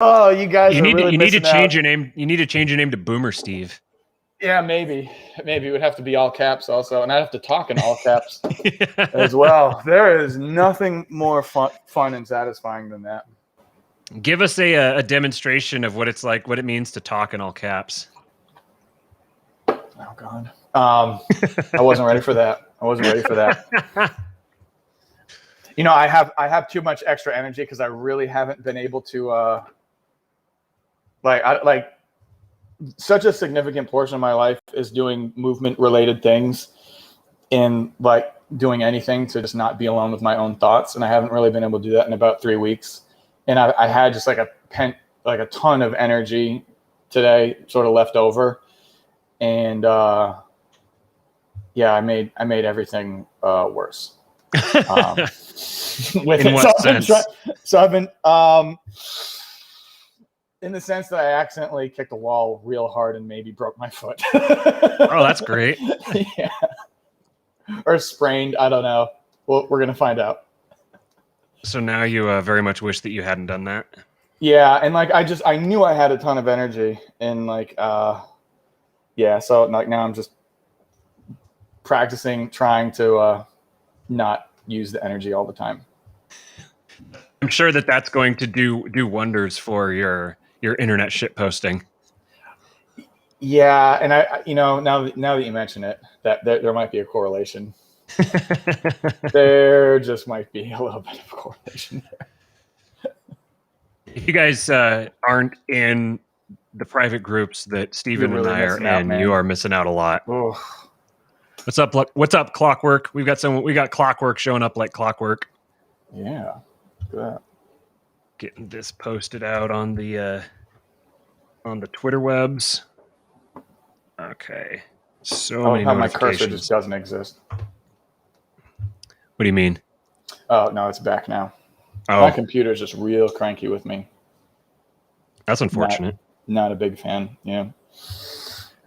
Oh, you guys You are need really you need to missing change out. your name. You need to change your name to Boomer Steve. Yeah, maybe it would have to be all caps also, and I have to talk in all caps as well. There is nothing more fun and satisfying than that. Give us a demonstration of what it's like, what it means to talk in all caps. Oh God, I wasn't ready for that. You know, I have too much extra energy because I really haven't been able to like such a significant portion of my life is doing movement related things and like doing anything to just not be alone with my own thoughts. And I haven't really been able to do that in about 3 weeks. And I had just like a ton of energy today sort of left over. And yeah, I made everything worse. With In it. what sense? So I've been in the sense that I accidentally kicked a wall real hard and maybe broke my foot. Oh, that's great. Yeah. Or sprained. I don't know. Well, we're going to find out. So now you very much wish that you hadn't done that. Yeah. And like, I knew I had a ton of energy and like, yeah. So like now I'm just practicing trying to not use the energy all the time. I'm sure that that's going to do wonders for your internet shit posting. Yeah, and I you know now that you mention it, that there might be a correlation. There just might be a little bit of a correlation there. If you guys aren't in the private groups that Steven You're really and I are missing out, in, man. you are missing out a lot. Oh, What's up, Clockwork? We got Clockwork showing up like clockwork. yeah. Good. Getting this posted out on the Twitter webs. Okay. So many how my notifications. cursor just doesn't exist. What do you mean? Oh, no, it's back now. Oh, My computer's just real cranky with me. that's unfortunate. Not a big fan. Yeah.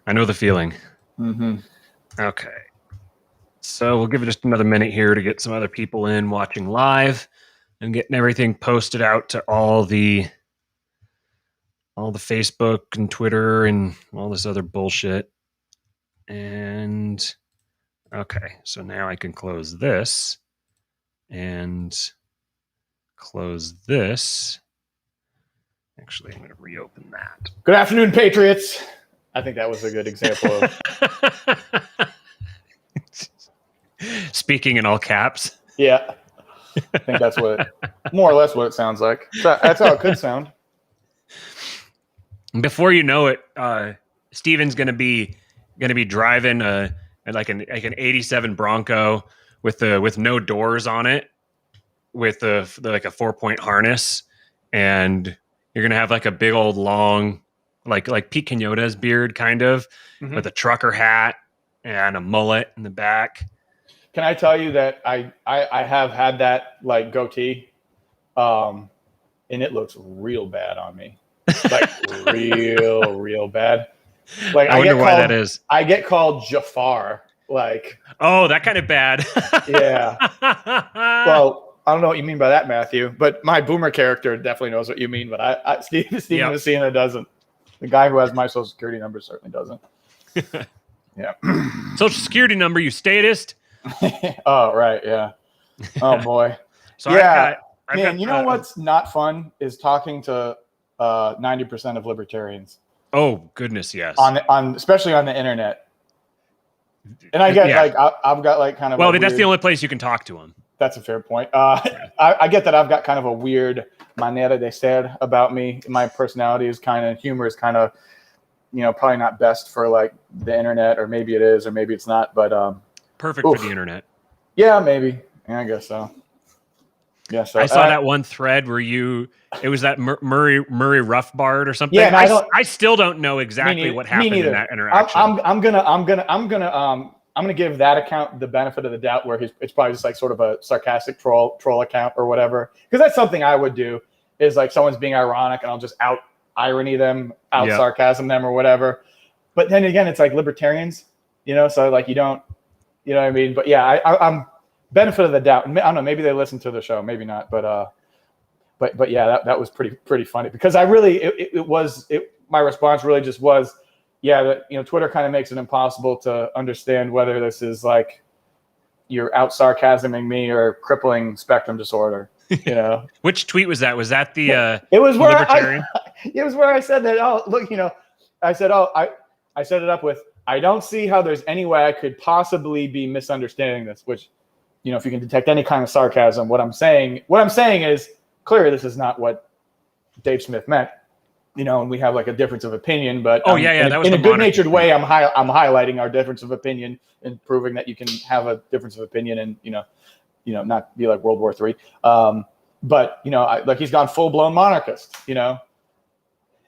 I know the feeling. Mm-hmm. Okay. So we'll give it just another minute here to get some other people in watching live and getting everything posted out to all the Facebook and Twitter and all this other bullshit. And okay, so now I can close this and close this. Actually, I'm going to reopen that. Good afternoon, Patriots. I think that was a good example of speaking in all caps. Yeah. I think that's more or less what it sounds like. So that's how it could sound. Before you know it, Steven's going to be driving like an 87 Bronco with no doors on it, with like a 4-point harness, and you're going to have like a big old long like Pete Quinota's beard kind of, with a trucker hat and a mullet in the back. Can I tell you that I have had that like goatee, and it looks real bad on me, like real bad. Like I wonder why that is. I get called Jafar. Like, oh, that kind of bad. Yeah. Well, I don't know what you mean by that, Matthew, but my Boomer character definitely knows what you mean. But Steven Messina doesn't. The guy who has my social security number certainly doesn't. Yeah. Social security number, you statist. Oh, right. Yeah. Oh, boy. So yeah. Man, you know what's not fun is talking to 90% of libertarians. Oh, goodness, yes. Especially on the internet. And I get I've got like kind of that's the only place you can talk to them. That's a fair point. I get that I've got kind of a weird manera de ser about me. My personality is humor is kind of, probably not best for like the internet, or maybe it is, or maybe it's not. But perfect for the internet. Yeah, maybe. Yeah, I guess so. Yeah, so I saw that one thread where it was that Murray Roughbard or something. Yeah, and I still don't know exactly what happened in that interaction. I'm gonna give that account the benefit of the doubt, where it's probably just like sort of a sarcastic troll account or whatever. Because that's something I would do, is like someone's being ironic and I'll just out irony them, sarcasm them or whatever. But then again, it's like libertarians, so like you don't, you know what I mean? But yeah, I'm benefit of the doubt. I don't know, maybe they listen to the show, maybe not. But but yeah, that was pretty funny because I really my response really just was, yeah, that Twitter kind of makes it impossible to understand whether this is like you're out sarcasming me or crippling spectrum disorder. Which tweet was that? Was that the it was where Libertarian? It was where I said that. Oh, look, I said, I set it up with, I don't see how there's any way I could possibly be misunderstanding this. Which, if you can detect any kind of sarcasm, what I'm saying is clearly this is not what Dave Smith meant. And we have like a difference of opinion, but in a good-natured way, I'm highlighting our difference of opinion and proving that you can have a difference of opinion and not be like World War III. But like he's gone full-blown monarchist.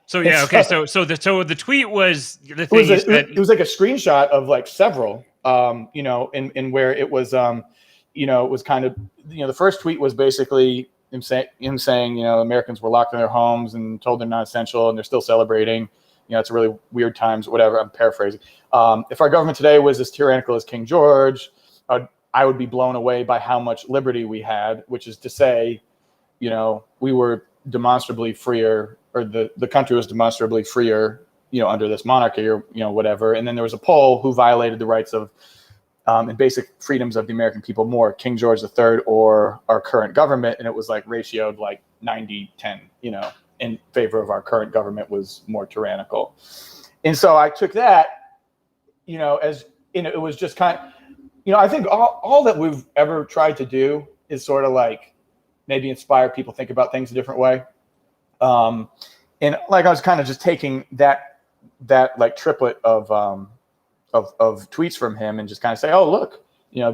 So yeah, okay. So the tweet was the thing. It was like a screenshot of like several. In where it was it was kind of the first tweet was basically him saying Americans were locked in their homes and told they're not essential and they're still celebrating. It's a really weird times, whatever. I'm paraphrasing. If our government today was as tyrannical as King George, I would be blown away by how much liberty we had, which is to say, we were demonstrably freer, or the country was demonstrably freer, under this monarchy or, whatever. And then there was a poll who violated the rights of and basic freedoms of the American people more, King George III or our current government. And it was like ratioed like 90-10, in favor of our current government was more tyrannical. And so I took that, as, it was just kind of, I think all that we've ever tried to do is sort of like maybe inspire people to think about things a different way. And like I was kind of just taking that like triplet of tweets from him and just kind of say, oh, look,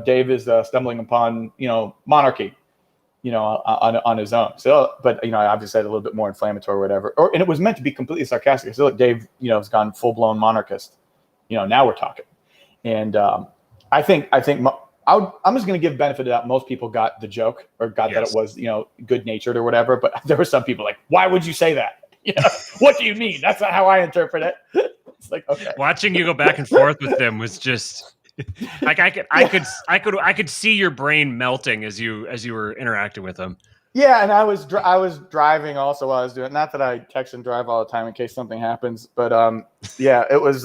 Dave is stumbling upon, monarchy, on his own. So, but, I obviously said a little bit more inflammatory or whatever, and it was meant to be completely sarcastic. So look, Dave, has gone full blown monarchist, now we're talking. And, I think I'm just going to give benefit of that. Most people got the joke or got that it was, good natured or whatever. But there were some people like, why would you say that? What do you mean? That's not how I interpret it. It's like, okay. Watching you go back and forth with them was just like I could see your brain melting as you were interacting with them. Yeah, and I was driving also while I was doing it. Not that I text and drive all the time in case something happens, but it was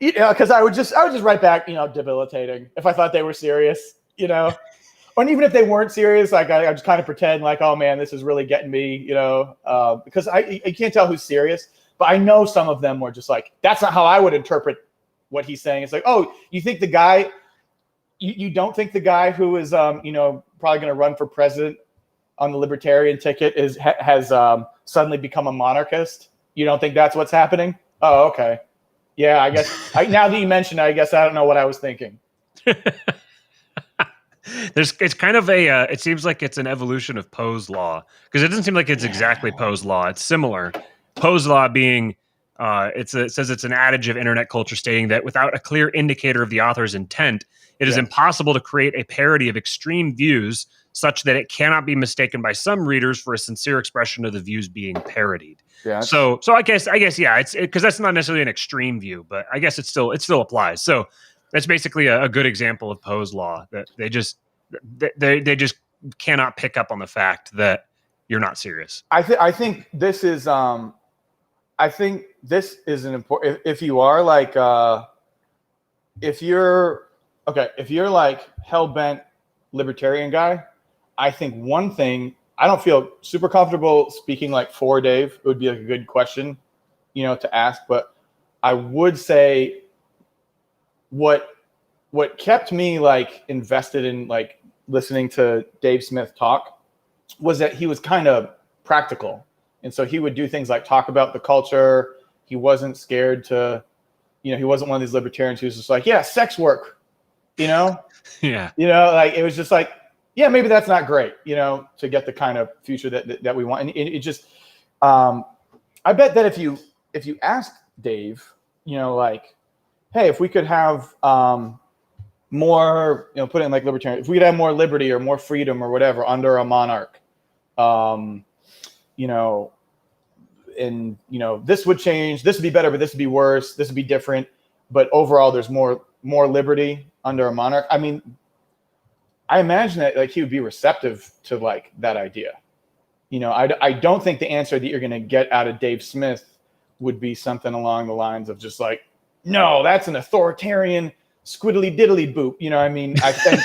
because I would just write back, debilitating if I thought they were serious, or even if they weren't serious, like I just kind of pretend like, oh man, this is really getting me, because I can't tell who's serious, but I know some of them were just like, that's not how I would interpret what he's saying. It's like, oh, you think the guy, you don't think the guy who is, probably going to run for president on the Libertarian ticket has suddenly become a monarchist? You don't think that's what's happening? Oh, okay. Yeah, I guess now that you mention it, I guess I don't know what I was thinking. It's kind of it seems like it's an evolution of Poe's law, because it doesn't seem like it's exactly Poe's law. It's similar. Poe's law being, it says it's an adage of internet culture stating that without a clear indicator of the author's intent, it is impossible to create a parody of extreme views such that it cannot be mistaken by some readers for a sincere expression of the views being parodied. Yeah. So I guess yeah, it's because that's not necessarily an extreme view, but I guess it still applies. So that's basically a good example of Poe's law, that they just cannot pick up on the fact that you're not serious. I think this is an important, if you are like if you're like hell-bent libertarian guy, I think one thing, I don't feel super comfortable speaking like for Dave. It would be like a good question, to ask. But I would say what kept me like invested in like listening to Dave Smith talk was that he was kind of practical. And so he would do things like talk about the culture. He wasn't scared to, he wasn't one of these libertarians who's just like, yeah, sex work, Yeah. Like it was just like, yeah, maybe that's not great, to get the kind of future that we want. And it just, I bet that if you asked Dave, like, hey, if we could have more, put it in like libertarian, if we could have more liberty or more freedom or whatever under a monarch, and this would change, this would be better, but this would be worse, this would be different. But overall, there's more liberty under a monarch. I mean, I imagine that like he would be receptive to like that idea. You know, I don't think the answer that you're going to get out of Dave Smith would be something along the lines of just like, no, that's an authoritarian squiddly diddly boop. You know what I mean? I think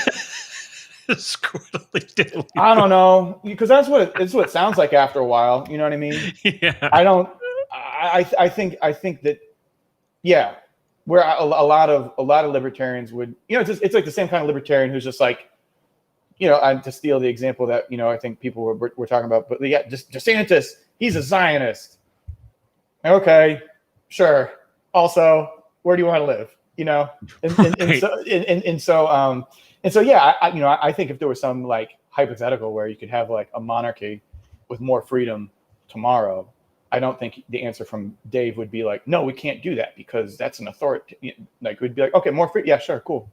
Squiddly diddly. I don't know, because that's what it's what it sounds like after a while. You know what I mean? Yeah. I think that, yeah, where a lot of libertarians would, you know, it's like the same kind of libertarian who's just like, you know, to steal the example that, you know, I think people were talking about, but yeah, just DeSantis, he's a Zionist. Okay, sure. Also, where do you want to live? You know, and so yeah, I think if there was some like hypothetical where you could have like a monarchy with more freedom tomorrow, I don't think the answer from Dave would be like, no, we can't do that because that's an authority. Like we'd be like, okay, more free, yeah, sure, cool.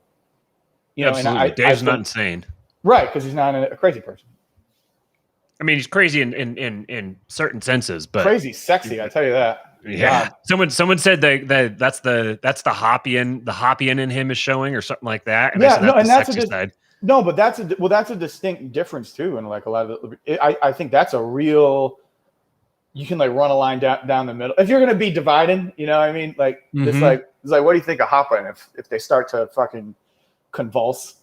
You know, absolutely. and Dave's not insane. Right, because he's not a crazy person. I mean, he's crazy in certain senses, but crazy sexy, I tell you that. Yeah. God. Someone said that that's the Hoppian in him is showing or something like that. And yeah, said, no, and that's side. No, but that's a distinct difference too. And like a lot of I think that's a real. You can like run a line down the middle if you're gonna be dividing. You know what I mean? Like it's like what do you think of Hoppian if they start to fucking convulse?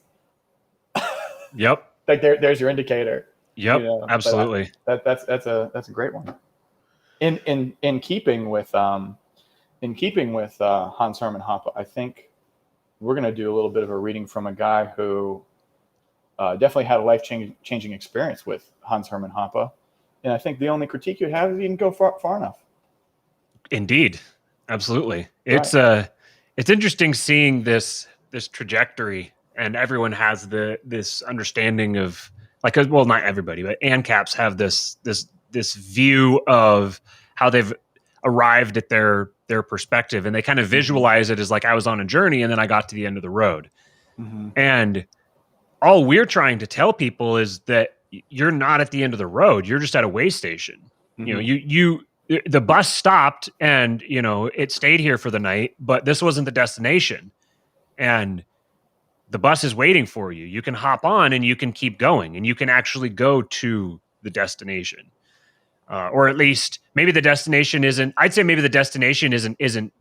Yep. Like there's your indicator. Yep. You know? Absolutely. That's a great one. In keeping with Hans Hermann Hoppe, I think we're going to do a little bit of a reading from a guy who definitely had a life-changing experience with Hans Hermann Hoppe, and I think the only critique you have is he didn't go far enough. Indeed, absolutely. Right. It's interesting seeing this trajectory, and everyone has this understanding of like, well, not everybody, but ANCAPs have this view of how they've arrived at their perspective, and they kind of visualize it as like I was on a journey and then I got to the end of the road. And all we're trying to tell people is that you're not at the end of the road. You're just at a way station. You know, the bus stopped and, you know, it stayed here for the night, but this wasn't the destination. And the bus is waiting for you. You can hop on and you can keep going and you can actually go to the destination. Or at least maybe the destination isn't, I'd say maybe the destination isn't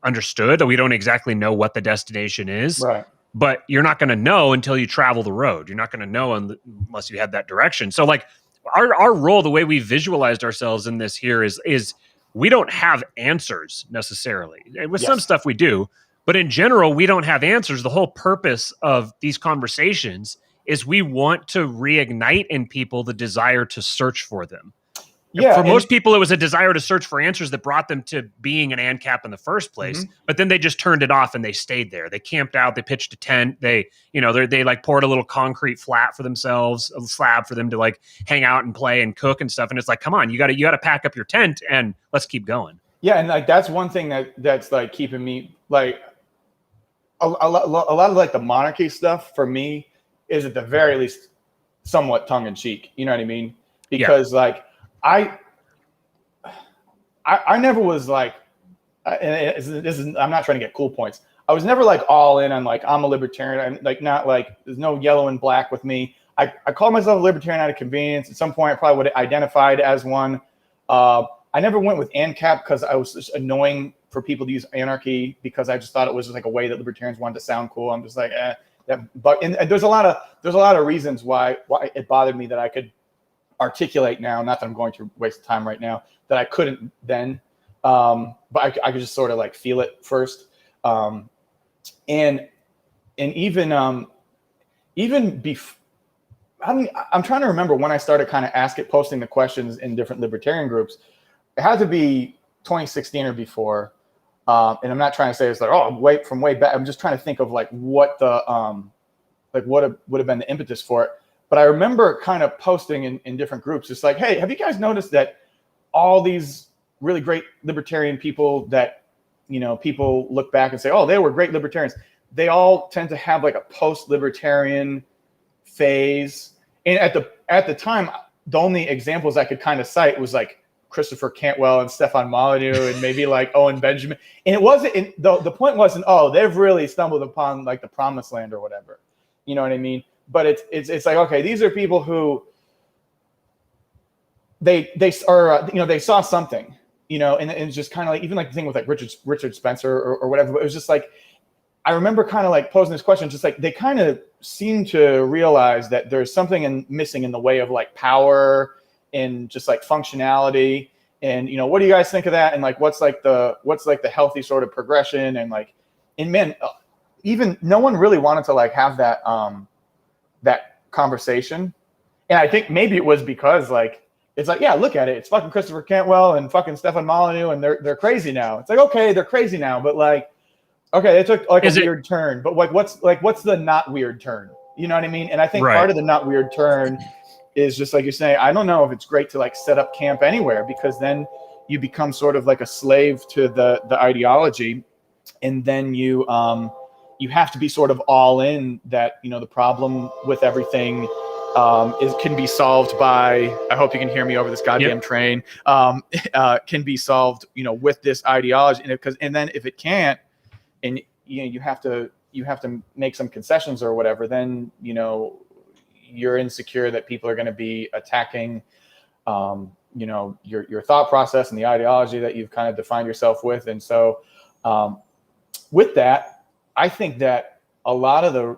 understood. We don't exactly know what the destination is, right? But you're not going to know until you travel the road. You're not going to know unless you have that direction. So like our role, the way we visualized ourselves in this here is we don't have answers necessarily. With some stuff we do, but in general, we don't have answers. The whole purpose of these conversations is we want to reignite in people the desire to search for them. Yeah, for most people, it was a desire to search for answers that brought them to being an ANCAP in the first place. But then they just turned it off and they stayed there. They camped out. They pitched a tent. They like poured a little concrete flat for themselves, a slab for them to like hang out and play and cook and stuff. And it's like, come on, you got to pack up your tent and let's keep going. Yeah, and like that's one thing that's like keeping me like a lot of like the monarchy stuff for me is at the very least somewhat tongue in cheek. You know what I mean? Because like. I never was like, and I'm not trying to get cool points. I was never like all in on like, I'm a libertarian. I'm like, not like there's no yellow and black with me. I call myself a libertarian out of convenience. At some point I probably would have identified as one. I never went with ANCAP because I was just annoying for people to use anarchy because I just thought it was just like a way that libertarians wanted to sound cool. I'm just like, but there's a lot of reasons why it bothered me that I could articulate now, not that I'm going to waste time right now, that I couldn't then, but I could just sort of like feel it first. And even before, I'm trying to remember when I started kind of posting the questions in different libertarian groups. It had to be 2016 or before. And I'm not trying to say it's like, oh, way back. I'm just trying to think of like what the, what would have been the impetus for it. But I remember kind of posting in different groups. It's like, hey, have you guys noticed that all these really great libertarian people that, you know, people look back and say, oh, they were great libertarians. They all tend to have like a post-libertarian phase. And at the time, the only examples I could kind of cite was like Christopher Cantwell and Stefan Molyneux and maybe like Owen Benjamin. And it wasn't, the point wasn't, oh, they've really stumbled upon like the promised land or whatever. You know what I mean? but it's like, okay, these are people who they are, they saw something, and it's just kind of like, even like the thing with like Richard Spencer or whatever. But it was just like, I remember kind of like posing this question, just like they kind of seem to realize that there's something missing in the way of like power and just like functionality. And what do you guys think of that? And like, what's like the healthy sort of progression? And like, and man, even no one really wanted to like have that that conversation. And I think maybe it was because like, it's like, yeah, look at it. It's fucking Christopher Cantwell and fucking Stefan Molyneux, and they're crazy now. It's like, okay, they're crazy now, but like, okay, it took like a weird turn. But like, what's the not weird turn? You know what I mean? And I think part of the not weird turn is just like you're saying, I don't know if it's great to like set up camp anywhere, because then you become sort of like a slave to the ideology, and then you have to be sort of all in that, the problem with everything can be solved by, I hope you can hear me over this goddamn train, can be solved, with this ideology. And then if it can't, and you have to make some concessions or whatever, then you're insecure that people are going to be attacking your thought process and the ideology that you've kind of defined yourself with. And so with that, I think that a lot of the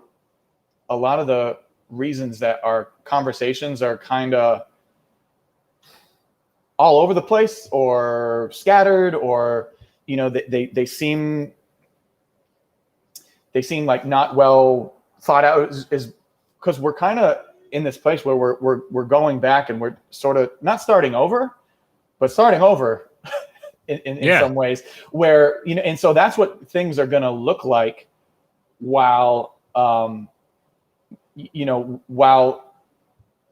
reasons that our conversations are kind of all over the place or scattered, or they seem like not well thought out, is because we're kind of in this place where we're going back, and we're sort of not starting over, but starting over in some ways, where and so that's what things are going to look like while while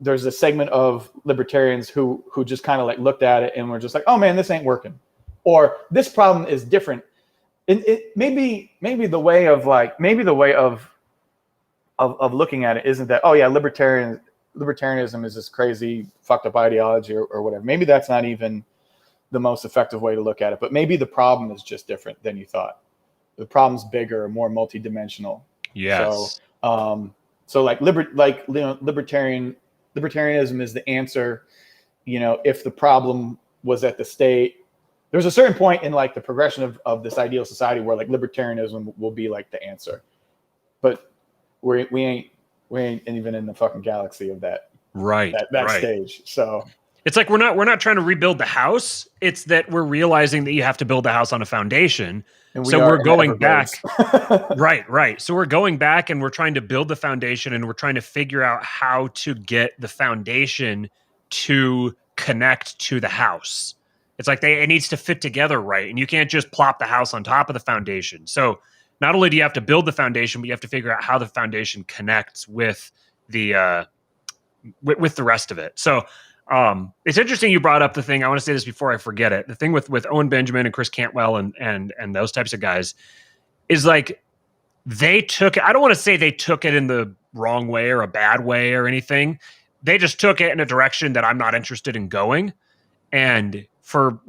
there's a segment of libertarians who just kind of like looked at it and were just like, oh man, this ain't working, or this problem is different. It maybe the way of looking at it isn't that, oh yeah, libertarianism is this crazy fucked up ideology or whatever. Maybe that's not even the most effective way to look at it, but maybe the problem is just different than you thought. The problem's bigger, more multidimensional. Yes. So libertarianism is the answer. If the problem was at the state, there's a certain point in like the progression of this ideal society where like libertarianism will be like the answer, but we ain't even in the fucking galaxy of that stage. So it's like we're not trying to rebuild the house. It's that we're realizing that you have to build the house on a foundation. So we're going back. Right. So we're going back and we're trying to build the foundation, and we're trying to figure out how to get the foundation to connect to the house. It's like it needs to fit together right. And you can't just plop the house on top of the foundation. So not only do you have to build the foundation, but you have to figure out how the foundation connects with the with the rest of it. So it's interesting you brought up the thing. I want to say this before I forget it. The thing with Owen Benjamin and Chris Cantwell and those types of guys is like they took it. I don't want to say they took it in the wrong way or a bad way or anything. They just took it in a direction that I'm not interested in going. And for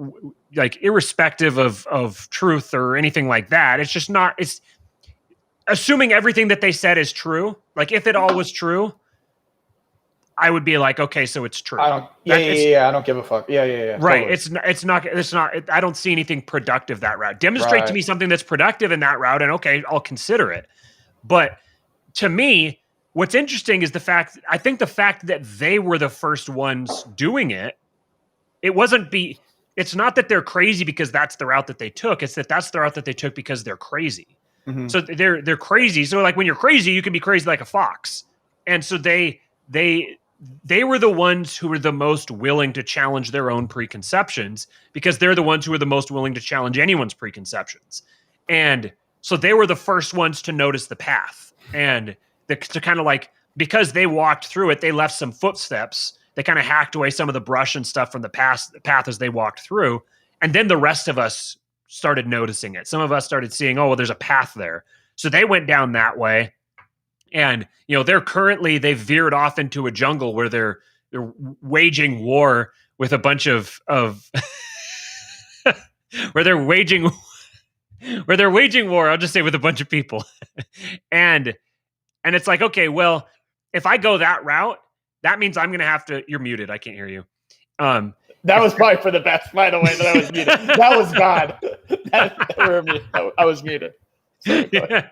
like, irrespective of truth or anything like that, it's just not, it's assuming everything that they said is true. Like if it all was true, I would be like, okay, so it's true. I don't give a fuck. Yeah. Right. Totally. It's not, I don't see anything productive that route. Demonstrate to me something that's productive in that route, and okay, I'll consider it. But to me, what's interesting is the fact that they were the first ones doing it. It's not that they're crazy because that's the route that they took. It's that that's the route that they took because they're crazy. Mm-hmm. So they're crazy. So like when you're crazy, you can be crazy like a fox. And so they were the ones who were the most willing to challenge their own preconceptions, because they're the ones who are the most willing to challenge anyone's preconceptions. And so they were the first ones to notice the path, and to kind of like, because they walked through it, they left some footsteps. They kind of hacked away some of the brush and stuff from the path as they walked through. And then the rest of us started noticing it. Some of us started seeing, oh, well, there's a path there. So they went down that way. And, they've veered off into a jungle where they're waging war with a bunch of where they're waging war, I'll just say, with a bunch of people. And it's like, okay, well, if I go that route, that means I'm going to have to. You're muted. I can't hear you. That was probably for the best, by the way, that I was muted. That was God. I was muted. Sorry, yeah.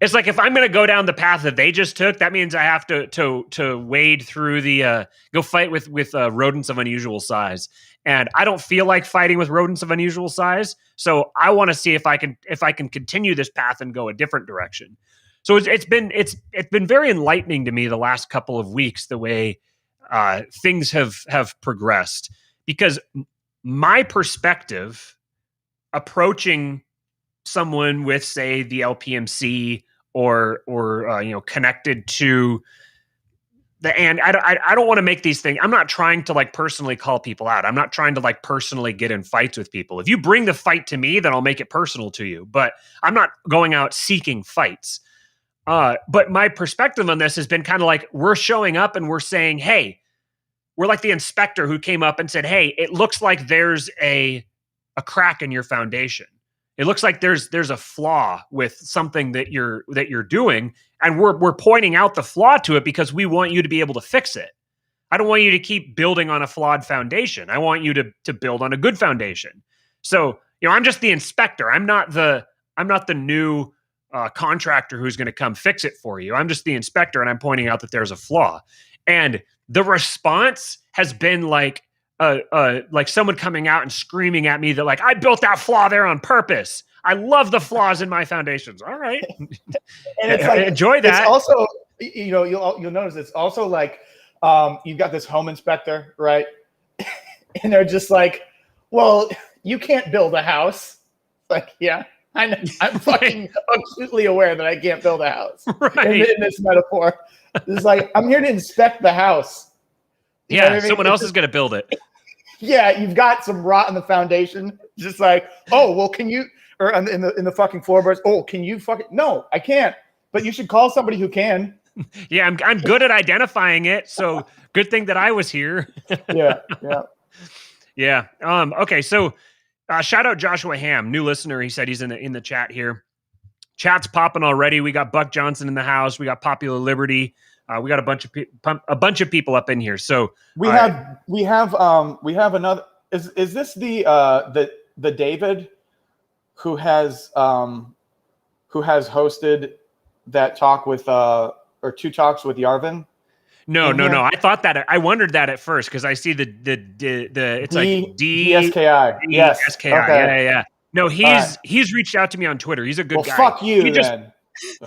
It's like if I'm going to go down the path that they just took, that means I have to wade through the go fight with rodents of unusual size, and I don't feel like fighting with rodents of unusual size. So I want to see if I can continue this path and go a different direction. So it's been very enlightening to me the last couple of weeks the way things have progressed, because my perspective approaching someone with, say, the LPMC or connected to the, and I don't want to make these things. I'm not trying to like personally call people out. I'm not trying to like personally get in fights with people. If you bring the fight to me, then I'll make it personal to you. But I'm not going out seeking fights. But my perspective on this has been kind of like, we're showing up and we're saying, hey, we're like the inspector who came up and said, hey, it looks like there's a crack in your foundation. It looks like there's a flaw with something that you're doing, and we're pointing out the flaw to it because we want you to be able to fix it. I don't want you to keep building on a flawed foundation. I want you to build on a good foundation. So, I'm just the inspector. I'm not the new contractor who's going to come fix it for you. I'm just the inspector, and I'm pointing out that there's a flaw. And the response has been like someone coming out and screaming at me that like, I built that flaw there on purpose. I love the flaws in my foundations. All right. And it's like, enjoy that. It's also, you'll notice it's also like, you've got this home inspector, right? And they're just like, well, you can't build a house. Like, yeah, I know. I'm fucking acutely aware that I can't build a house. Right. In this metaphor. It's like, I'm here to inspect the house. You know what I mean? Someone else is going to build it. Yeah, you've got some rot in the foundation. Just like, oh, well, can you, or in the fucking floorboards, oh, can you fucking, no, I can't. But you should call somebody who can. Yeah, I'm good at identifying it. So good thing that I was here. Yeah. Yeah. Okay. So shout out Joshua Ham, new listener. He said he's in the chat here. Chat's popping already. We got Buck Johnson in the house. We got Popular Liberty. We got a bunch of people up in here. So we have another. Is this the David who has hosted that talk with or two talks with Yarvin? No. I thought that. I wondered that at first because I see the it's like DSKI. Yes. DSKI. Okay. Yeah. No, he's reached out to me on Twitter. He's a good guy. Fuck you then.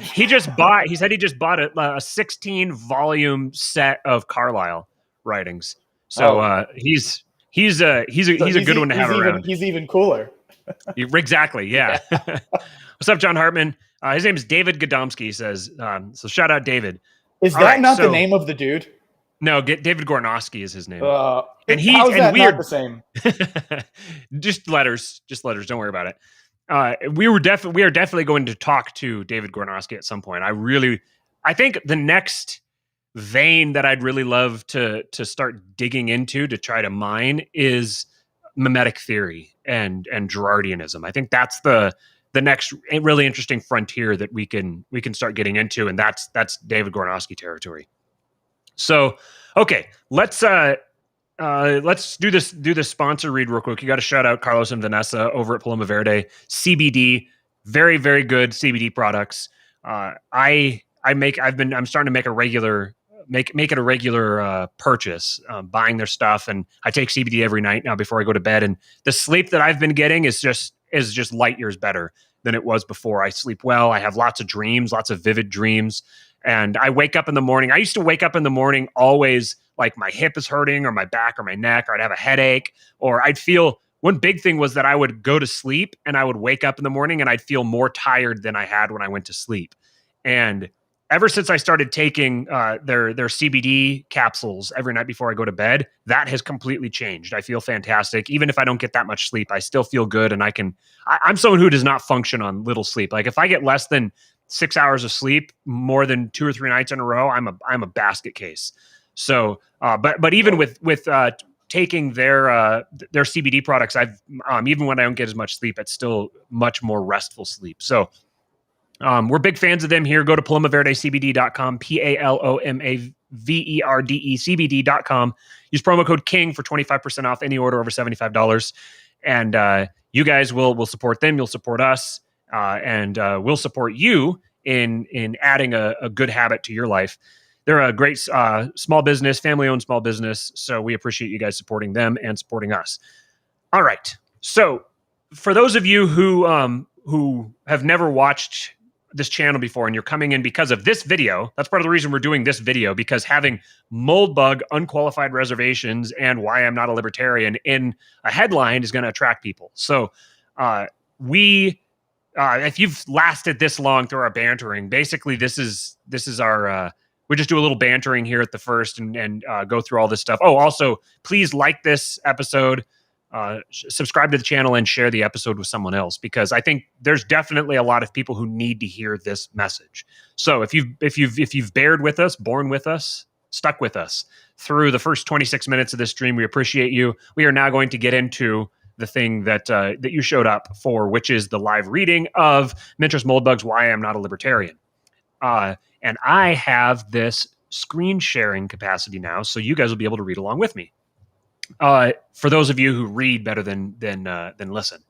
He said he just bought a 16 volume set of Carlyle writings. So he's a good one to have around. He's even cooler. Exactly. Yeah. What's up, John Hartman? His name is David Godomsky. He says, so shout out David. Is that not the name of the dude? No, David Gornowski is his name. How's that not the same? Just letters. Don't worry about it. We are definitely going to talk to David Gornowski at some point. I think the next vein that I'd really love to start digging into to try to mine is mimetic theory and Girardianism. I think that's the next really interesting frontier that we can start getting into, and that's David Gornowski territory. So, okay, let's do this sponsor read real quick. You got to shout out Carlos and Vanessa over at Paloma Verde CBD. Very, very good CBD products. I'm starting to make it a regular purchase, buying their stuff, and I take CBD every night now before I go to bed. And the sleep that I've been getting is just light years better than it was before. I sleep well. I have lots of dreams, lots of vivid dreams. And I wake up in the morning. I used to wake up in the morning always like my hip is hurting or my back or my neck, or I'd have a headache, or I'd feel, one big thing was that I would go to sleep and I would wake up in the morning and I'd feel more tired than I had when I went to sleep. And ever since I started taking their CBD capsules every night before I go to bed, that has completely changed. I feel fantastic. Even if I don't get that much sleep, I still feel good. And I'm someone who does not function on little sleep. Like if I get less than 6 hours of sleep more than 2 or 3 nights in a row, I'm a basket case. So, but even with taking their CBD products, I've even when I don't get as much sleep, it's still much more restful sleep. So We're big fans of them here. Go to palomaverdecbd.com, PALOMAVERDECBD.com. Use promo code KING for 25% off any order over $75. And you guys will support them. You'll support us. And we'll support you in adding a good habit to your life. They're a great small business, family-owned small business. So we appreciate you guys supporting them and supporting us. All right. So for those of you who have never watched this channel before and you're coming in because of this video, that's part of the reason we're doing this video, because having Moldbug, Unqualified Reservations, and Why I'm Not a Libertarian in a headline is going to attract people. So if you've lasted this long through our bantering, basically this is our we just do a little bantering here at the first and go through all this stuff. Oh, also, please like this episode, subscribe to the channel, and share the episode with someone else, because I think there's definitely a lot of people who need to hear this message. So if you've borne with us, stuck with us through the first 26 minutes of this stream, we appreciate you. We are now going to get into the thing that you showed up for, which is the live reading of Mintress Moldbug's Why I'm Not a Libertarian. And I have this screen sharing capacity now, so you guys will be able to read along with me. For those of you who read better than listen,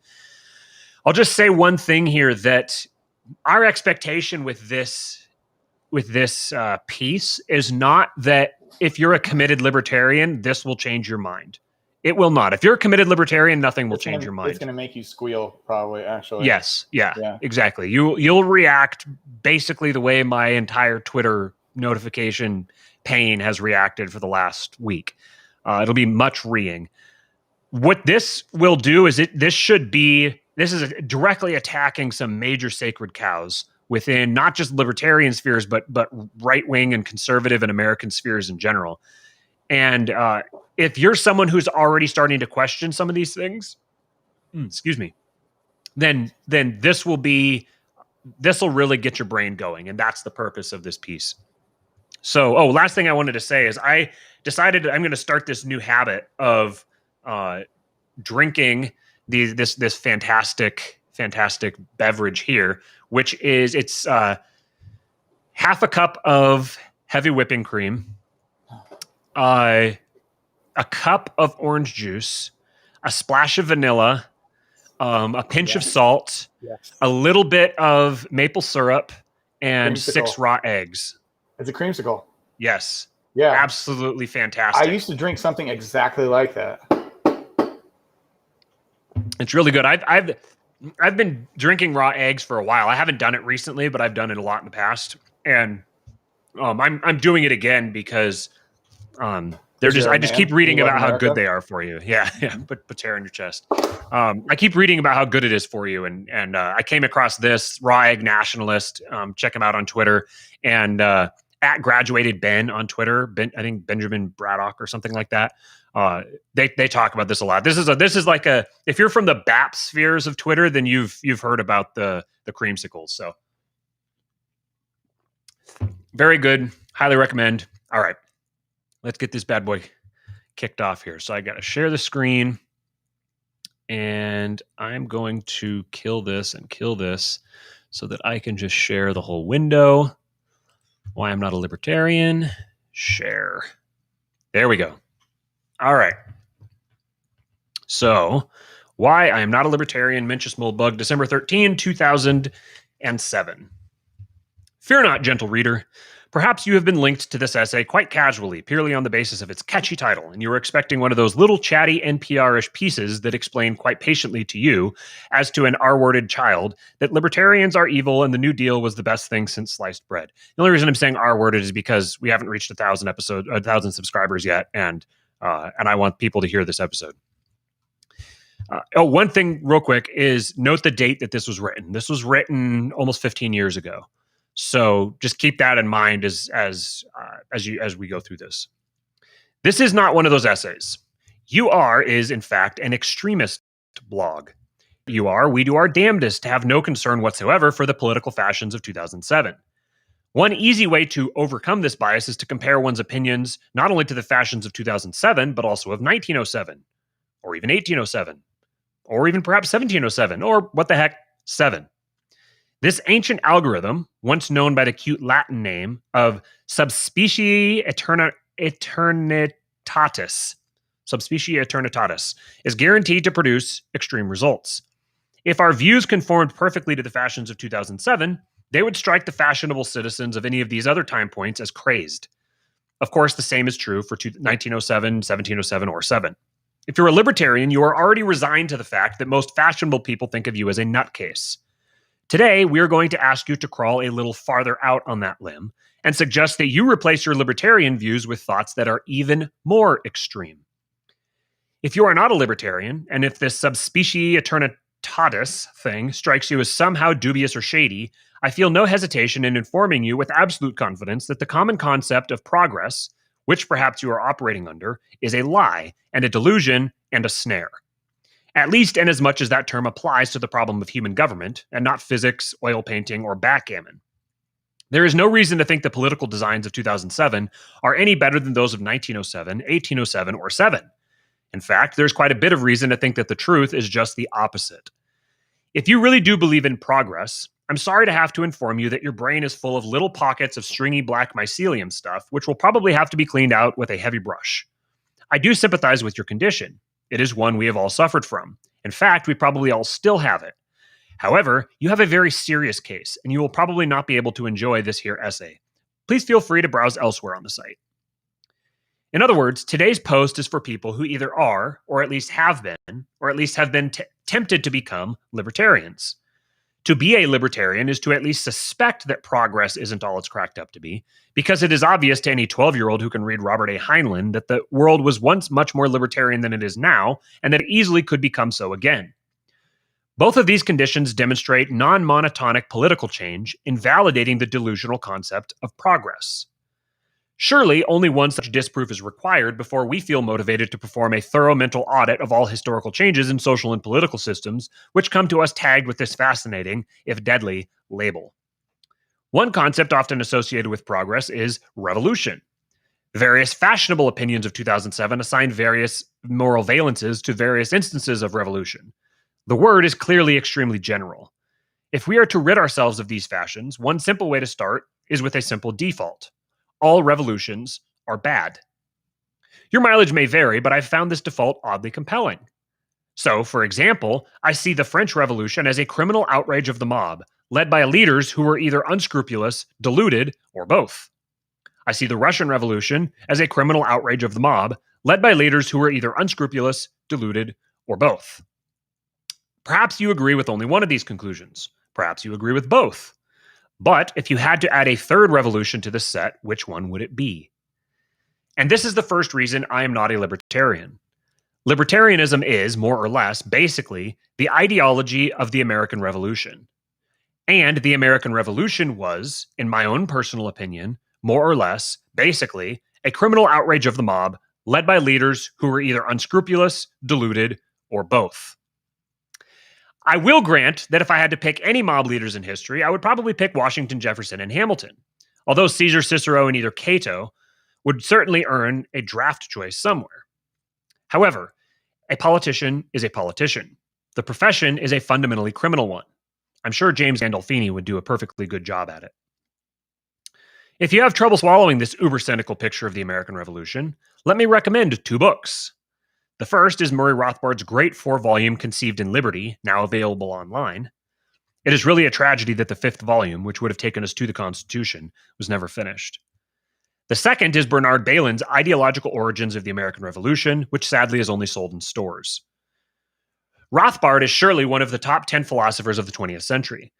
I'll just say one thing here, that our expectation with this piece is not that if you're a committed libertarian, this will change your mind. It will not. If you're a committed libertarian, nothing will change your mind. It's going to make you squeal, probably, actually. Yes. Yeah. Exactly. You'll react basically the way my entire Twitter notification pane has reacted for the last week. It'll be much reeing. What this will do is this is directly attacking some major sacred cows within not just libertarian spheres, but right-wing and conservative and American spheres in general. And if you're someone who's already starting to question some of these things, excuse me, then this will really get your brain going. And that's the purpose of this piece. So, last thing I wanted to say is I decided I'm going to start this new habit of drinking this fantastic beverage here, which is it's half a cup of heavy whipping cream, a cup of orange juice, a splash of vanilla, a pinch of salt, a little bit of maple syrup, and 6 raw eggs. It's a creamsicle. Yes. Yeah. Absolutely fantastic. I used to drink something exactly like that. It's really good. I've been drinking raw eggs for a while. I haven't done it recently, but I've done it a lot in the past. And I'm doing it again because I just keep reading about how good they are for you. Yeah. Put tear in your chest. I keep reading about how good it is for you, and I came across this Raw Egg Nationalist. Check him out on Twitter, and at Graduated Ben on Twitter. I think Benjamin Braddock or something like that. They talk about this a lot. This is like if you're from the BAP spheres of Twitter, then you've heard about the creamsicles. So very good. Highly recommend. All right. Let's get this bad boy kicked off here. So I got to share the screen, and I'm going to kill this so that I can just share the whole window. Why I'm Not a Libertarian. Share. There we go. All right. So, Why I Am Not a Libertarian, Mintress Moldbug, December 13, 2007. Fear not, gentle reader. Perhaps you have been linked to this essay quite casually, purely on the basis of its catchy title, and you were expecting one of those little chatty NPR-ish pieces that explain quite patiently to you, as to an R-worded child, that libertarians are evil and the New Deal was the best thing since sliced bread. The only reason I'm saying R-worded is because we haven't reached 1,000 subscribers yet, and I want people to hear this episode. One thing real quick is note the date that this was written. This was written almost 15 years ago. So just keep that in mind as we go through this. This is not one of those essays. UR is, in fact, an extremist blog. We do our damnedest to have no concern whatsoever for the political fashions of 2007. One easy way to overcome this bias is to compare one's opinions not only to the fashions of 2007, but also of 1907, or even 1807, or even perhaps 1707, or what the heck, 7. This ancient algorithm, once known by the cute Latin name of subspecie eternitatis, is guaranteed to produce extreme results. If our views conformed perfectly to the fashions of 2007, they would strike the fashionable citizens of any of these other time points as crazed. Of course, the same is true for 1907, 1707, or 7. If you're a libertarian, you are already resigned to the fact that most fashionable people think of you as a nutcase. Today, we are going to ask you to crawl a little farther out on that limb and suggest that you replace your libertarian views with thoughts that are even more extreme. If you are not a libertarian, and if this subspecie eternitatis thing strikes you as somehow dubious or shady, I feel no hesitation in informing you with absolute confidence that the common concept of progress, which perhaps you are operating under, is a lie and a delusion and a snare. At least in as much as that term applies to the problem of human government, and not physics, oil painting, or backgammon. There is no reason to think the political designs of 2007 are any better than those of 1907, 1807, or 7. In fact, there's quite a bit of reason to think that the truth is just the opposite. If you really do believe in progress, I'm sorry to have to inform you that your brain is full of little pockets of stringy black mycelium stuff, which will probably have to be cleaned out with a heavy brush. I do sympathize with your condition. It is one we have all suffered from. In fact, we probably all still have it. However, you have a very serious case, and you will probably not be able to enjoy this here essay. Please feel free to browse elsewhere on the site. In other words, today's post is for people who either are, or at least have been tempted to become libertarians. To be a libertarian is to at least suspect that progress isn't all it's cracked up to be, because it is obvious to any 12-year-old who can read Robert A. Heinlein that the world was once much more libertarian than it is now, and that it easily could become so again. Both of these conditions demonstrate non-monotonic political change, invalidating the delusional concept of progress. Surely, only one such disproof is required before we feel motivated to perform a thorough mental audit of all historical changes in social and political systems, which come to us tagged with this fascinating, if deadly, label. One concept often associated with progress is revolution. Various fashionable opinions of 2007 assign various moral valences to various instances of revolution. The word is clearly extremely general. If we are to rid ourselves of these fashions, one simple way to start is with a simple default. All revolutions are bad. Your mileage may vary, but I've found this default oddly compelling. So, for example, I see the French Revolution as a criminal outrage of the mob, led by leaders who were either unscrupulous, deluded, or both. I see the Russian Revolution as a criminal outrage of the mob, led by leaders who were either unscrupulous, deluded, or both. Perhaps you agree with only one of these conclusions. Perhaps you agree with both. But if you had to add a third revolution to this set, which one would it be? And this is the first reason I am not a libertarian. Libertarianism is, more or less, basically the ideology of the American Revolution. And the American Revolution was, in my own personal opinion, more or less, basically, a criminal outrage of the mob led by leaders who were either unscrupulous, deluded, or both. I will grant that if I had to pick any mob leaders in history, I would probably pick Washington, Jefferson, and Hamilton. Although Caesar, Cicero, and either Cato would certainly earn a draft choice somewhere. However, a politician is a politician. The profession is a fundamentally criminal one. I'm sure James Gandolfini would do a perfectly good job at it. If you have trouble swallowing this uber-cynical picture of the American Revolution, let me recommend 2 books. The first is Murray Rothbard's great 4-volume Conceived in Liberty, now available online. It is really a tragedy that the 5th volume, which would have taken us to the Constitution, was never finished. The second is Bernard Bailyn's Ideological Origins of the American Revolution, which sadly is only sold in stores. Rothbard is surely one of the top 10 philosophers of the 20th century.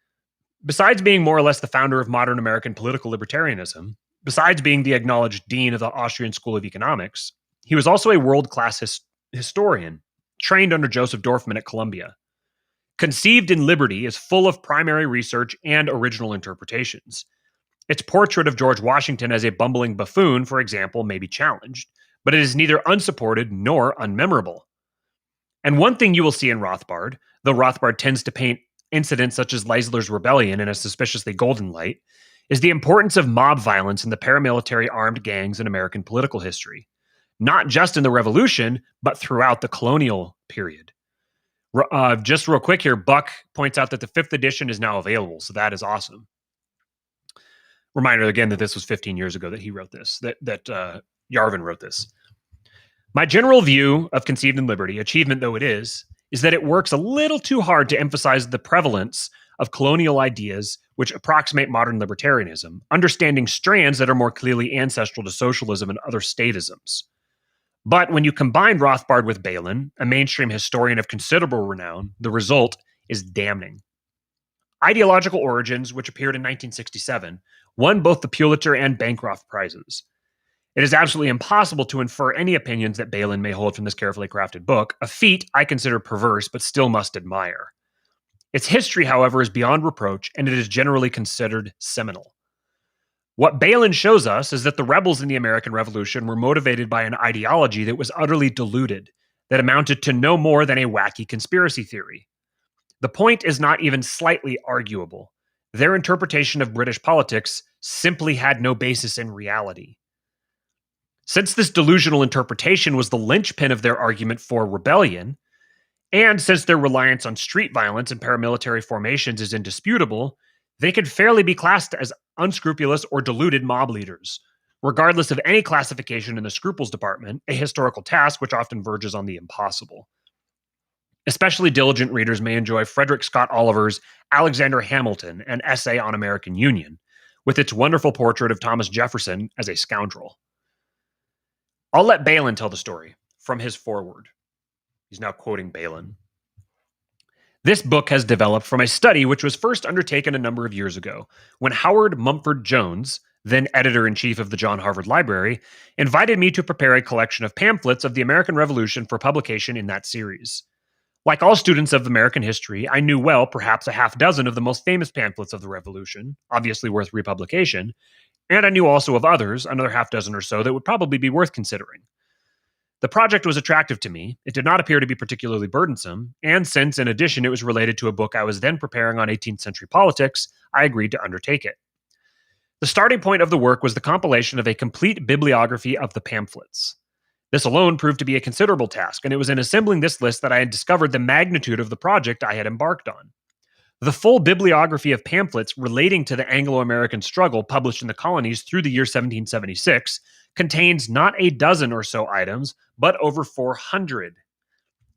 Besides being more or less the founder of modern American political libertarianism, besides being the acknowledged dean of the Austrian School of Economics, he was also a world-class historian, trained under Joseph Dorfman at Columbia. Conceived in Liberty is full of primary research and original interpretations. Its portrait of George Washington as a bumbling buffoon, for example, may be challenged, but it is neither unsupported nor unmemorable. And one thing you will see in Rothbard, though Rothbard tends to paint incidents such as Leisler's Rebellion in a suspiciously golden light, is the importance of mob violence in the paramilitary armed gangs in American political history. Not just in the Revolution, but throughout the colonial period. Just real quick here, Buck points out that the 5th edition is now available, so that is awesome. Reminder again that this was 15 years ago that he wrote this, that Yarvin wrote this. My general view of Conceived in Liberty, achievement though it is that it works a little too hard to emphasize the prevalence of colonial ideas which approximate modern libertarianism, understanding strands that are more clearly ancestral to socialism and other statisms. But when you combine Rothbard with Balin, a mainstream historian of considerable renown, the result is damning. Ideological Origins, which appeared in 1967, won both the Pulitzer and Bancroft Prizes. It is absolutely impossible to infer any opinions that Balin may hold from this carefully crafted book, a feat I consider perverse but still must admire. Its history, however, is beyond reproach, and it is generally considered seminal. What Balin shows us is that the rebels in the American Revolution were motivated by an ideology that was utterly deluded, that amounted to no more than a wacky conspiracy theory. The point is not even slightly arguable. Their interpretation of British politics simply had no basis in reality. Since this delusional interpretation was the linchpin of their argument for rebellion, and since their reliance on street violence and paramilitary formations is indisputable, they could fairly be classed as unscrupulous or deluded mob leaders, regardless of any classification in the scruples department, a historical task which often verges on the impossible. Especially diligent readers may enjoy Frederick Scott Oliver's Alexander Hamilton, an essay on American Union, with its wonderful portrait of Thomas Jefferson as a scoundrel. I'll let Balin tell the story from his foreword. He's now quoting Balin. This book has developed from a study which was first undertaken a number of years ago, when Howard Mumford Jones, then editor-in-chief of the John Harvard Library, invited me to prepare a collection of pamphlets of the American Revolution for publication in that series. Like all students of American history, I knew well perhaps a half dozen of the most famous pamphlets of the Revolution, obviously worth republication, and I knew also of others, another half dozen or so, that would probably be worth considering. The project was attractive to me. It did not appear to be particularly burdensome, and since, in addition, it was related to a book I was then preparing on 18th century politics, I agreed to undertake it. The starting point of the work was the compilation of a complete bibliography of the pamphlets. This alone proved to be a considerable task, and it was in assembling this list that I had discovered the magnitude of the project I had embarked on. The full bibliography of pamphlets relating to the Anglo-American struggle published in the colonies through the year 1776 contains not a dozen or so items, but over 400.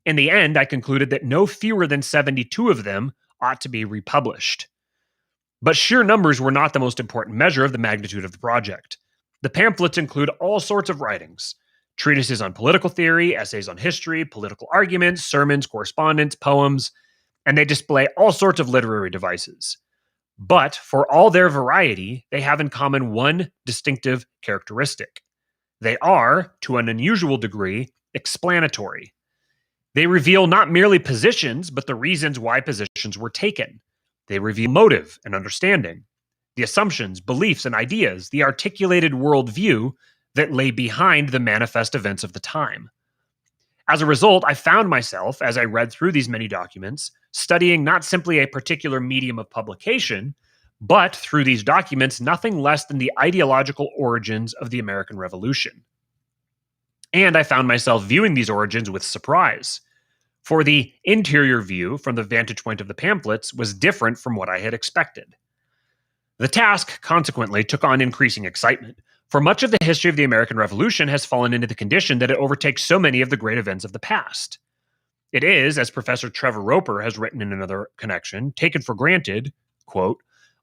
In the end, I concluded that no fewer than 72 of them ought to be republished. But sheer numbers were not the most important measure of the magnitude of the project. The pamphlets include all sorts of writings: treatises on political theory, essays on history, political arguments, sermons, correspondence, poems, and they display all sorts of literary devices. But for all their variety, they have in common one distinctive characteristic. They are, to an unusual degree, explanatory. They reveal not merely positions, but the reasons why positions were taken. They reveal motive and understanding, the assumptions, beliefs, and ideas, the articulated worldview that lay behind the manifest events of the time. As a result, I found myself, as I read through these many documents, studying not simply a particular medium of publication, but through these documents, nothing less than the ideological origins of the American Revolution. And I found myself viewing these origins with surprise, for the interior view from the vantage point of the pamphlets was different from what I had expected. The task, consequently, took on increasing excitement, for much of the history of the American Revolution has fallen into the condition that it overtakes so many of the great events of the past. It is, as Professor Trevor Roper has written in another connection, taken for granted, quote,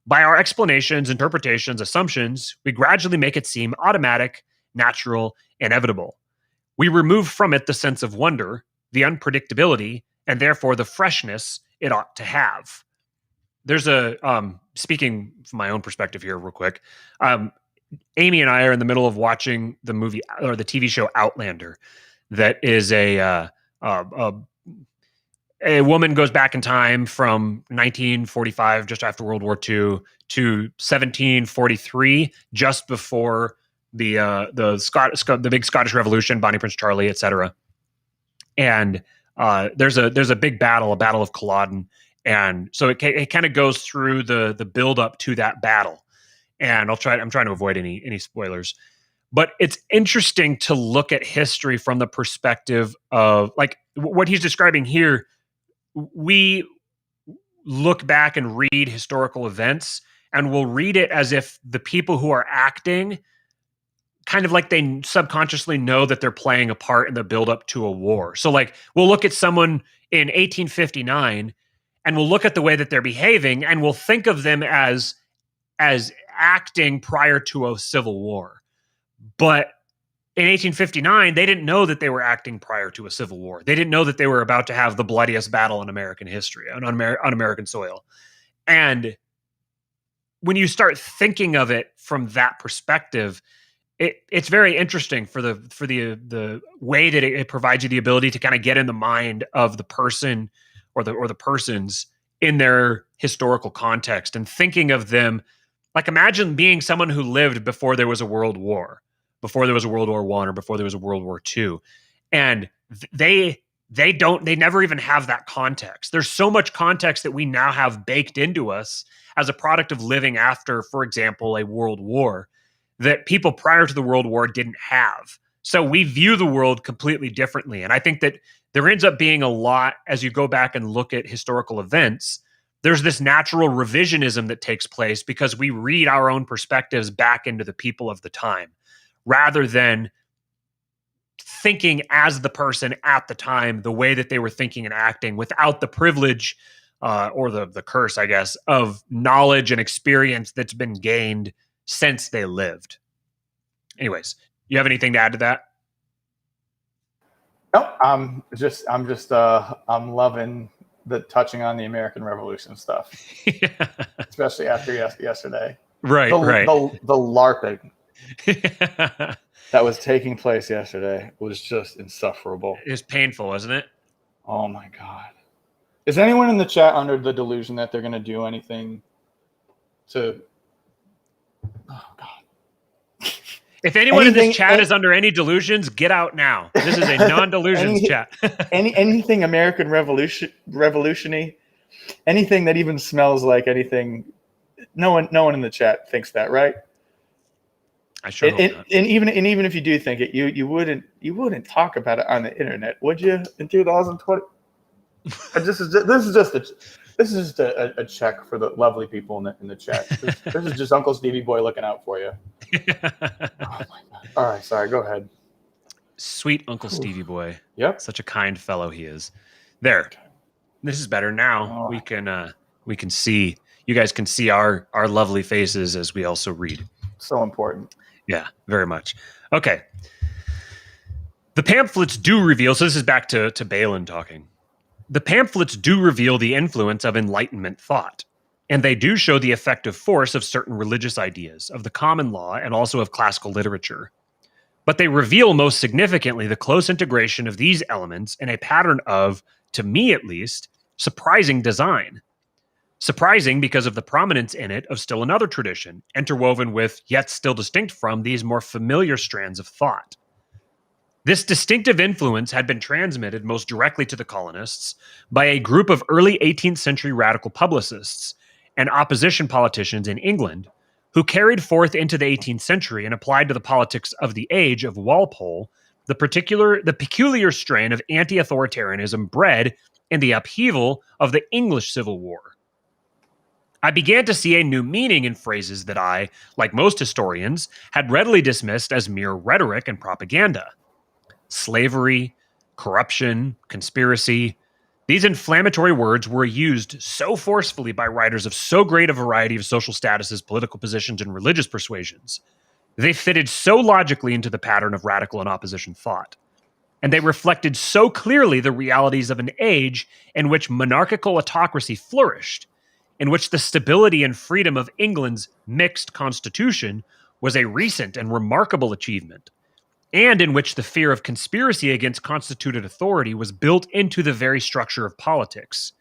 by our explanations, interpretations, assumptions, we gradually make it seem automatic, natural, inevitable. We remove from it the sense of wonder, the unpredictability, and therefore the freshness it ought to have. There's a, speaking from my own perspective here real quick, Amy and I are in the middle of watching the movie or the TV show Outlander. That is a woman goes back in time from 1945, just after World War II, to 1743, just before the big Scottish Revolution, Bonnie Prince Charlie, etc. And there's a big battle, a battle of Culloden, and so it kind of goes through the build up to that battle. And I'm trying to avoid any spoilers, but it's interesting to look at history from the perspective of, like, what he's describing here we look back and read historical events, and we'll read it as if the people who are acting kind of like they subconsciously know that they're playing a part in the buildup to a war. So like we'll look at someone in 1859 and we'll look at the way that they're behaving and we'll think of them as acting prior to a civil war. But in 1859, they didn't know that they were acting prior to a civil war. They didn't know that they were about to have the bloodiest battle in American history, on American soil. And when you start thinking of it from that perspective, it's very interesting for the way that it provides you the ability to kind of get in the mind of the person or the persons in their historical context and thinking of them. Like imagine being someone who lived before there was a World War, before there was a World War I, or before there was a World War II, and they never even have that context. There's so much context that we now have baked into us as a product of living after, for example, a world war, that people prior to the World War didn't have. So we view the world completely differently. And I think that there ends up being a lot, as you go back and look at historical events, there's this natural revisionism that takes place because we read our own perspectives back into the people of the time, rather than thinking as the person at the time, the way that they were thinking and acting without the privilege or the curse, I guess, of knowledge and experience that's been gained since they lived. Anyways, you have anything to add to that? No, I'm loving the touching on the American Revolution stuff, especially after yesterday. Right, the LARPing that was taking place yesterday was just insufferable. It was painful, wasn't it? Oh my God. Is anyone in the chat under the delusion that they're going to do anything to... Oh God. If anyone in this chat is under any delusions, get out now. This is a non-delusions chat. anything American revolution-y, anything that even smells like anything. No one in the chat thinks that, right? I sure hope not. And even if you do think it, you wouldn't talk about it on the internet, would you? In 2020, this is just a check for the lovely people in the chat. This is just Uncle Stevie Boy looking out for you. Oh my God. All right, sorry. Go ahead. Sweet Uncle Stevie Boy. Yep. Such a kind fellow he is. There. Okay. This is better now. Oh. We can see. You guys can see our lovely faces as we also read. So important. Yeah, very much. Okay. The pamphlets do reveal. So this is back to Balin talking. The pamphlets do reveal the influence of Enlightenment thought, and they do show the effective force of certain religious ideas, of the common law, and also of classical literature. But they reveal most significantly the close integration of these elements in a pattern of, to me at least, surprising design. Surprising because of the prominence in it of still another tradition, interwoven with, yet still distinct from, these more familiar strands of thought. This distinctive influence had been transmitted most directly to the colonists by a group of early 18th century radical publicists and opposition politicians in England who carried forth into the 18th century and applied to the politics of the age of Walpole the peculiar strain of anti-authoritarianism bred in the upheaval of the English Civil War. I began to see a new meaning in phrases that I, like most historians, had readily dismissed as mere rhetoric and propaganda. Slavery, corruption, conspiracy. These inflammatory words were used so forcefully by writers of so great a variety of social statuses, political positions, and religious persuasions. They fitted so logically into the pattern of radical and opposition thought. And they reflected so clearly the realities of an age in which monarchical autocracy flourished, in which the stability and freedom of England's mixed constitution was a recent and remarkable achievement, and in which the fear of conspiracy against constituted authority was built into the very structure of politics,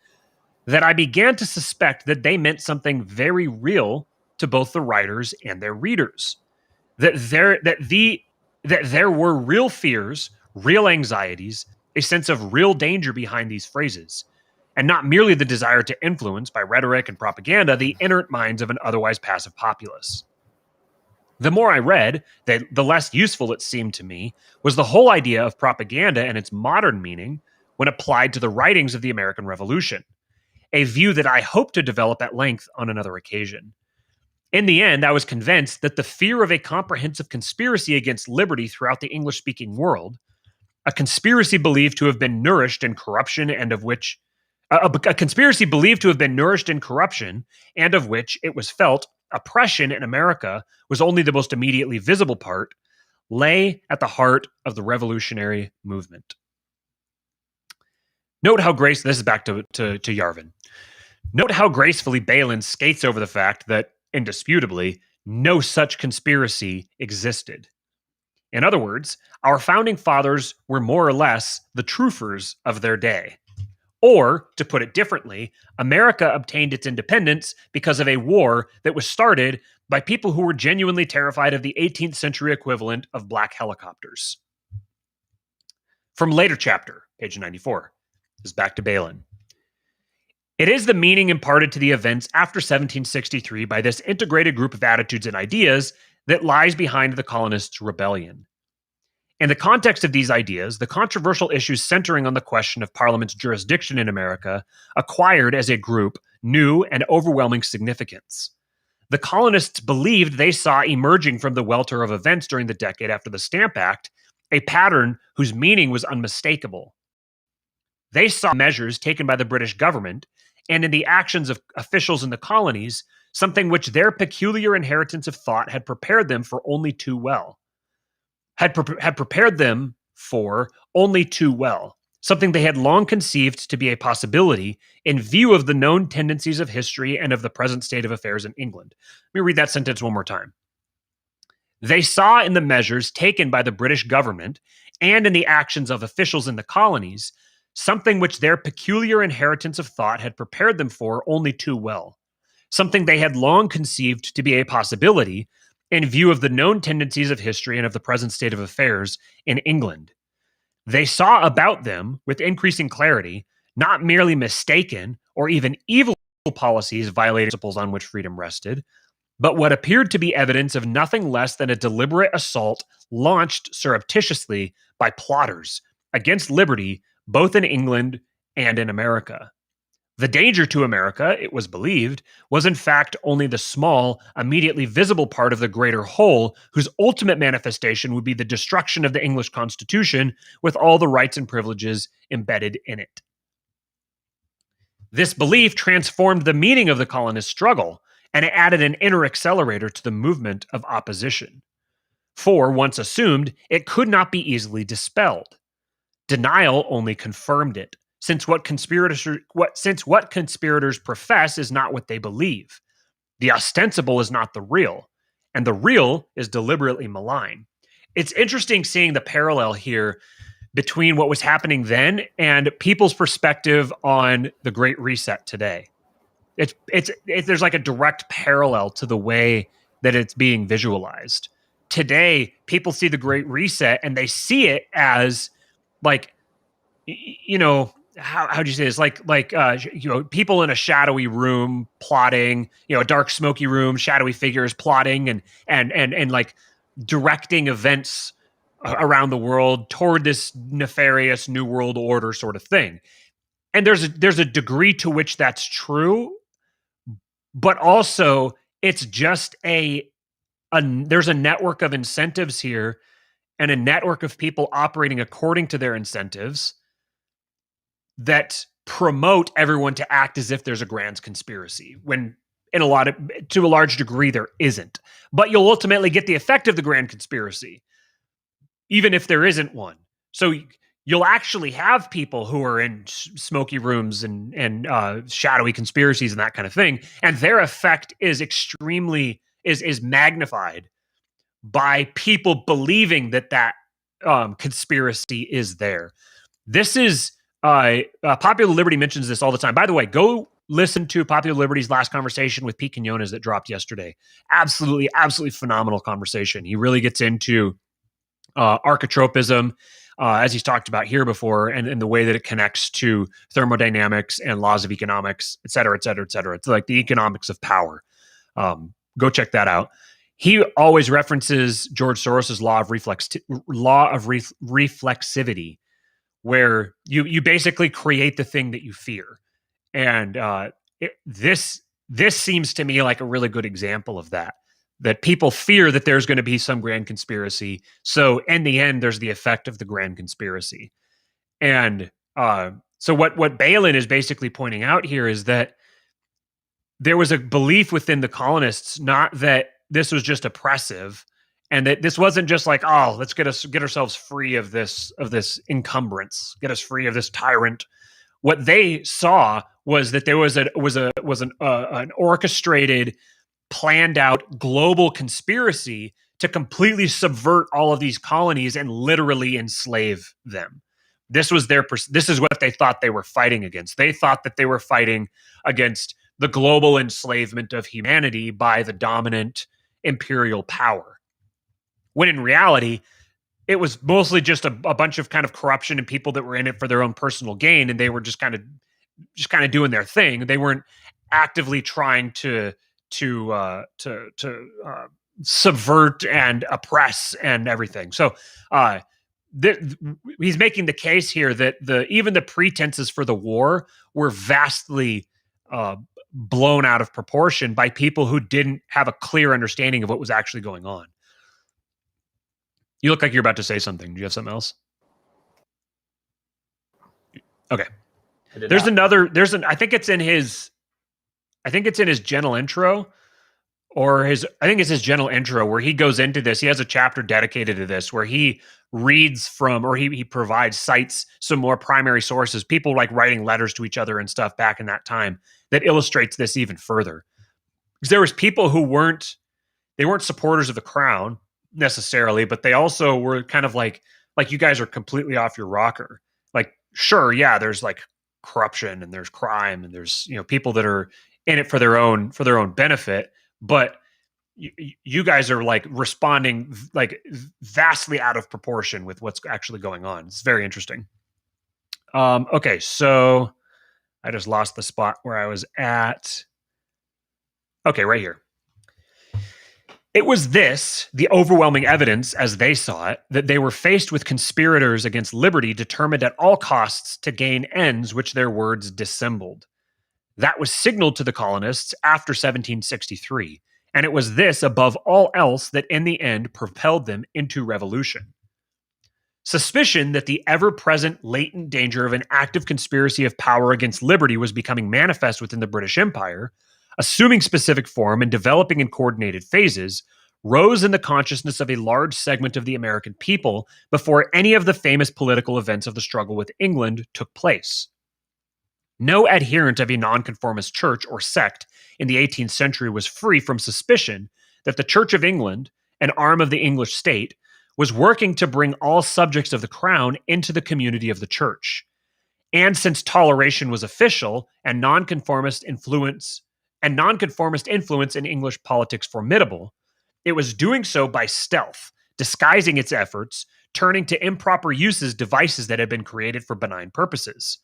that I began to suspect that they meant something very real to both the writers and their readers. That there were real fears, real anxieties, a sense of real danger behind these phrases, and not merely the desire to influence by rhetoric and propaganda the inert minds of an otherwise passive populace. The more I read, the less useful it seemed to me was the whole idea of propaganda and its modern meaning, when applied to the writings of the American Revolution, a view that I hope to develop at length on another occasion. In the end, I was convinced that the fear of a comprehensive conspiracy against liberty throughout the English-speaking world, a conspiracy believed to have been nourished in corruption and of which a conspiracy believed to have been nourished in corruption and of which it was felt oppression in America was only the most immediately visible part, lay at the heart of the revolutionary movement. Note how this is back to Yarvin. Note how gracefully Balin skates over the fact that, indisputably, no such conspiracy existed. In other words, our founding fathers were more or less the truthers of their day. Or, to put it differently, America obtained its independence because of a war that was started by people who were genuinely terrified of the 18th century equivalent of black helicopters. From later chapter, page 94, is back to Balin. It is the meaning imparted to the events after 1763 by this integrated group of attitudes and ideas that lies behind the colonists' rebellion. In the context of these ideas, the controversial issues centering on the question of Parliament's jurisdiction in America acquired as a group new and overwhelming significance. The colonists believed they saw emerging from the welter of events during the decade after the Stamp Act a pattern whose meaning was unmistakable. They saw measures taken by the British government and in the actions of officials in the colonies something which their peculiar inheritance of thought had prepared them for only too well. Something they had long conceived to be a possibility in view of the known tendencies of history and of the present state of affairs in England. Let me read that sentence one more time. They saw in the measures taken by the British government and in the actions of officials in the colonies something which their peculiar inheritance of thought had prepared them for only too well. Something they had long conceived to be a possibility in view of the known tendencies of history and of the present state of affairs in England. They saw about them, with increasing clarity, not merely mistaken or even evil policies violating principles on which freedom rested, but what appeared to be evidence of nothing less than a deliberate assault launched surreptitiously by plotters against liberty both in England and in America. The danger to America, it was believed, was in fact only the small, immediately visible part of the greater whole, whose ultimate manifestation would be the destruction of the English Constitution with all the rights and privileges embedded in it. This belief transformed the meaning of the colonist struggle, and it added an inner accelerator to the movement of opposition. For, once assumed, it could not be easily dispelled. Denial only confirmed it. Since what conspirators profess is not what they believe. The ostensible is not the real, and the real is deliberately malign. It's interesting seeing the parallel here between what was happening then and people's perspective on the Great Reset today. There's like a direct parallel to the way that it's being visualized. Today, people see the Great Reset and they see it as like, you know, how do you say this? Like people in a shadowy room plotting, a dark, smoky room, shadowy figures plotting and like directing events around the world toward this nefarious new world order sort of thing. And there's a degree to which that's true, but also it's just there's a network of incentives here and a network of people operating according to their incentives that promote everyone to act as if there's a grand conspiracy, when to a large degree there isn't. But you'll ultimately get the effect of the grand conspiracy, even if there isn't one. So you'll actually have people who are in smoky rooms and shadowy conspiracies and that kind of thing, and their effect is is magnified by people believing that conspiracy is there. This is Popular Liberty mentions this all the time. By the way, go listen to Popular Liberty's last conversation with Pete Quinones that dropped yesterday. Absolutely phenomenal conversation. He really gets into archetropism, as he's talked about here before, and the way that it connects to thermodynamics and laws of economics, et cetera, et cetera, et cetera. It's like the economics of power. Go check that out. He always references George Soros's law of reflexivity, where you basically create the thing that you fear. And this seems to me like a really good example of that. That people fear that there's going to be some grand conspiracy. So in the end, there's the effect of the grand conspiracy. And so what Balin is basically pointing out here is that there was a belief within the colonists, not that this was just oppressive, and that this wasn't just like, oh, let's get ourselves free of this encumbrance, get us free of this tyrant. What they saw was that there was an orchestrated, planned out global conspiracy to completely subvert all of these colonies and literally enslave them. This is what they thought they were fighting against. They thought that they were fighting against the global enslavement of humanity by the dominant imperial power. When in reality, it was mostly just a bunch of kind of corruption and people that were in it for their own personal gain, and they were just kind of doing their thing. They weren't actively trying to subvert and oppress and everything. So he's making the case here that even the pretenses for the war were vastly blown out of proportion by people who didn't have a clear understanding of what was actually going on. You look like you're about to say something. Do you have something else? Okay. I think it's in his general intro, I think it's his general intro where he goes into this. He has a chapter dedicated to this where he reads from, or he cites some more primary sources, people like writing letters to each other and stuff back in that time that illustrates this even further. Because there was people who weren't supporters of the crown necessarily, but they also were kind of like you guys are completely off your rocker. Like, sure, yeah, there's like corruption and there's crime and there's, people that are in it for their own benefit, but you guys are like responding like vastly out of proportion with what's actually going on. It's very interesting. Okay, so I just lost the spot where I was at. Okay, right here. It was this, the overwhelming evidence, as they saw it, that they were faced with conspirators against liberty determined at all costs to gain ends which their words dissembled. That was signaled to the colonists after 1763, and it was this, above all else, that in the end propelled them into revolution. Suspicion that the ever-present latent danger of an active conspiracy of power against liberty was becoming manifest within the British Empire, assuming specific form and developing in coordinated phases, rose in the consciousness of a large segment of the American people before any of the famous political events of the struggle with England took place. No adherent of a nonconformist church or sect in the 18th century was free from suspicion that the Church of England, an arm of the English state, was working to bring all subjects of the crown into the community of the church. And since toleration was official and nonconformist influence in English politics formidable, it was doing so by stealth, disguising its efforts, turning to improper uses devices that had been created for benign purposes.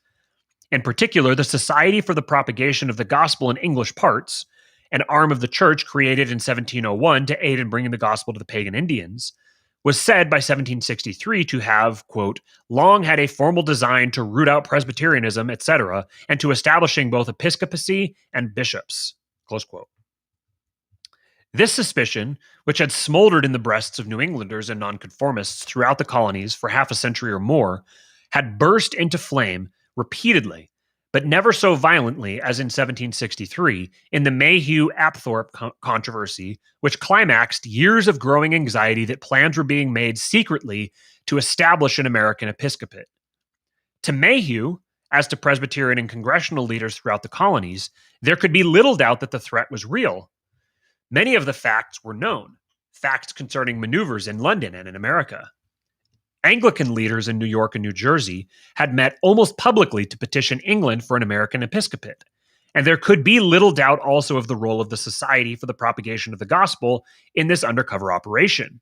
In particular, the Society for the Propagation of the Gospel in English Parts, an arm of the church created in 1701 to aid in bringing the gospel to the pagan Indians, was said by 1763 to have, quote, long had a formal design to root out Presbyterianism, etc., and to establishing both episcopacy and bishops, close quote. This suspicion, which had smoldered in the breasts of New Englanders and nonconformists throughout the colonies for half a century or more, had burst into flame repeatedly, but never so violently as in 1763 in the Mayhew-Apthorpe controversy, which climaxed years of growing anxiety that plans were being made secretly to establish an American episcopate. To Mayhew, as to Presbyterian and congressional leaders throughout the colonies, there could be little doubt that the threat was real. Many of the facts were known, facts concerning maneuvers in London and in America. Anglican leaders in New York and New Jersey had met almost publicly to petition England for an American episcopate, and there could be little doubt also of the role of the Society for the Propagation of the Gospel in this undercover operation.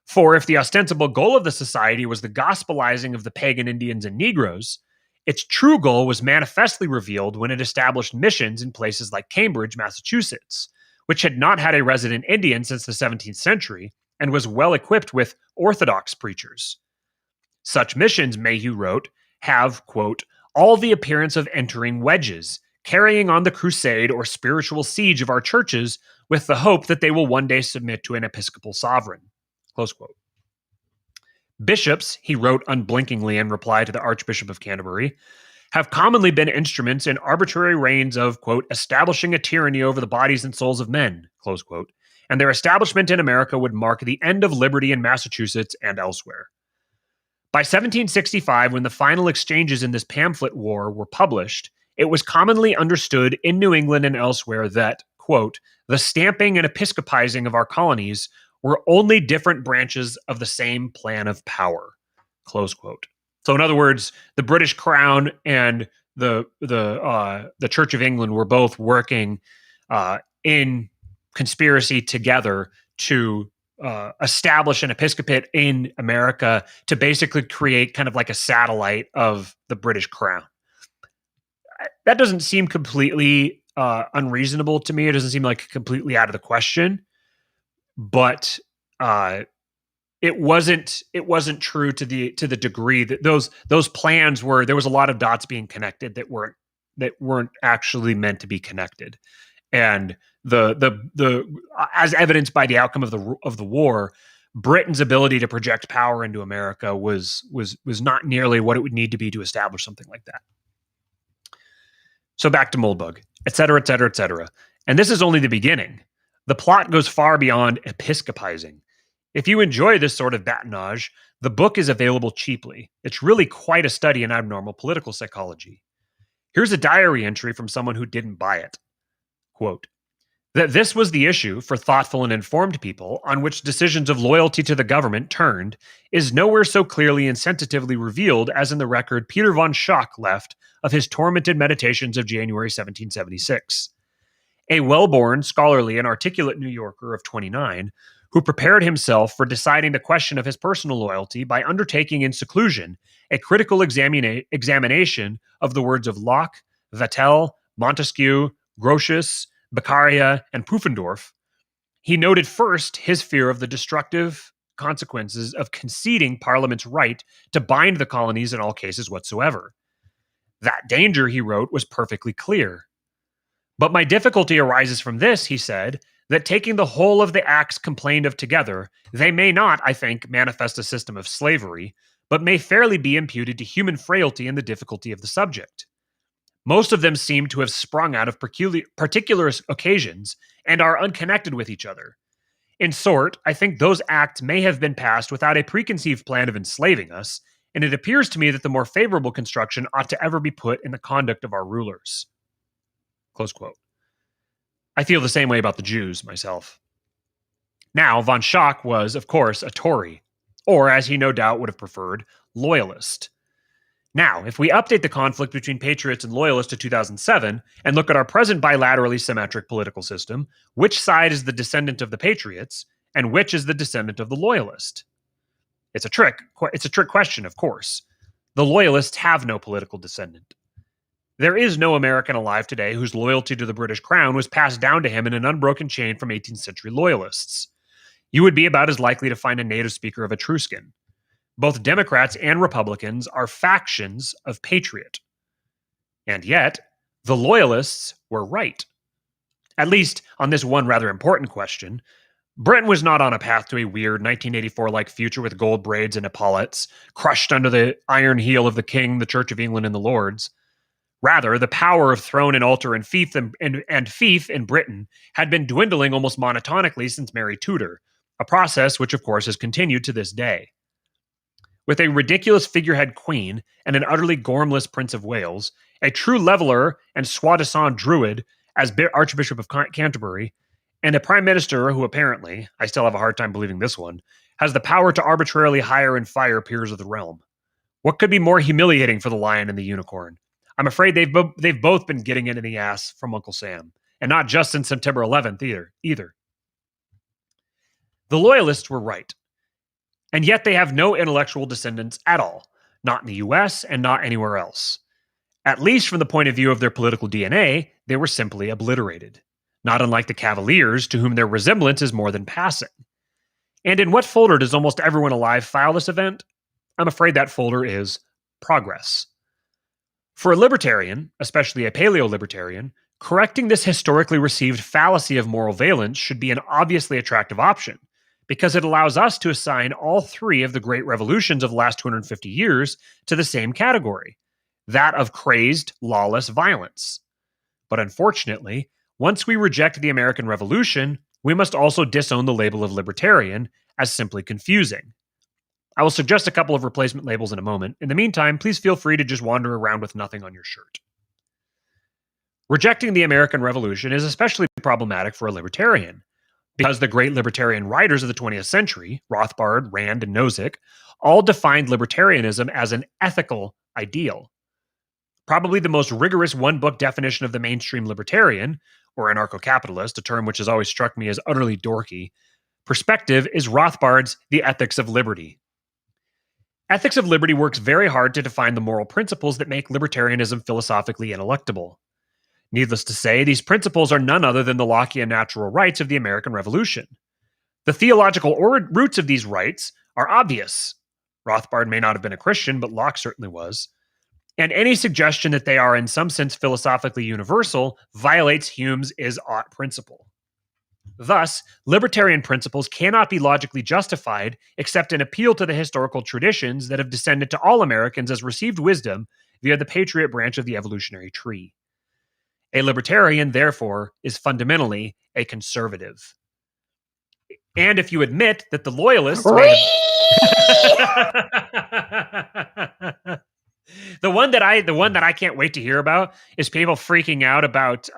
For if the ostensible goal of the society was the gospelizing of the pagan Indians and Negroes, its true goal was manifestly revealed when it established missions in places like Cambridge, Massachusetts, which had not had a resident Indian since the 17th century, and was well equipped with Orthodox preachers. Such missions, Mayhew wrote, have, quote, all the appearance of entering wedges, carrying on the crusade or spiritual siege of our churches with the hope that they will one day submit to an episcopal sovereign, close quote. Bishops, he wrote unblinkingly in reply to the Archbishop of Canterbury, have commonly been instruments in arbitrary reigns of, quote, establishing a tyranny over the bodies and souls of men, close quote, and their establishment in America would mark the end of liberty in Massachusetts and elsewhere. By 1765, when the final exchanges in this pamphlet war were published, it was commonly understood in New England and elsewhere that, quote, the stamping and episcopizing of our colonies were only different branches of the same plan of power, close quote. So, in other words, the British Crown and the Church of England were both working in conspiracy together to establish an episcopate in America to basically create kind of like a satellite of the British Crown. That doesn't seem completely unreasonable to me. It doesn't seem like completely out of the question, but it wasn't true to the degree that those plans were. There was a lot of dots being connected that weren't actually meant to be connected, and the as evidenced by the outcome of the war, Britain's ability to project power into America was not nearly what it would need to be to establish something like that. So back to Moldbug, et cetera, et cetera, et cetera. And this is only the beginning. The plot goes far beyond episcopizing. If you enjoy this sort of badinage, the book is available cheaply. It's really quite a study in abnormal political psychology. Here's a diary entry from someone who didn't buy it. Quote, that this was the issue for thoughtful and informed people on which decisions of loyalty to the government turned is nowhere so clearly and sensitively revealed as in the record Peter von Schack left of his tormented meditations of January 1776. A well-born, scholarly, and articulate New Yorker of 29 who prepared himself for deciding the question of his personal loyalty by undertaking in seclusion a critical examination of the words of Locke, Vattel, Montesquieu, Grotius, Beccaria, and Pufendorf, he noted first his fear of the destructive consequences of conceding Parliament's right to bind the colonies in all cases whatsoever. That danger, he wrote, was perfectly clear. But my difficulty arises from this, he said, that taking the whole of the acts complained of together, they may not, I think, manifest a system of slavery, but may fairly be imputed to human frailty and the difficulty of the subject. Most of them seem to have sprung out of particular occasions and are unconnected with each other. In short, I think those acts may have been passed without a preconceived plan of enslaving us, and it appears to me that the more favorable construction ought to ever be put in the conduct of our rulers. Close quote. I feel the same way about the Jews myself. Now, von Schack was, of course, a Tory, or, as he no doubt would have preferred, loyalist. Now, if we update the conflict between patriots and loyalists to 2007 and look at our present bilaterally symmetric political system, which side is the descendant of the patriots and which is the descendant of the loyalist? It's a trick question, of course. The loyalists have no political descendant. There is no American alive today whose loyalty to the British Crown was passed down to him in an unbroken chain from 18th century loyalists. You would be about as likely to find a native speaker of Etruscan. Both Democrats and Republicans are factions of patriot. And yet, the loyalists were right. At least on this one rather important question. Britain was not on a path to a weird 1984-like future with gold braids and epaulets, crushed under the iron heel of the king, the Church of England, and the Lords. Rather, the power of throne and altar and fief in Britain had been dwindling almost monotonically since Mary Tudor, a process which, of course, has continued to this day. With a ridiculous figurehead queen and an utterly gormless Prince of Wales, a true leveler and soi-disant druid as Archbishop of Canterbury, and a prime minister who apparently, I still have a hard time believing this one, has the power to arbitrarily hire and fire peers of the realm. What could be more humiliating for the lion and the unicorn? I'm afraid they've both been getting it in the ass from Uncle Sam, and not just since September 11th either. The loyalists were right. And yet they have no intellectual descendants at all, not in the US and not anywhere else. At least from the point of view of their political DNA, they were simply obliterated, not unlike the Cavaliers, to whom their resemblance is more than passing. And in what folder does almost everyone alive file this event? I'm afraid that folder is progress. For a libertarian, especially a paleo-libertarian, correcting this historically received fallacy of moral valence should be an obviously attractive option, because it allows us to assign all three of the great revolutions of the last 250 years to the same category, that of crazed, lawless violence. But unfortunately, once we reject the American Revolution, we must also disown the label of libertarian as simply confusing. I will suggest a couple of replacement labels in a moment. In the meantime, please feel free to just wander around with nothing on your shirt. Rejecting the American Revolution is especially problematic for a libertarian, because the great libertarian writers of the 20th century, Rothbard, Rand, and Nozick, all defined libertarianism as an ethical ideal. Probably the most rigorous one-book definition of the mainstream libertarian, or anarcho-capitalist, a term which has always struck me as utterly dorky, perspective is Rothbard's The Ethics of Liberty. Ethics of Liberty works very hard to define the moral principles that make libertarianism philosophically ineluctable. Needless to say, these principles are none other than the Lockean natural rights of the American Revolution. The theological roots of these rights are obvious. Rothbard may not have been a Christian, but Locke certainly was. And any suggestion that they are in some sense philosophically universal violates Hume's is ought principle. Thus, libertarian principles cannot be logically justified except in appeal to the historical traditions that have descended to all Americans as received wisdom via the patriot branch of the evolutionary tree. A libertarian, therefore, is fundamentally a conservative. And if you admit that the loyalists made the one that I can't wait to hear about is people freaking out about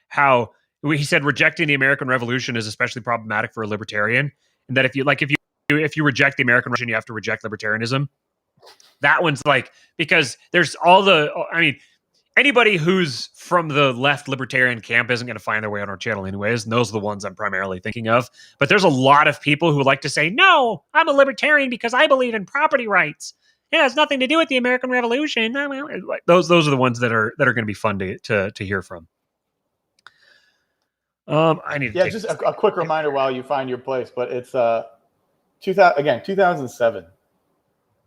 how he said rejecting the American Revolution is especially problematic for a libertarian, and that if you reject the American Revolution, you have to reject libertarianism. That one's like, because there's anybody who's from the left libertarian camp isn't going to find their way on our channel anyways, and those are the ones I'm primarily thinking of. But there's a lot of people who like to say, no, I'm a libertarian because I believe in property rights. It has nothing to do with the American Revolution. Those are the ones that are going to be fun to hear from. I need to just a quick reminder while you find your place, but it's 2007.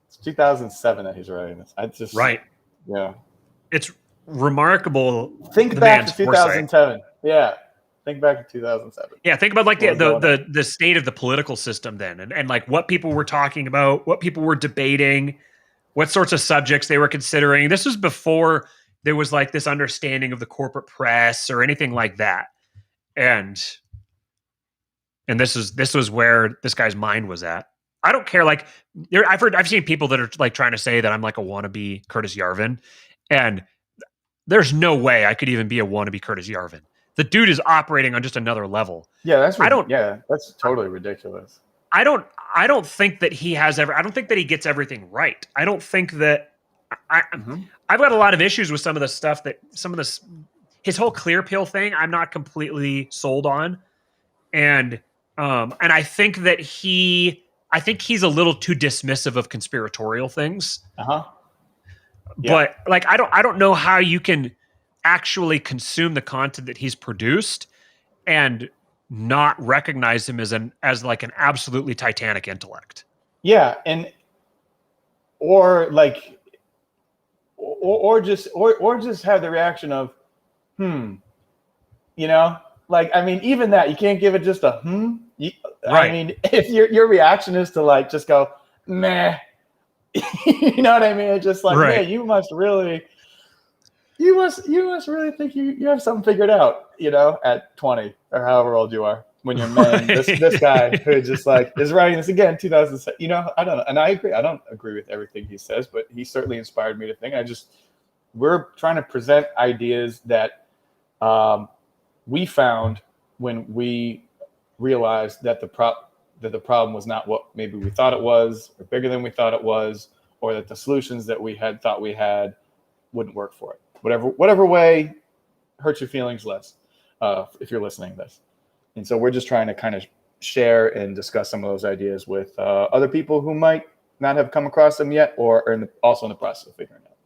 It's 2007 that he's writing this. Right. Yeah. It's remarkable. Think back to 2007. Yeah. Think back to 2007. Yeah, think about like the state of the political system then, and like what people were talking about, what people were debating, what sorts of subjects they were considering. This was before there was like this understanding of the corporate press or anything like that. And this was where this guy's mind was at. I don't care. Like I've seen people that are like trying to say that I'm like a wannabe Curtis Yarvin, and there's no way I could even be a wannabe Curtis Yarvin. The dude is operating on just another level. Yeah, that's totally ridiculous. I don't think that he has I don't think that he gets everything right. I don't think that I've got a lot of issues with some of the stuff his whole clear pill thing. I'm not completely sold on, and I think that he's a little too dismissive of conspiratorial things. Yeah. But like I don't know how you can actually consume the content that he's produced and not recognize him as like an absolutely titanic intellect. Yeah, or just have the reaction of like, I mean, even that, you can't give it just a right. I mean, if your reaction is to like just go meh, you know what I mean? It's just like, right. Man, you must really think you have something figured out, at 20 or however old you are when you're men. This guy who just like is writing this again, 2007. I don't know, and I agree. I don't agree with everything he says, but he certainly inspired me to think. We're trying to present ideas that we found when we realized that the problem was not what maybe we thought it was, or bigger than we thought it was, or that the solutions that we had thought we had wouldn't work for it. Whatever way hurts your feelings less, if you're listening to this. And so we're just trying to kind of share and discuss some of those ideas with other people who might not have come across them yet, or are also in the process of figuring it out.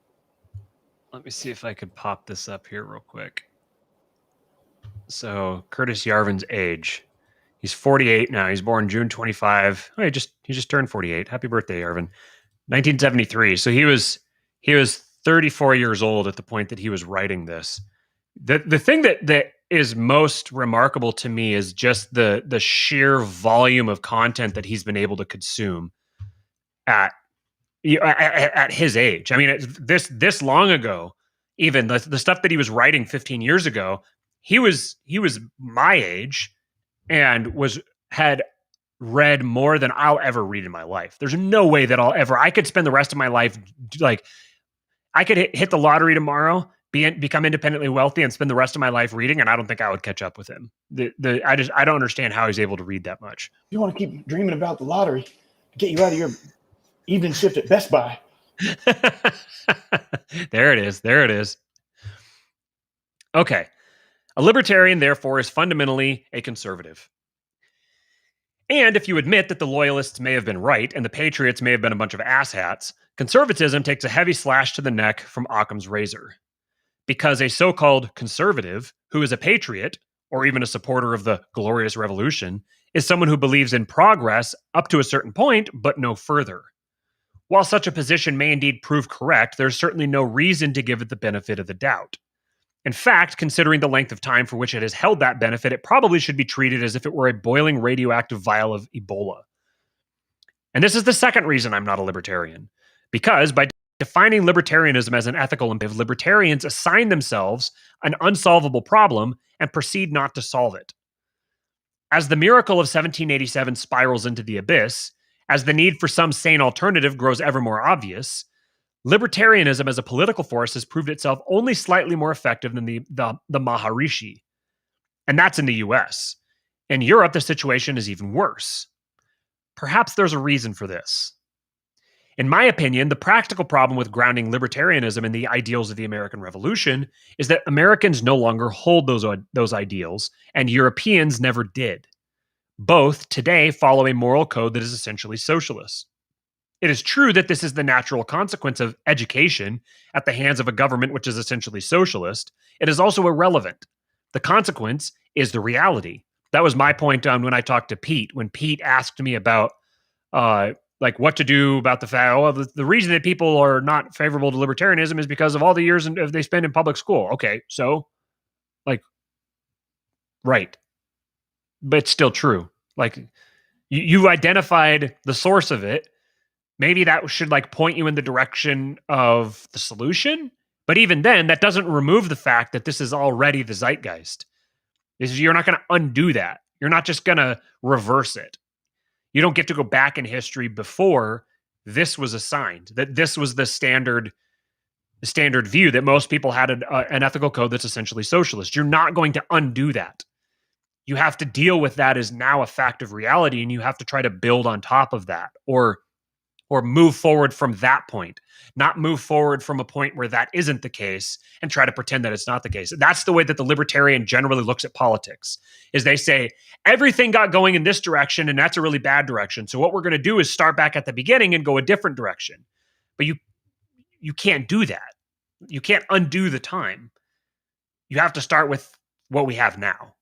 Let me see if I could pop this up here real quick. So Curtis Yarvin's age. He's 48 now. He's born June 25. Oh, he just turned 48. Happy birthday, Yarvin. 1973. So he was 34 years old at the point that he was writing this. The thing that is most remarkable to me is just the sheer volume of content that he's been able to consume at at his age. I mean, this long ago, even the stuff that he was writing 15 years ago, he was my age and had read more than I'll ever read in my life. There's no way that I could spend the rest of my life like I could hit the lottery tomorrow, become independently wealthy, and spend the rest of my life reading, and I don't think I would catch up with him. I don't understand how he's able to read that much. You want to keep dreaming about the lottery, get you out of your evening shift at Best Buy. There it is. There it is. Okay. A libertarian, therefore, is fundamentally a conservative. And if you admit that the loyalists may have been right and the patriots may have been a bunch of asshats, conservatism takes a heavy slash to the neck from Occam's razor. Because a so-called conservative, who is a patriot, or even a supporter of the glorious revolution, is someone who believes in progress up to a certain point, but no further. While such a position may indeed prove correct, there's certainly no reason to give it the benefit of the doubt. In fact, considering the length of time for which it has held that benefit, it probably should be treated as if it were a boiling radioactive vial of Ebola. And this is the second reason I'm not a libertarian. Because by defining libertarianism as an ethical imperative, libertarians assign themselves an unsolvable problem and proceed not to solve it. As the miracle of 1787 spirals into the abyss, as the need for some sane alternative grows ever more obvious, libertarianism as a political force has proved itself only slightly more effective than the Maharishi. And that's in the US. In Europe, the situation is even worse. Perhaps there's a reason for this. In my opinion, the practical problem with grounding libertarianism in the ideals of the American Revolution is that Americans no longer hold those ideals, and Europeans never did. Both today follow a moral code that is essentially socialist. It is true that this is the natural consequence of education at the hands of a government which is essentially socialist. It is also irrelevant. The consequence is the reality. That was my point when I talked to Pete, when Pete asked me about like what to do about the fact, the reason that people are not favorable to libertarianism is because of all the years they spend in public school. Okay, so like, right. But it's still true. Like you identified the source of it. Maybe that should like point you in the direction of the solution. But even then, that doesn't remove the fact that this is already the zeitgeist. You're not going to undo that. You're not just going to reverse it. You don't get to go back in history before this was assigned, that this was the standard view, that most people had an ethical code that's essentially socialist. You're not going to undo that. You have to deal with that as now a fact of reality, and you have to try to build on top of that, or move forward from that point, not move forward from a point where that isn't the case and try to pretend that it's not the case. That's the way that the libertarian generally looks at politics, is they say everything got going in this direction and that's a really bad direction. So what we're going to do is start back at the beginning and go a different direction. But you can't do that. You can't undo the time. You have to start with what we have now,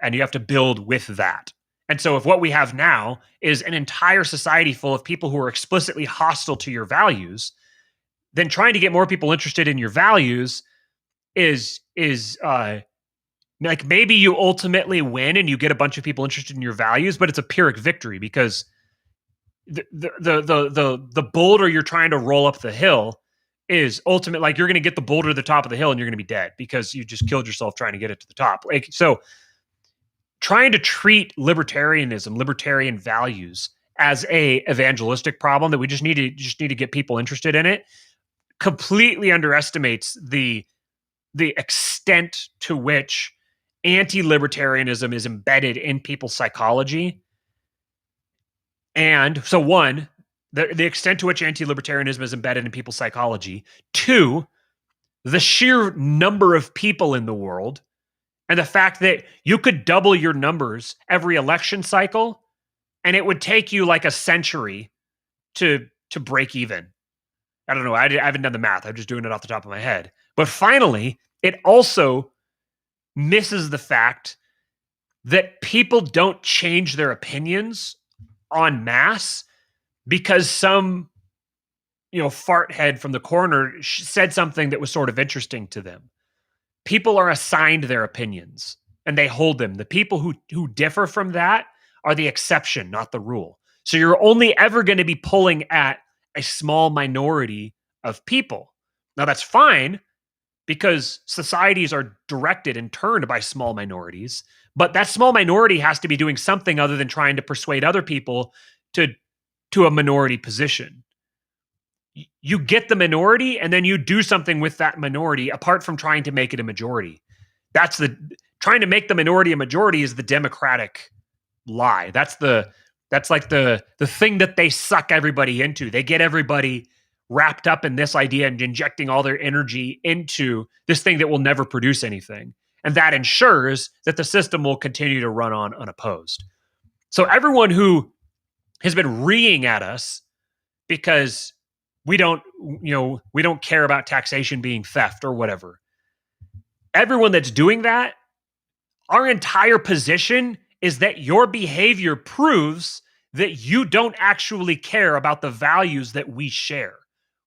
and you have to build with that. And so if what we have now is an entire society full of people who are explicitly hostile to your values, then trying to get more people interested in your values is like maybe you ultimately win and you get a bunch of people interested in your values, but it's a Pyrrhic victory because the boulder you're trying to roll up the hill is ultimate. Like you're going to get the boulder to the top of the hill and you're going to be dead because you just killed yourself trying to get it to the top. Like so. Trying to treat libertarian values as a evangelistic problem that we just need to get people interested in it completely underestimates the extent to which anti-libertarianism is embedded in people's psychology. And so one, the extent to which anti-libertarianism is embedded in people's psychology. Two, the sheer number of people in the world. And the fact that you could double your numbers every election cycle, and it would take you like a century to break even. I don't know. I haven't done the math. I'm just doing it off the top of my head. But finally, it also misses the fact that people don't change their opinions en masse because some fart head from the corner said something that was sort of interesting to them. People are assigned their opinions and they hold them. The people who differ from that are the exception, not the rule. So you're only ever going to be pulling at a small minority of people. Now that's fine because societies are directed and turned by small minorities, but that small minority has to be doing something other than trying to persuade other people to a minority position. You get the minority and then you do something with that minority apart from trying to make it a majority. Trying to make the minority a majority is the democratic lie. That's like the thing that they suck everybody into. They get everybody wrapped up in this idea and injecting all their energy into this thing that will never produce anything. And that ensures that the system will continue to run on unopposed. So everyone who has been reeing at us because we don't care about taxation being theft or whatever. Everyone that's doing that, our entire position is that your behavior proves that you don't actually care about the values that we share.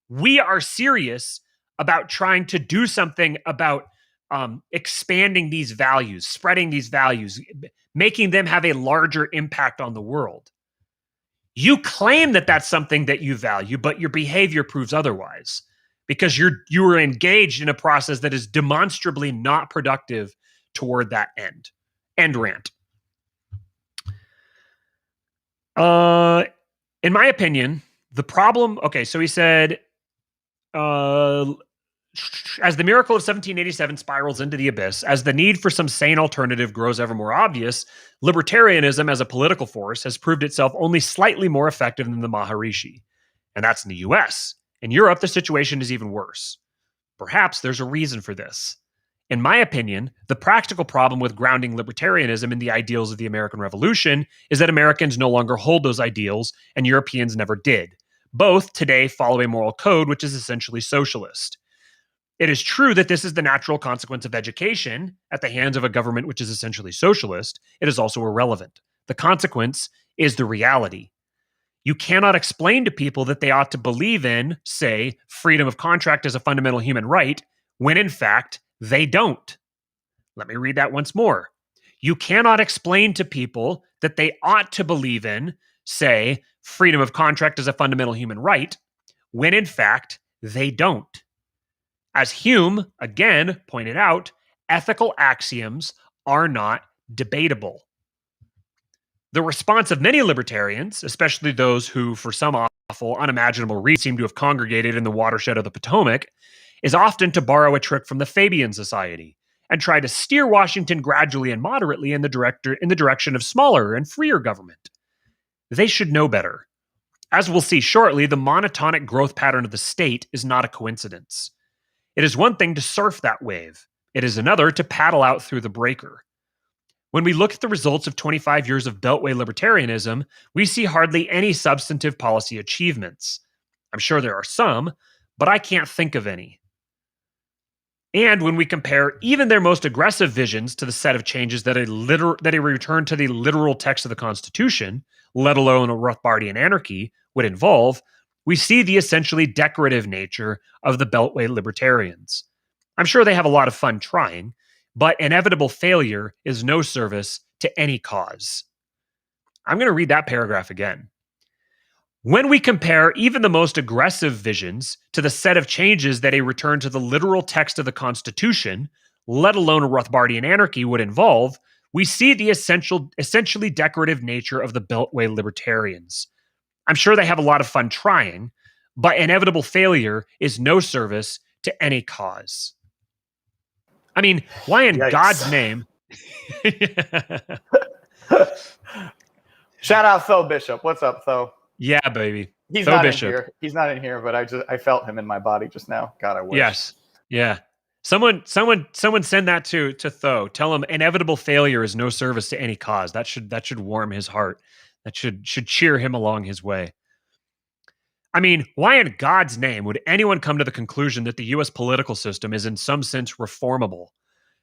We are serious about trying to do something about expanding these values, spreading these values, making them have a larger impact on the world. You claim that that's something that you value, but your behavior proves otherwise because you are engaged in a process that is demonstrably not productive toward that end. End rant. In my opinion, the problem. Okay, so he said, as the miracle of 1787 spirals into the abyss, as the need for some sane alternative grows ever more obvious, libertarianism as a political force has proved itself only slightly more effective than the Maharishi. And that's in the US. In Europe, the situation is even worse. Perhaps there's a reason for this. In my opinion, the practical problem with grounding libertarianism in the ideals of the American Revolution is that Americans no longer hold those ideals, and Europeans never did. Both today follow a moral code which is essentially socialist. It is true that this is the natural consequence of education at the hands of a government which is essentially socialist. It is also irrelevant. The consequence is the reality. You cannot explain to people that they ought to believe in, say, freedom of contract as a fundamental human right, when in fact they don't. Let me read that once more. You cannot explain to people that they ought to believe in, say, freedom of contract as a fundamental human right, when in fact they don't. As Hume, again, pointed out, ethical axioms are not debatable. The response of many libertarians, especially those who, for some awful, unimaginable reason, seem to have congregated in the watershed of the Potomac, is often to borrow a trick from the Fabian Society and try to steer Washington gradually and moderately in the direction of smaller and freer government. They should know better. As we'll see shortly, the monotonic growth pattern of the state is not a coincidence. It is one thing to surf that wave. It is another to paddle out through the breaker. When we look at the results of 25 years of Beltway libertarianism, we see hardly any substantive policy achievements. I'm sure there are some, but I can't think of any. And when we compare even their most aggressive visions to the set of changes that a return to the literal text of the Constitution, let alone a Rothbardian anarchy, would involve, we see the essentially decorative nature of the Beltway libertarians. I'm sure they have a lot of fun trying, but inevitable failure is no service to any cause. I'm going to read that paragraph again. When we compare even the most aggressive visions to the set of changes that a return to the literal text of the Constitution, let alone a Rothbardian anarchy, would involve, we see the essentially decorative nature of the Beltway libertarians. I'm sure they have a lot of fun trying, but inevitable failure is no service to any cause. I mean, why in Yikes. God's name? Shout out Tho Bishop. What's up, Tho? Yeah, baby. He's Tho not Bishop. in here. He's not in here, but I felt him in my body just now. God, I wish. Yes. Yeah. Someone send that to Tho. Tell him inevitable failure is no service to any cause. That should warm his heart. That should cheer him along his way. I mean, why in God's name would anyone come to the conclusion that the US political system is in some sense reformable?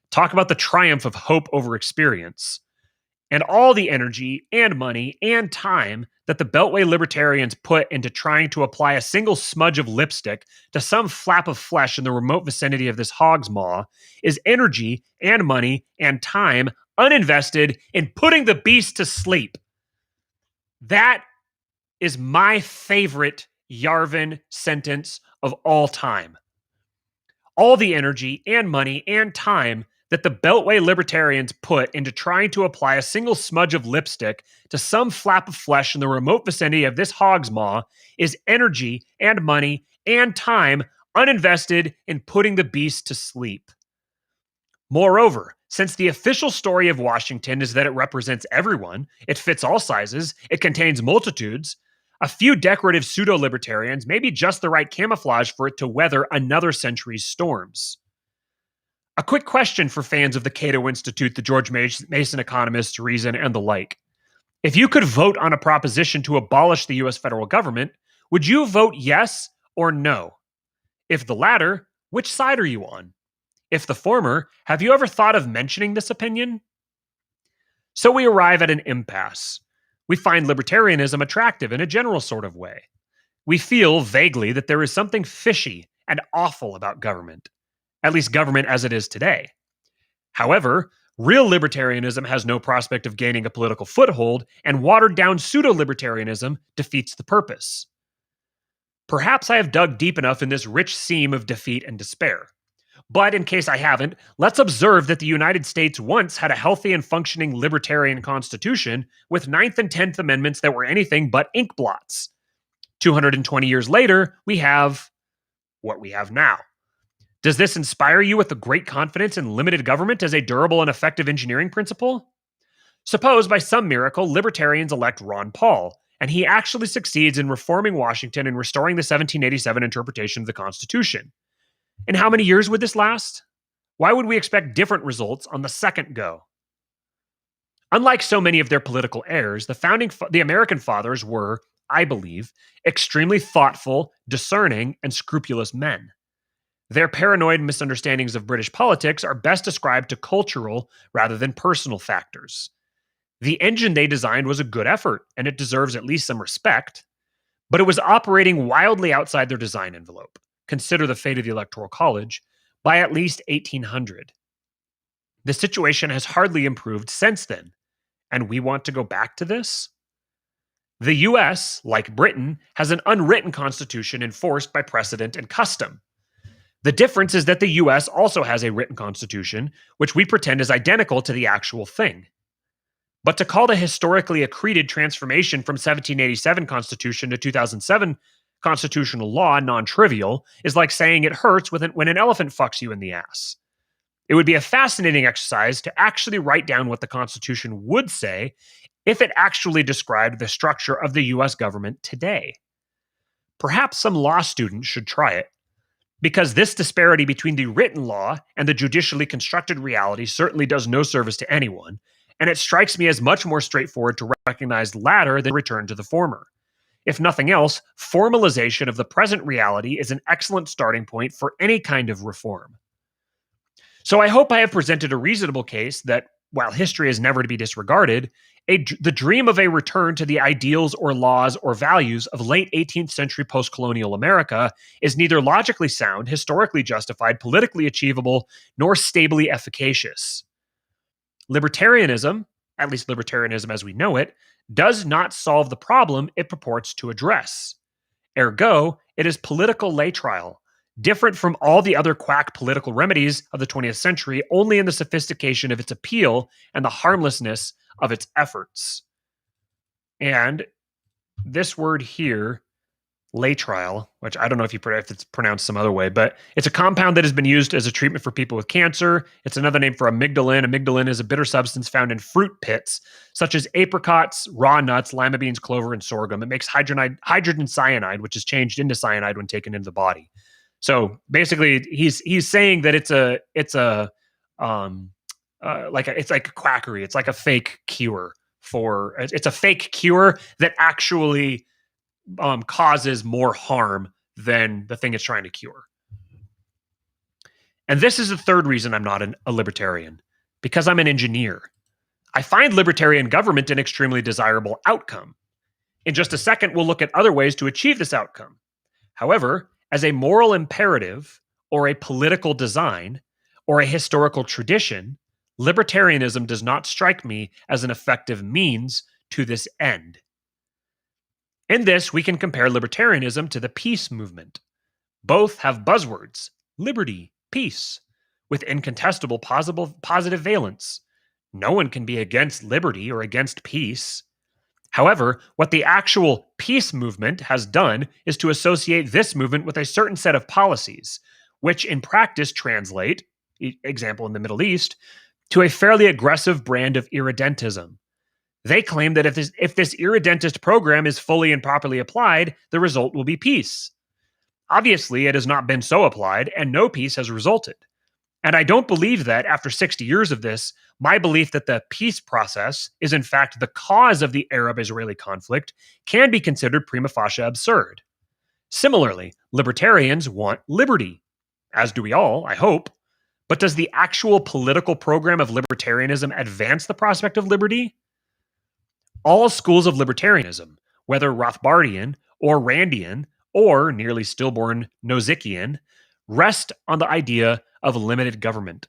Talk about the triumph of hope over experience. and all the energy and money and time that the Beltway libertarians put into trying to apply a single smudge of lipstick to some flap of flesh in the remote vicinity of this hog's maw is energy and money and time uninvested in putting the beast to sleep. That is my favorite Yarvin sentence of all time. All the energy and money and time that the Beltway libertarians put into trying to apply a single smudge of lipstick to some flap of flesh in the remote vicinity of this hog's maw is energy and money and time uninvested in putting the beast to sleep. Moreover, since the official story of Washington is that it represents everyone, it fits all sizes, it contains multitudes, a few decorative pseudo-libertarians may be just the right camouflage for it to weather another century's storms. A quick question for fans of the Cato Institute, the George Mason economists, Reason, and the like. If you could vote on a proposition to abolish the US federal government, would you vote yes or no? If the latter, which side are you on? If the former, have you ever thought of mentioning this opinion? So we arrive at an impasse. We find libertarianism attractive in a general sort of way. We feel vaguely that there is something fishy and awful about government, at least government as it is today. However, real libertarianism has no prospect of gaining a political foothold, and watered-down pseudo-libertarianism defeats the purpose. Perhaps I have dug deep enough in this rich seam of defeat and despair. But in case I haven't, let's observe that the United States once had a healthy and functioning libertarian constitution with 9th and 10th Amendments that were anything but ink blots. 220 years later, we have what we have now. Does this inspire you with a great confidence in limited government as a durable and effective engineering principle? Suppose by some miracle libertarians elect Ron Paul, and he actually succeeds in reforming Washington and restoring the 1787 interpretation of the Constitution. And how many years would this last? Why would we expect different results on the second go? Unlike so many of their political heirs, the American fathers were, I believe, extremely thoughtful, discerning, and scrupulous men. Their paranoid misunderstandings of British politics are best described to cultural rather than personal factors. The engine they designed was a good effort, and it deserves at least some respect, but it was operating wildly outside their design envelope. Consider the fate of the Electoral College, by at least 1800. The situation has hardly improved since then, and we want to go back to this? The US, like Britain, has an unwritten constitution enforced by precedent and custom. The difference is that the US also has a written constitution, which we pretend is identical to the actual thing. But to call the historically accreted transformation from 1787 Constitution to 2007 constitutional law non-trivial is like saying it hurts when an elephant fucks you in the ass. It would be a fascinating exercise to actually write down what the Constitution would say if it actually described the structure of the US government today. Perhaps some law students should try it, because this disparity between the written law and the judicially constructed reality certainly does no service to anyone, and it strikes me as much more straightforward to recognize the latter than return to the former. If nothing else, formalization of the present reality is an excellent starting point for any kind of reform. So I hope I have presented a reasonable case that, while history is never to be disregarded, the dream of a return to the ideals or laws or values of late 18th century post-colonial America is neither logically sound, historically justified, politically achievable, nor stably efficacious. Libertarianism, at least libertarianism as we know it, does not solve the problem it purports to address. Ergo, it is political lay trial, different from all the other quack political remedies of the 20th century only in the sophistication of its appeal and the harmlessness of its efforts. And this word here, lay trial, which I don't know if it's pronounced some other way, but it's a compound that has been used as a treatment for people with cancer. It's another name for amygdalin. Amygdalin is a bitter substance found in fruit pits, such as apricots, raw nuts, lima beans, clover, and sorghum. It makes hydrogen cyanide, which is changed into cyanide when taken into the body. So basically, he's saying that it's like a quackery. It's like a fake cure it's a fake cure that actually causes more harm than the thing it's trying to cure. And this is the third reason I'm not a libertarian, because I'm an engineer. I find libertarian government an extremely desirable outcome. In just a second, we'll look at other ways to achieve this outcome. However, as a moral imperative, or a political design, or a historical tradition, libertarianism does not strike me as an effective means to this end. In this, we can compare libertarianism to the peace movement. Both have buzzwords, liberty, peace, with incontestable positive valence. No one can be against liberty or against peace. However, what the actual peace movement has done is to associate this movement with a certain set of policies, which in practice translate, example in the Middle East, to a fairly aggressive brand of irredentism. They claim that if this irredentist program is fully and properly applied, the result will be peace. Obviously, it has not been so applied, and no peace has resulted. And I don't believe that, after 60 years of this, my belief that the peace process is in fact the cause of the Arab-Israeli conflict can be considered prima facie absurd. Similarly, libertarians want liberty, as do we all, I hope. But does the actual political program of libertarianism advance the prospect of liberty? All schools of libertarianism, whether Rothbardian or Randian or nearly stillborn Nozikian, rest on the idea of limited government.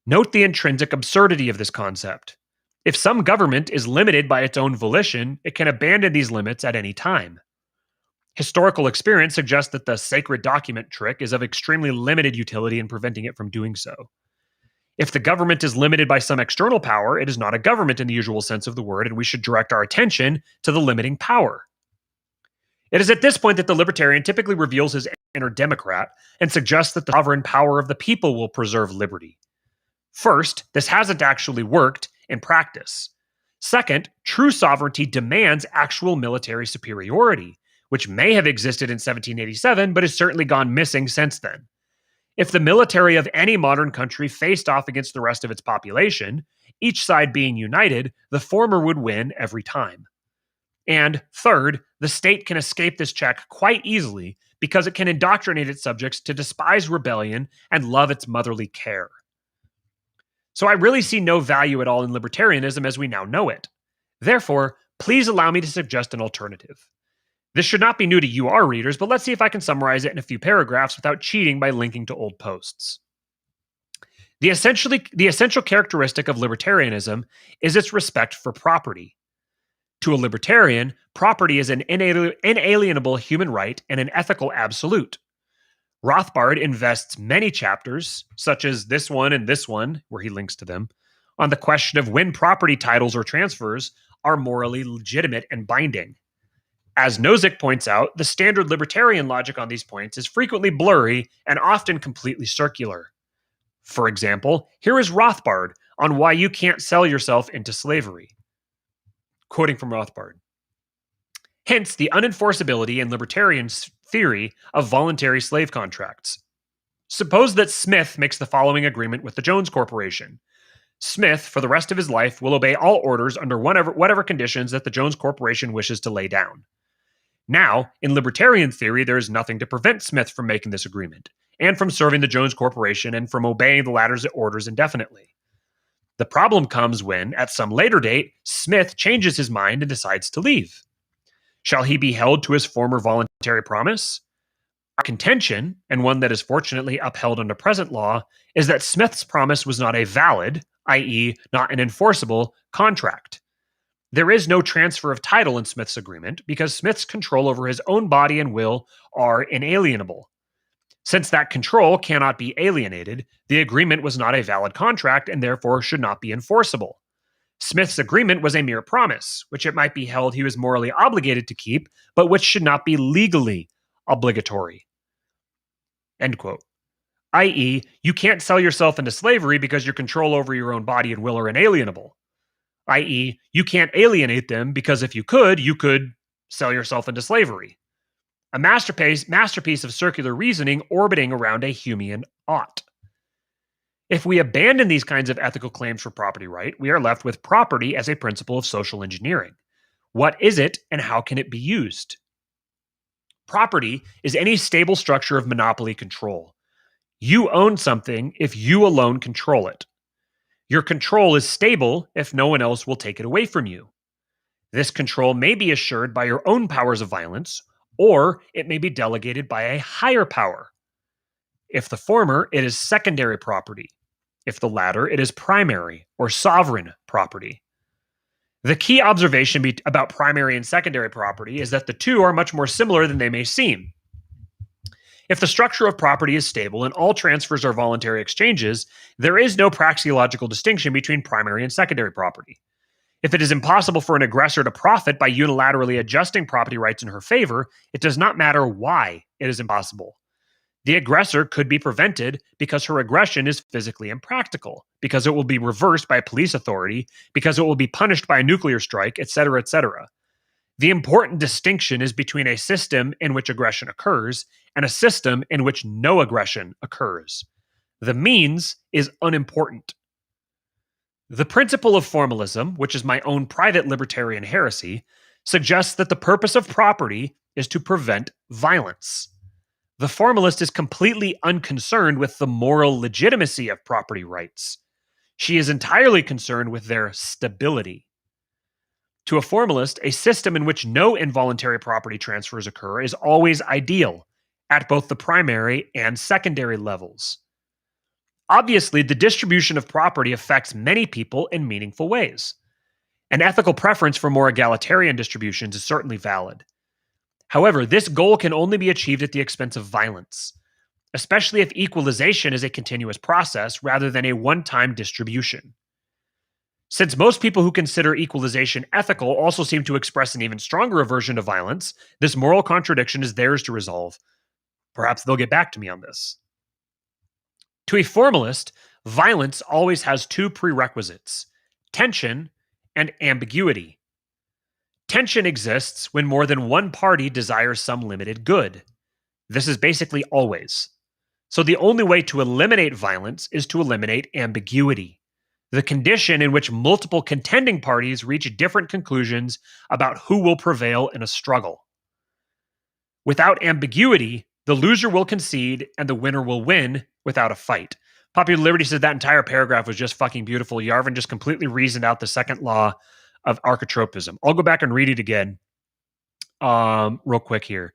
Note the intrinsic absurdity of this concept. If some government is limited by its own volition, it can abandon these limits at any time. Historical experience suggests that the sacred document trick is of extremely limited utility in preventing it from doing so. If the government is limited by some external power, it is not a government in the usual sense of the word, and we should direct our attention to the limiting power. It is at this point that the libertarian typically reveals his inner Democrat and suggests that the sovereign power of the people will preserve liberty. First, this hasn't actually worked in practice. Second, true sovereignty demands actual military superiority, which may have existed in 1787, but has certainly gone missing since then. If the military of any modern country faced off against the rest of its population, each side being united, the former would win every time. And third, the state can escape this check quite easily because it can indoctrinate its subjects to despise rebellion and love its motherly care. So I really see no value at all in libertarianism as we now know it. Therefore, please allow me to suggest an alternative. This should not be new to you, our readers, but let's see if I can summarize it in a few paragraphs without cheating by linking to old posts. The essential characteristic of libertarianism is its respect for property. To a libertarian, property is an inalienable human right and an ethical absolute. Rothbard invests many chapters, such as this one and this one, where he links to them, on the question of when property titles or transfers are morally legitimate and binding. As Nozick points out, the standard libertarian logic on these points is frequently blurry and often completely circular. For example, here is Rothbard on why you can't sell yourself into slavery. Quoting from Rothbard. Hence, the unenforceability in libertarian theory of voluntary slave contracts. Suppose that Smith makes the following agreement with the Jones Corporation. Smith, for the rest of his life, will obey all orders under whatever conditions that the Jones Corporation wishes to lay down. Now, in libertarian theory, there is nothing to prevent Smith from making this agreement, and from serving the Jones Corporation and from obeying the latter's orders indefinitely. The problem comes when, at some later date, Smith changes his mind and decides to leave. Shall he be held to his former voluntary promise? Our contention, and one that is fortunately upheld under present law, is that Smith's promise was not a valid, i.e., not an enforceable, contract. There is no transfer of title in Smith's agreement because Smith's control over his own body and will are inalienable. Since that control cannot be alienated, the agreement was not a valid contract and therefore should not be enforceable. Smith's agreement was a mere promise, which it might be held he was morally obligated to keep, but which should not be legally obligatory. End quote. I.e., you can't sell yourself into slavery because your control over your own body and will are inalienable. I.e., you can't alienate them because if you could sell yourself into slavery. A masterpiece of circular reasoning orbiting around a Humean ought. If we abandon these kinds of ethical claims for property right, we are left with property as a principle of social engineering. What is it and how can it be used? Property is any stable structure of monopoly control. You own something if you alone control it. Your control is stable if no one else will take it away from you. This control may be assured by your own powers of violence, or it may be delegated by a higher power. If the former, it is secondary property. If the latter, it is primary or sovereign property. The key observation about primary and secondary property is that the two are much more similar than they may seem. If the structure of property is stable and all transfers are voluntary exchanges, there is no praxeological distinction between primary and secondary property. If it is impossible for an aggressor to profit by unilaterally adjusting property rights in her favor, it does not matter why it is impossible. The aggressor could be prevented because her aggression is physically impractical, because it will be reversed by police authority, because it will be punished by a nuclear strike, etc., etc. The important distinction is between a system in which aggression occurs and a system in which no aggression occurs. The means is unimportant. The principle of formalism, which is my own private libertarian heresy, suggests that the purpose of property is to prevent violence. The formalist is completely unconcerned with the moral legitimacy of property rights. She is entirely concerned with their stability. To a formalist, a system in which no involuntary property transfers occur is always ideal at both the primary and secondary levels. Obviously, the distribution of property affects many people in meaningful ways. An ethical preference for more egalitarian distributions is certainly valid. However, this goal can only be achieved at the expense of violence, especially if equalization is a continuous process rather than a one-time distribution. Since most people who consider equalization ethical also seem to express an even stronger aversion to violence, this moral contradiction is theirs to resolve. Perhaps they'll get back to me on this. To a formalist, violence always has two prerequisites: tension and ambiguity. Tension exists when more than one party desires some limited good. This is basically always. So the only way to eliminate violence is to eliminate ambiguity, the condition in which multiple contending parties reach different conclusions about who will prevail in a struggle. Without ambiguity, the loser will concede and the winner will win without a fight. Popular Liberty said that entire paragraph was just fucking beautiful. Yarvin just completely reasoned out the second law of archetropism. I'll go back and read it again real quick here.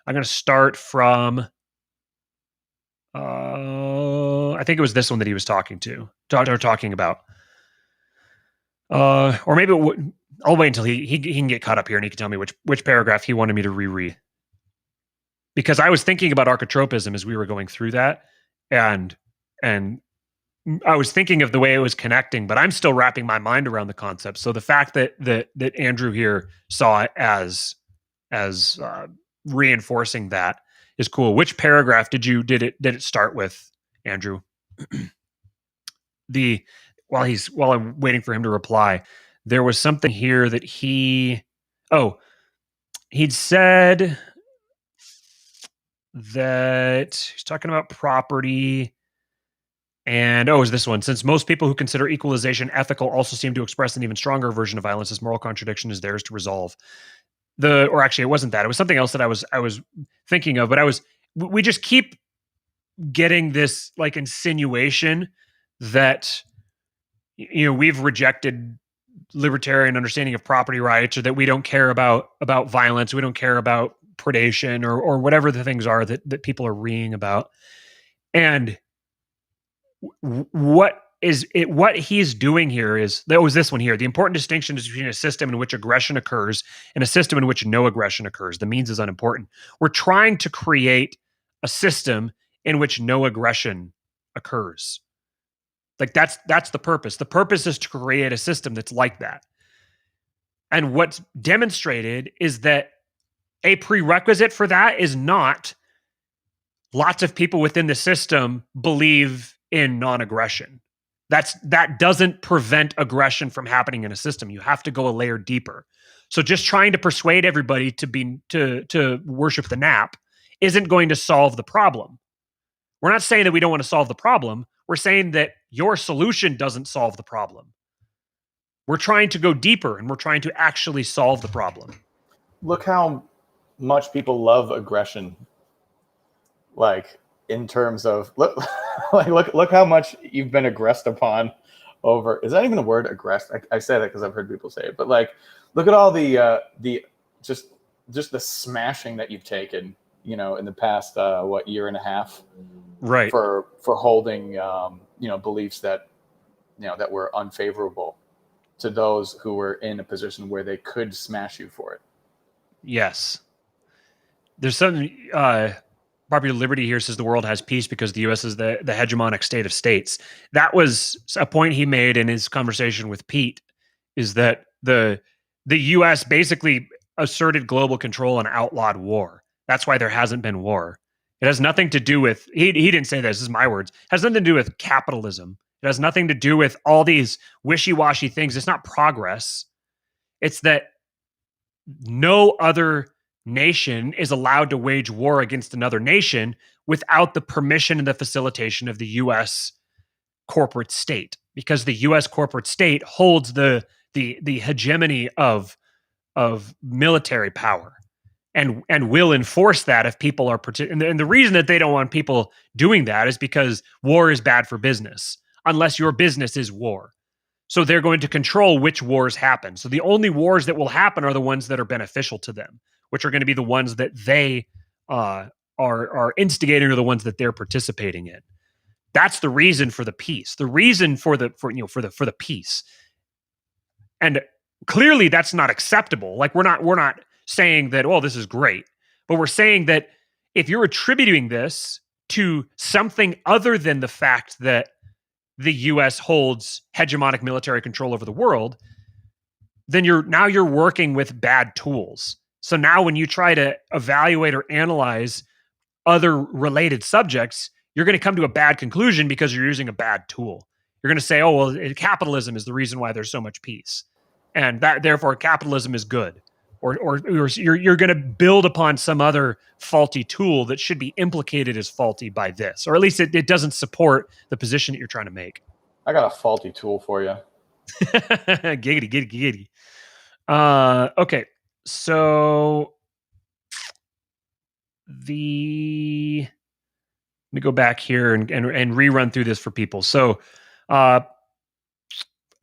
I'm going to start from, I think it was this one that he was talking about. Or maybe I'll wait until he can get caught up here and he can tell me which paragraph he wanted me to reread. Because I was thinking about archetropism as we were going through that, and I was thinking of the way it was connecting, but I'm still wrapping my mind around the concept. So the fact that Andrew here saw it as reinforcing that is cool. Which paragraph did it start with, Andrew? While I'm waiting for him to reply, there was something here that he'd said that he's talking about property. And it was this one. Since most people who consider equalization ethical also seem to express an even stronger version of violence, this moral contradiction is theirs to resolve. Or actually, it wasn't that. It was something else that I was thinking of. But we just keep getting this like insinuation that we've rejected libertarian understanding of property rights, or that we don't care about violence, we don't care about predation, or whatever the things are that people are reading about. And what he's doing here is, that was this one here. The important distinction is between a system in which aggression occurs and a system in which no aggression occurs. The means is unimportant. We're trying to create a system in which no aggression occurs. Like that's the purpose. The purpose is to create a system that's like that. And what's demonstrated is that a prerequisite for that is not lots of people within the system believe in non-aggression. That doesn't prevent aggression from happening in a system. You have to go a layer deeper. So just trying to persuade everybody to worship the nap isn't going to solve the problem. We're not saying that we don't want to solve the problem. We're saying that your solution doesn't solve the problem. We're trying to go deeper, and we're trying to actually solve the problem. Look how much people love aggression. Like, in terms of look how much you've been aggressed upon over. Is that even the word aggressive? I say that because I've heard people say it, but like, look at all the just the smashing that you've taken, you know, in the past year and a half, Right. for holding you know, beliefs that, you know, that were unfavorable to those who were in a position where they could smash you for it. Yes. There's some Popular Liberty here says the world has peace because the U.S. is the hegemonic state of states. That was a point he made in his conversation with Pete, is that the U.S. basically asserted global control and outlawed war. That's why there hasn't been war. It has nothing to do with, he didn't say this is my words, it has nothing to do with capitalism. It has nothing to do with all these wishy-washy things. It's not progress. It's that no other nation is allowed to wage war against another nation without the permission and the facilitation of the U.S. corporate state, because the U.S. corporate state holds the hegemony of military power and will enforce that if people are and the reason that they don't want people doing that is because war is bad for business unless your business is war. So they're going to control which wars happen. So the only wars that will happen are the ones that are beneficial to them, which are going to be the ones that they are instigating, or the ones that they're participating in. That's the reason for the peace. The reason for the peace. And clearly that's not acceptable. Like we're not saying that, oh, this is great, but we're saying that if you're attributing this to something other than the fact that the US holds hegemonic military control over the world, then you're working with bad tools. So now when you try to evaluate or analyze other related subjects, you're going to come to a bad conclusion because you're using a bad tool. You're going to say, oh, well, capitalism is the reason why there's so much peace, and that therefore capitalism is good. Or you're going to build upon some other faulty tool that should be implicated as faulty by this, or at least it doesn't support the position that you're trying to make. I got a faulty tool for you. Giggity. Okay, so let me go back here and rerun through this for people. So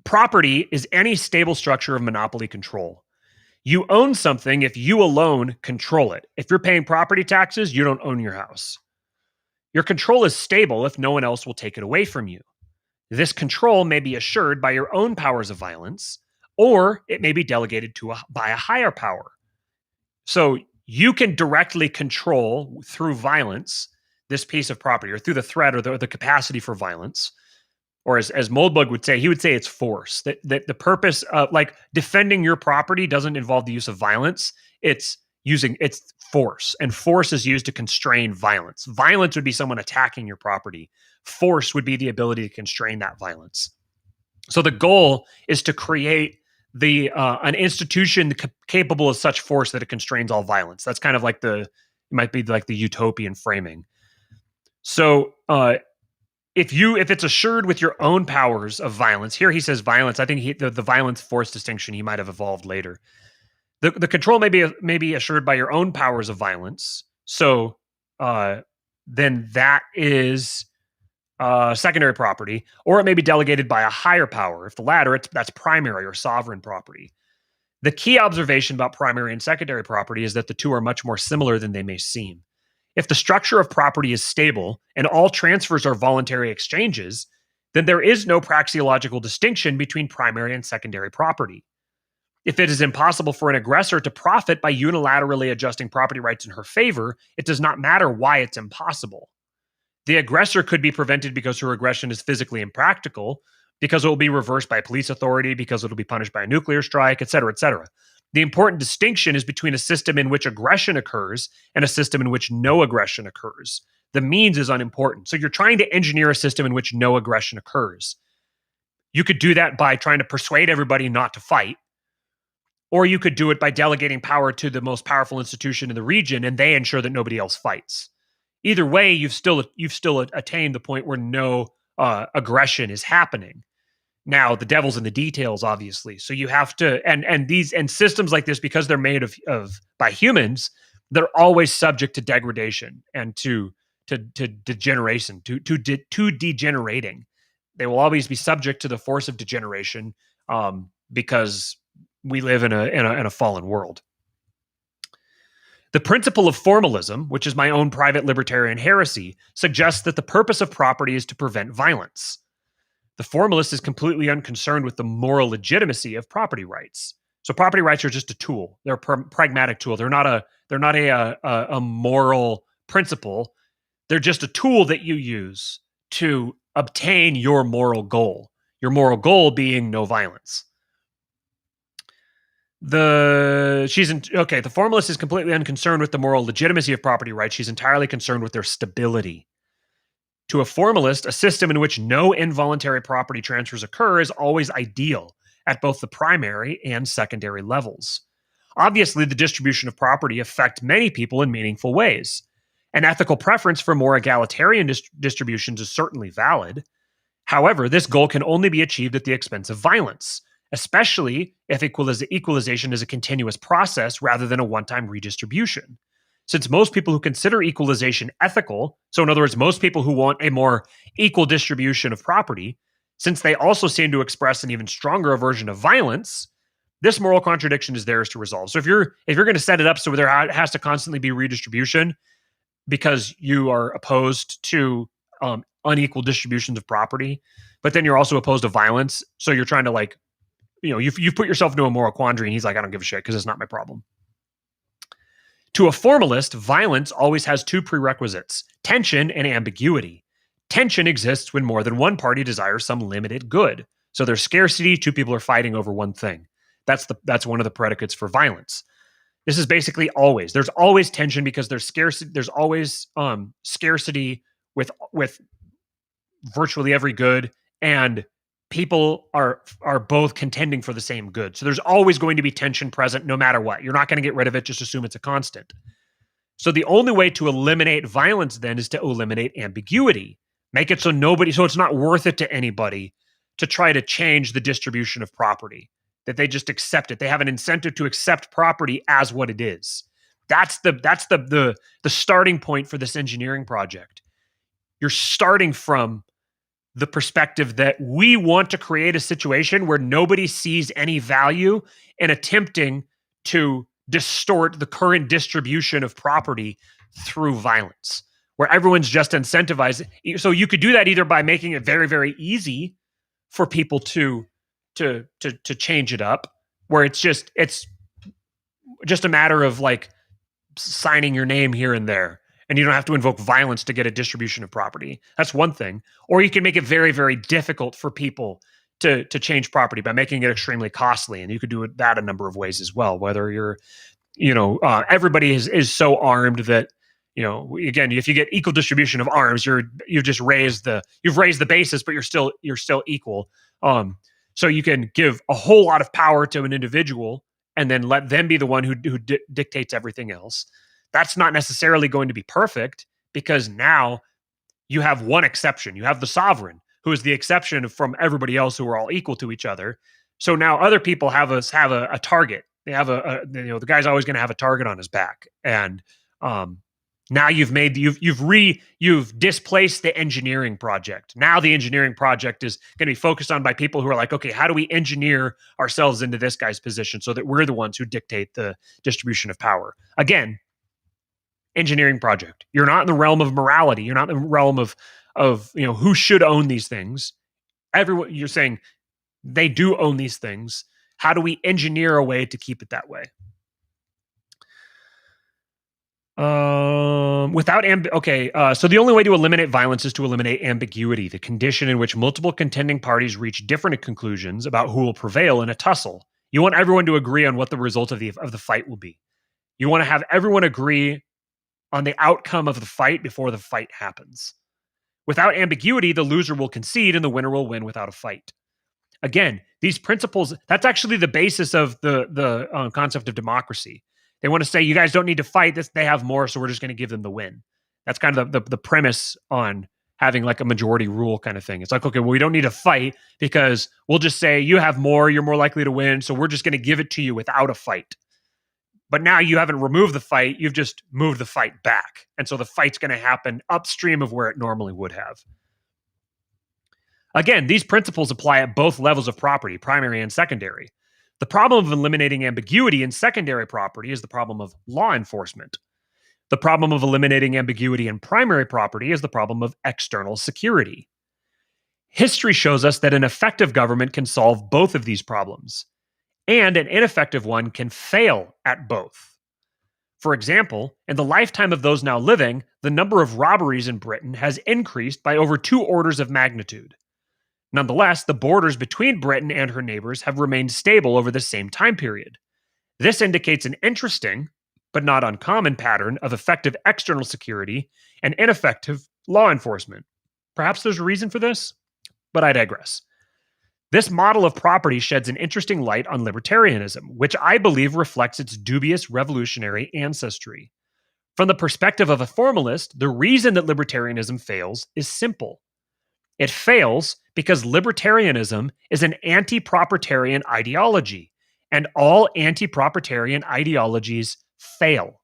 property is any stable structure of monopoly control. You own something if you alone control it. If you're paying property taxes, you don't own your house. Your control is stable if no one else will take it away from you. This control may be assured by your own powers of violence, or it may be delegated by a higher power. So you can directly control through violence this piece of property, or through the threat or the capacity for violence. Or as Moldbug would say, he would say it's force. That the purpose of like defending your property doesn't involve the use of violence. It's force, and force is used to constrain violence. Violence would be someone attacking your property. Force would be the ability to constrain that violence. So the goal is to create an institution capable of such force that it constrains all violence. That's kind of like it might be like the utopian framing. So if it's assured with your own powers of violence, here he says violence. I think the violence force distinction he might have evolved later. The control may be assured by your own powers of violence. So then that is secondary property, or it may be delegated by a higher power. If the latter, that's primary or sovereign property. The key observation about primary and secondary property is that the two are much more similar than they may seem. If the structure of property is stable and all transfers are voluntary exchanges, then there is no praxeological distinction between primary and secondary property. If it is impossible for an aggressor to profit by unilaterally adjusting property rights in her favor, it does not matter why it's impossible. The aggressor could be prevented because her aggression is physically impractical, because it will be reversed by police authority, because it will be punished by a nuclear strike, et cetera, et cetera. The important distinction is between a system in which aggression occurs and a system in which no aggression occurs. The means is unimportant. So you're trying to engineer a system in which no aggression occurs. You could do that by trying to persuade everybody not to fight, or you could do it by delegating power to the most powerful institution in the region and they ensure that nobody else fights. Either way, you've still attained the point where no aggression is happening. Now, the devil's in the details, obviously. So you have to, and systems like this, because they're made of by humans, they're always subject to degradation and to degeneration, to degenerating. They will always be subject to the force of degeneration, because we live in a fallen world. The principle of formalism, which is my own private libertarian heresy, suggests that the purpose of property is to prevent violence. The formalist is completely unconcerned with the moral legitimacy of property rights. So property rights are just a tool. They're a pragmatic tool. They're not a moral principle. They're just a tool that you use to obtain your moral goal. Your moral goal being no violence. The formalist is completely unconcerned with the moral legitimacy of property rights. She's entirely concerned with their stability. To a formalist, a system in which no involuntary property transfers occur is always ideal at both the primary and secondary levels. Obviously, the distribution of property affects many people in meaningful ways. An ethical preference for more egalitarian distributions is certainly valid. However, this goal can only be achieved at the expense of violence, especially if equalization is a continuous process rather than a one-time redistribution. Since most people who consider equalization ethical, so in other words, most people who want a more equal distribution of property, since they also seem to express an even stronger aversion of violence, this moral contradiction is theirs to resolve. So if you're going to set it up so there has to constantly be redistribution because you are opposed to unequal distributions of property, but then you're also opposed to violence, so you're trying to you've put yourself into a moral quandary, and he's like, I don't give a shit because it's not my problem. To a formalist, violence always has two prerequisites: tension and ambiguity. Tension exists when more than one party desires some limited good. So there's scarcity, two people are fighting over one thing. That's one of the predicates for violence. This is basically always. There's always tension because there's scarcity. There's always scarcity with virtually every good, and people are both contending for the same good. So there's always going to be tension present no matter what. You're not going to get rid of it, just assume it's a constant. So the only way to eliminate violence then is to eliminate ambiguity. Make it so it's not worth it to anybody to try to change the distribution of property, that they just accept it. They have an incentive to accept property as what it is. That's the starting point for this engineering project. You're starting from the perspective that we want to create a situation where nobody sees any value in attempting to distort the current distribution of property through violence, where everyone's just incentivized. So you could do that either by making it very, very easy for people to change it up, where it's just a matter of like signing your name here and there, and you don't have to invoke violence to get a distribution of property. That's one thing. Or you can make it very, very difficult for people to change property by making it extremely costly. And you could do that a number of ways as well, whether you're, everybody is so armed that, again, if you get equal distribution of arms, you've raised the basis, but you're still equal. So you can give a whole lot of power to an individual and then let them be the one who dictates everything else. That's not necessarily going to be perfect, because now you have one exception. You have the sovereign, who is the exception from everybody else who are all equal to each other. So now other people have a target. They have the guy's always going to have a target on his back. And now you've displaced the engineering project. Now the engineering project is going to be focused on by people who are like, okay, how do we engineer ourselves into this guy's position so that we're the ones who dictate the distribution of power? Again, engineering project. You're not in the realm of morality. You're not in the realm of who should own these things. Everyone, you're saying they do own these things. How do we engineer a way to keep it that way? So the only way to eliminate violence is to eliminate ambiguity, the condition in which multiple contending parties reach different conclusions about who will prevail in a tussle. You want everyone to agree on what the result of the fight will be. You want to have everyone agree on the outcome of the fight before the fight happens. Without ambiguity, the loser will concede and the winner will win without a fight. Again, these principles, that's actually the basis of the concept of democracy. They want to say, you guys don't need to fight this. They have more, so we're just going to give them the win. That's kind of the premise on having like a majority rule kind of thing. It's like, okay, well, we don't need to fight because we'll just say you have more, you're more likely to win, so we're just going to give it to you without a fight. But now you haven't removed the fight, you've just moved the fight back. And so the fight's going to happen upstream of where it normally would have. Again, these principles apply at both levels of property, primary and secondary. The problem of eliminating ambiguity in secondary property is the problem of law enforcement. The problem of eliminating ambiguity in primary property is the problem of external security. History shows us that an effective government can solve both of these problems, and an ineffective one can fail at both. For example, in the lifetime of those now living, the number of robberies in Britain has increased by over 2 orders of magnitude. Nonetheless, the borders between Britain and her neighbors have remained stable over the same time period. This indicates an interesting, but not uncommon pattern of effective external security and ineffective law enforcement. Perhaps there's a reason for this, but I digress. This model of property sheds an interesting light on libertarianism, which I believe reflects its dubious revolutionary ancestry. From the perspective of a formalist, the reason that libertarianism fails is simple. It fails because libertarianism is an anti-proprietarian ideology, and all anti-proprietarian ideologies fail.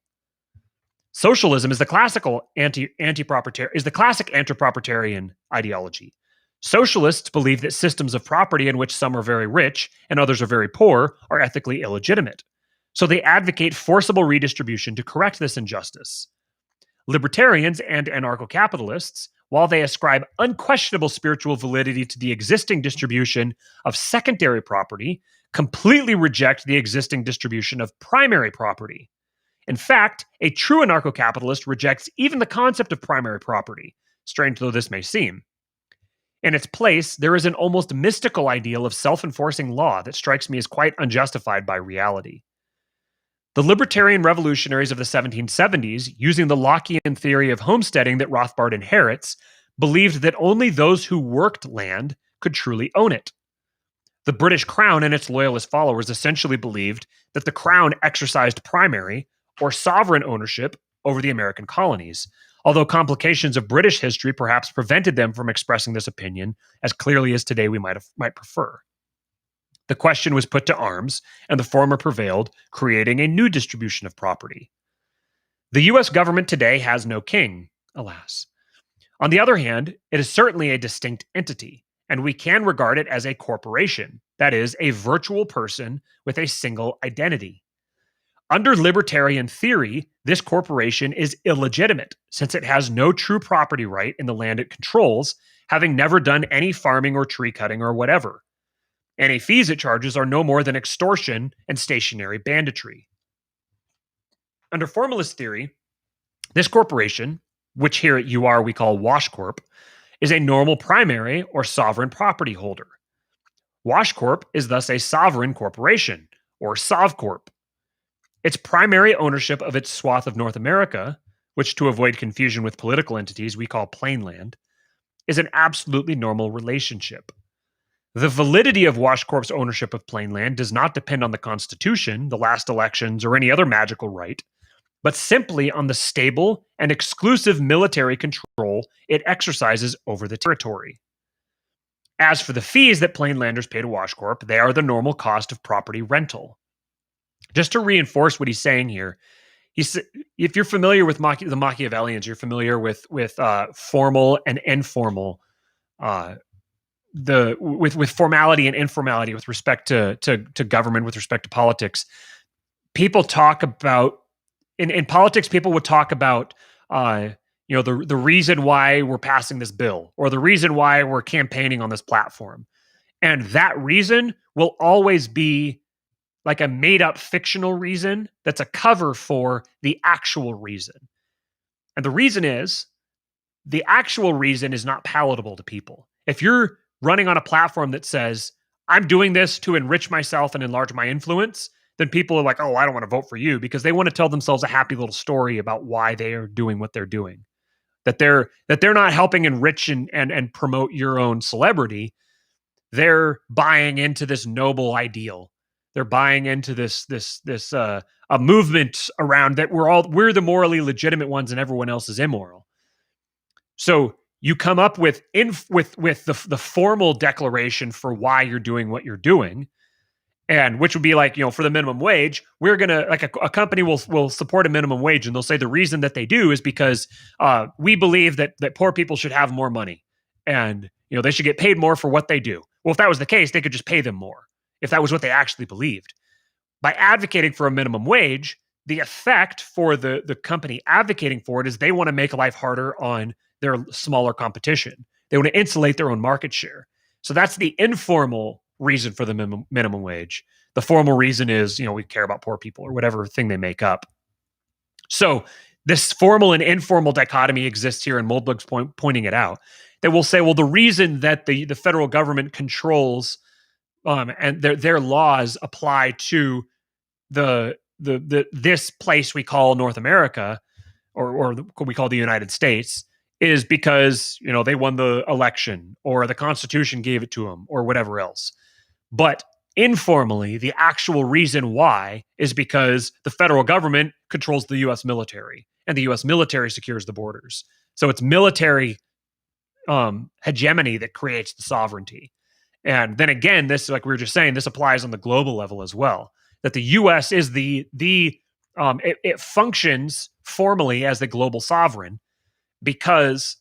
Socialism is the classic anti-proprietarian ideology. Socialists believe that systems of property in which some are very rich and others are very poor are ethically illegitimate. So they advocate forcible redistribution to correct this injustice. Libertarians and anarcho-capitalists, while they ascribe unquestionable spiritual validity to the existing distribution of secondary property, completely reject the existing distribution of primary property. In fact, a true anarcho-capitalist rejects even the concept of primary property, strange though this may seem. In its place, there is an almost mystical ideal of self-enforcing law that strikes me as quite unjustified by reality. The libertarian revolutionaries of the 1770s, using the Lockean theory of homesteading that Rothbard inherits, believed that only those who worked land could truly own it. The British Crown and its loyalist followers essentially believed that the Crown exercised primary or sovereign ownership over the American colonies, although complications of British history perhaps prevented them from expressing this opinion as clearly as today we might prefer. The question was put to arms, and the former prevailed, creating a new distribution of property. The US government today has no king, alas. On the other hand, it is certainly a distinct entity, and we can regard it as a corporation, that is, a virtual person with a single identity. Under libertarian theory, this corporation is illegitimate, since it has no true property right in the land it controls, having never done any farming or tree cutting or whatever. Any fees it charges are no more than extortion and stationary banditry. Under formalist theory, this corporation, which here at UR we call WashCorp, is a normal primary or sovereign property holder. WashCorp is thus a sovereign corporation, or SovCorp. Its primary ownership of its swath of North America, which to avoid confusion with political entities we call plainland, is an absolutely normal relationship. The validity of WashCorp's ownership of plainland does not depend on the Constitution, the last elections, or any other magical right, but simply on the stable and exclusive military control it exercises over the territory. As for the fees that plainlanders pay to WashCorp, they are the normal cost of property rental. Just to reinforce what he's saying here, if you're familiar with the Machiavellians, you're familiar with formal and informal with formality and informality with respect to government, with respect to politics. People talk about in politics. People would talk about the reason why we're passing this bill or the reason why we're campaigning on this platform, and that reason will always be like a made-up fictional reason that's a cover for the actual reason. And the reason is the actual reason is not palatable to people. If you're running on a platform that says, I'm doing this to enrich myself and enlarge my influence, then people are like, oh, I don't want to vote for you, because they want to tell themselves a happy little story about why they are doing what they're doing. That they're not helping enrich and promote your own celebrity. They're buying into this noble ideal. They're buying into this a movement around that we're the morally legitimate ones and everyone else is immoral. So you come up with the formal declaration for why you're doing what you're doing, and which would be like, for the minimum wage, we're gonna a company will support a minimum wage, and they'll say the reason that they do is because we believe that poor people should have more money, and They should get paid more for what they do. Well, if that was the case, they could just pay them more if that was what they actually believed. By advocating for a minimum wage, the effect for the company advocating for it is they want to make life harder on their smaller competition. They want to insulate their own market share. So that's the informal reason for the minimum wage. The formal reason is, we care about poor people or whatever thing they make up. So this formal and informal dichotomy exists here, and Moldbug's pointing it out. That will say, well, the reason that the federal government controls and their laws apply to this place we call North America, or what we call the United States, is because they won the election, or the Constitution gave it to them, or whatever else. But informally, the actual reason why is because the federal government controls the U.S. military, and the U.S. military secures the borders. So it's military hegemony that creates the sovereignty. And then again, this, like we were just saying, this applies on the global level as well. That the U.S. is it functions formally as the global sovereign because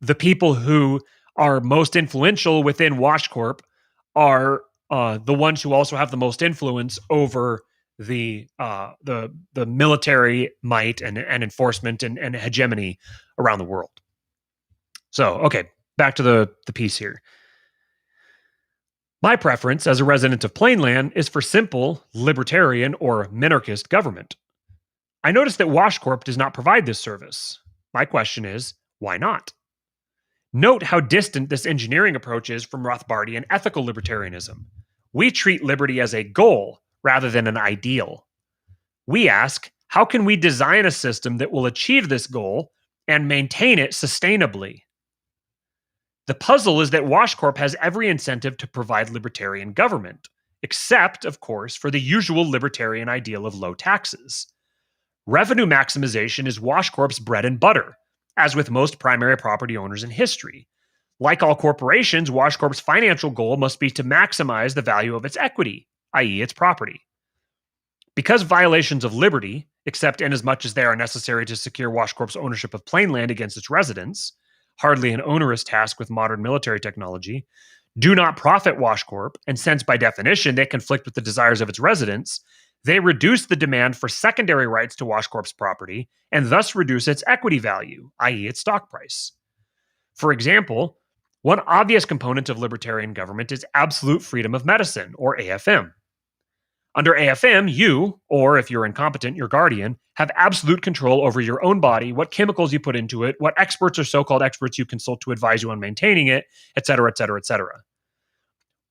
the people who are most influential within WashCorp are the ones who also have the most influence over the military might and enforcement and hegemony around the world. So, okay, back to the piece here. My preference as a resident of Plainland is for simple, libertarian, or minarchist government. I noticed that WashCorp does not provide this service. My question is, why not? Note how distant this engineering approach is from Rothbardian ethical libertarianism. We treat liberty as a goal rather than an ideal. We ask, how can we design a system that will achieve this goal and maintain it sustainably? The puzzle is that WashCorp has every incentive to provide libertarian government, except, of course, for the usual libertarian ideal of low taxes. Revenue maximization is WashCorp's bread and butter, as with most primary property owners in history. Like all corporations, WashCorp's financial goal must be to maximize the value of its equity, i.e. its property. Because violations of liberty, except inasmuch as they are necessary to secure WashCorp's ownership of Plainland against its residents, hardly an onerous task with modern military technology, do not profit WashCorp, and since by definition they conflict with the desires of its residents, they reduce the demand for secondary rights to WashCorp's property and thus reduce its equity value, i.e. its stock price. For example, one obvious component of libertarian government is absolute freedom of medicine, or AFM. Under AFM, you, or if you're incompetent, your guardian, have absolute control over your own body, what chemicals you put into it, what experts or so-called experts you consult to advise you on maintaining it, etc., etc., etc.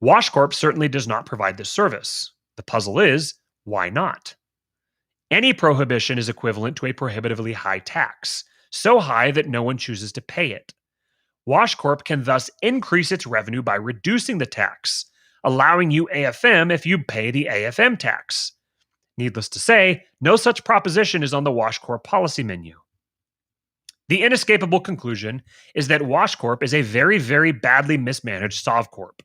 WashCorp certainly does not provide this service. The puzzle is, why not? Any prohibition is equivalent to a prohibitively high tax, so high that no one chooses to pay it. WashCorp can thus increase its revenue by reducing the tax, allowing you AFM if you pay the AFM tax. Needless to say, no such proposition is on the WashCorp policy menu. The inescapable conclusion is that WashCorp is a very, very badly mismanaged SovCorp.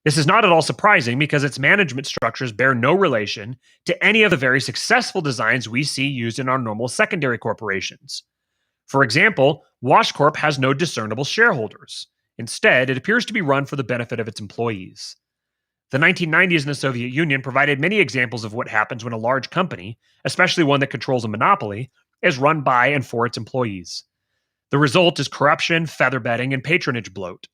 This is not at all surprising because its management structures bear no relation to any of the very successful designs we see used in our normal secondary corporations. For example, WashCorp has no discernible shareholders. Instead, it appears to be run for the benefit of its employees. The 1990s in the Soviet Union provided many examples of what happens when a large company, especially one that controls a monopoly, is run by and for its employees. The result is corruption, featherbedding, and patronage bloat.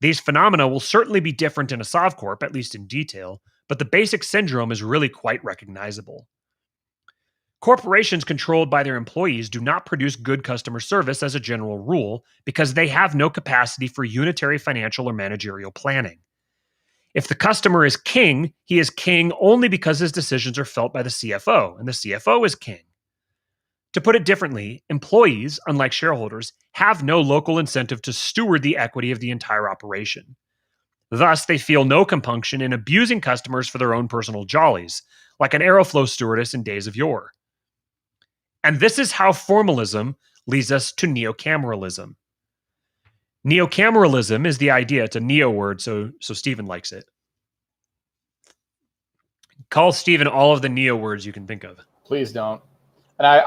These phenomena will certainly be different in a SovCorp, at least in detail, but the basic syndrome is really quite recognizable. Corporations controlled by their employees do not produce good customer service as a general rule because they have no capacity for unitary financial or managerial planning. If the customer is king, he is king only because his decisions are felt by the CFO, and the CFO is king. To put it differently, employees, unlike shareholders, have no local incentive to steward the equity of the entire operation. Thus, they feel no compunction in abusing customers for their own personal jollies, like an Aeroflow stewardess in days of yore. And this is how formalism leads us to neocameralism. Neocameralism is the idea, it's a neo word, so Stephen likes it. Call Stephen all of the neo words you can think of. Please don't. And I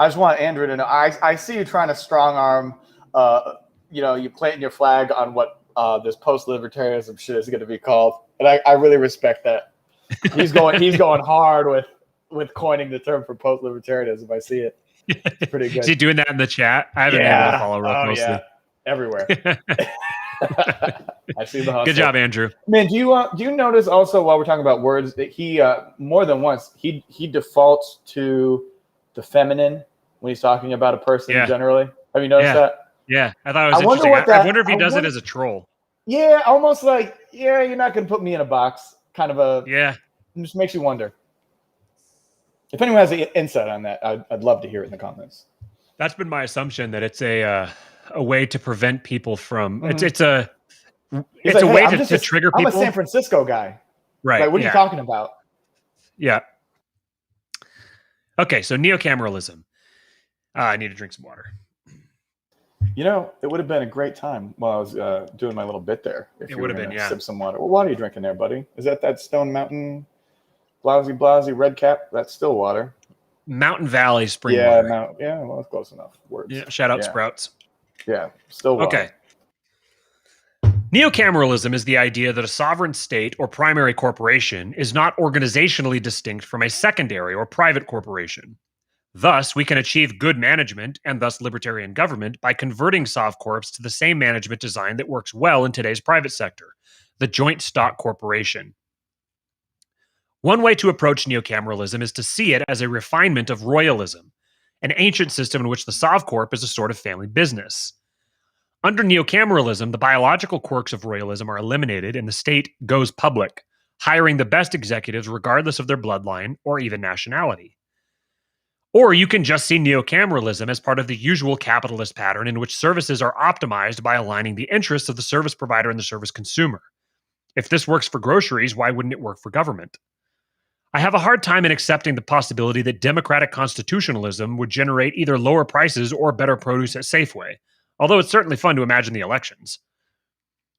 just want Andrew to know, I see you trying to strong arm you planting your flag on what this post-libertarianism shit is going to be called, and I really respect that. He's going hard with coining the term for post-libertarianism. I see it. It's pretty good. Is he doing that in the chat? I haven't been able to follow real closely. Yeah, everywhere. I see the hustle. Good job, Andrew. Man, do you notice also while we're talking about words that he more than once he defaults to the feminine when he's talking about a person generally? Have you noticed that? Yeah, I thought it was interesting. I wonder if he does it as a troll. Yeah, almost like, you're not going to put me in a box. Kind of a It just makes you wonder. If anyone has any insight on that, I'd love to hear it in the comments. That's been my assumption, that it's a way to prevent people from. It's a way to trigger people. I'm a San Francisco guy. Right. Like, what are you talking about? Yeah. Okay, so neocameralism. I need to drink some water. It would have been a great time while I was doing my little bit there. If it would have been, sip some water. What water are you drinking there, buddy? Is that Stone Mountain, Blasey, Red Cap? That's still water. Mountain Valley spring water. Well, that's close enough. Words. Yeah, shout out Sprouts. Yeah, still water. Okay. Neocameralism is the idea that a sovereign state or primary corporation is not organizationally distinct from a secondary or private corporation. Thus, we can achieve good management and thus libertarian government by converting SovCorps to the same management design that works well in today's private sector, the joint stock corporation. One way to approach neocameralism is to see it as a refinement of royalism, an ancient system in which the SovCorp is a sort of family business. Under neocameralism, the biological quirks of royalism are eliminated and the state goes public, hiring the best executives regardless of their bloodline or even nationality. Or you can just see neocameralism as part of the usual capitalist pattern in which services are optimized by aligning the interests of the service provider and the service consumer. If this works for groceries, why wouldn't it work for government? I have a hard time in accepting the possibility that democratic constitutionalism would generate either lower prices or better produce at Safeway, although it's certainly fun to imagine the elections.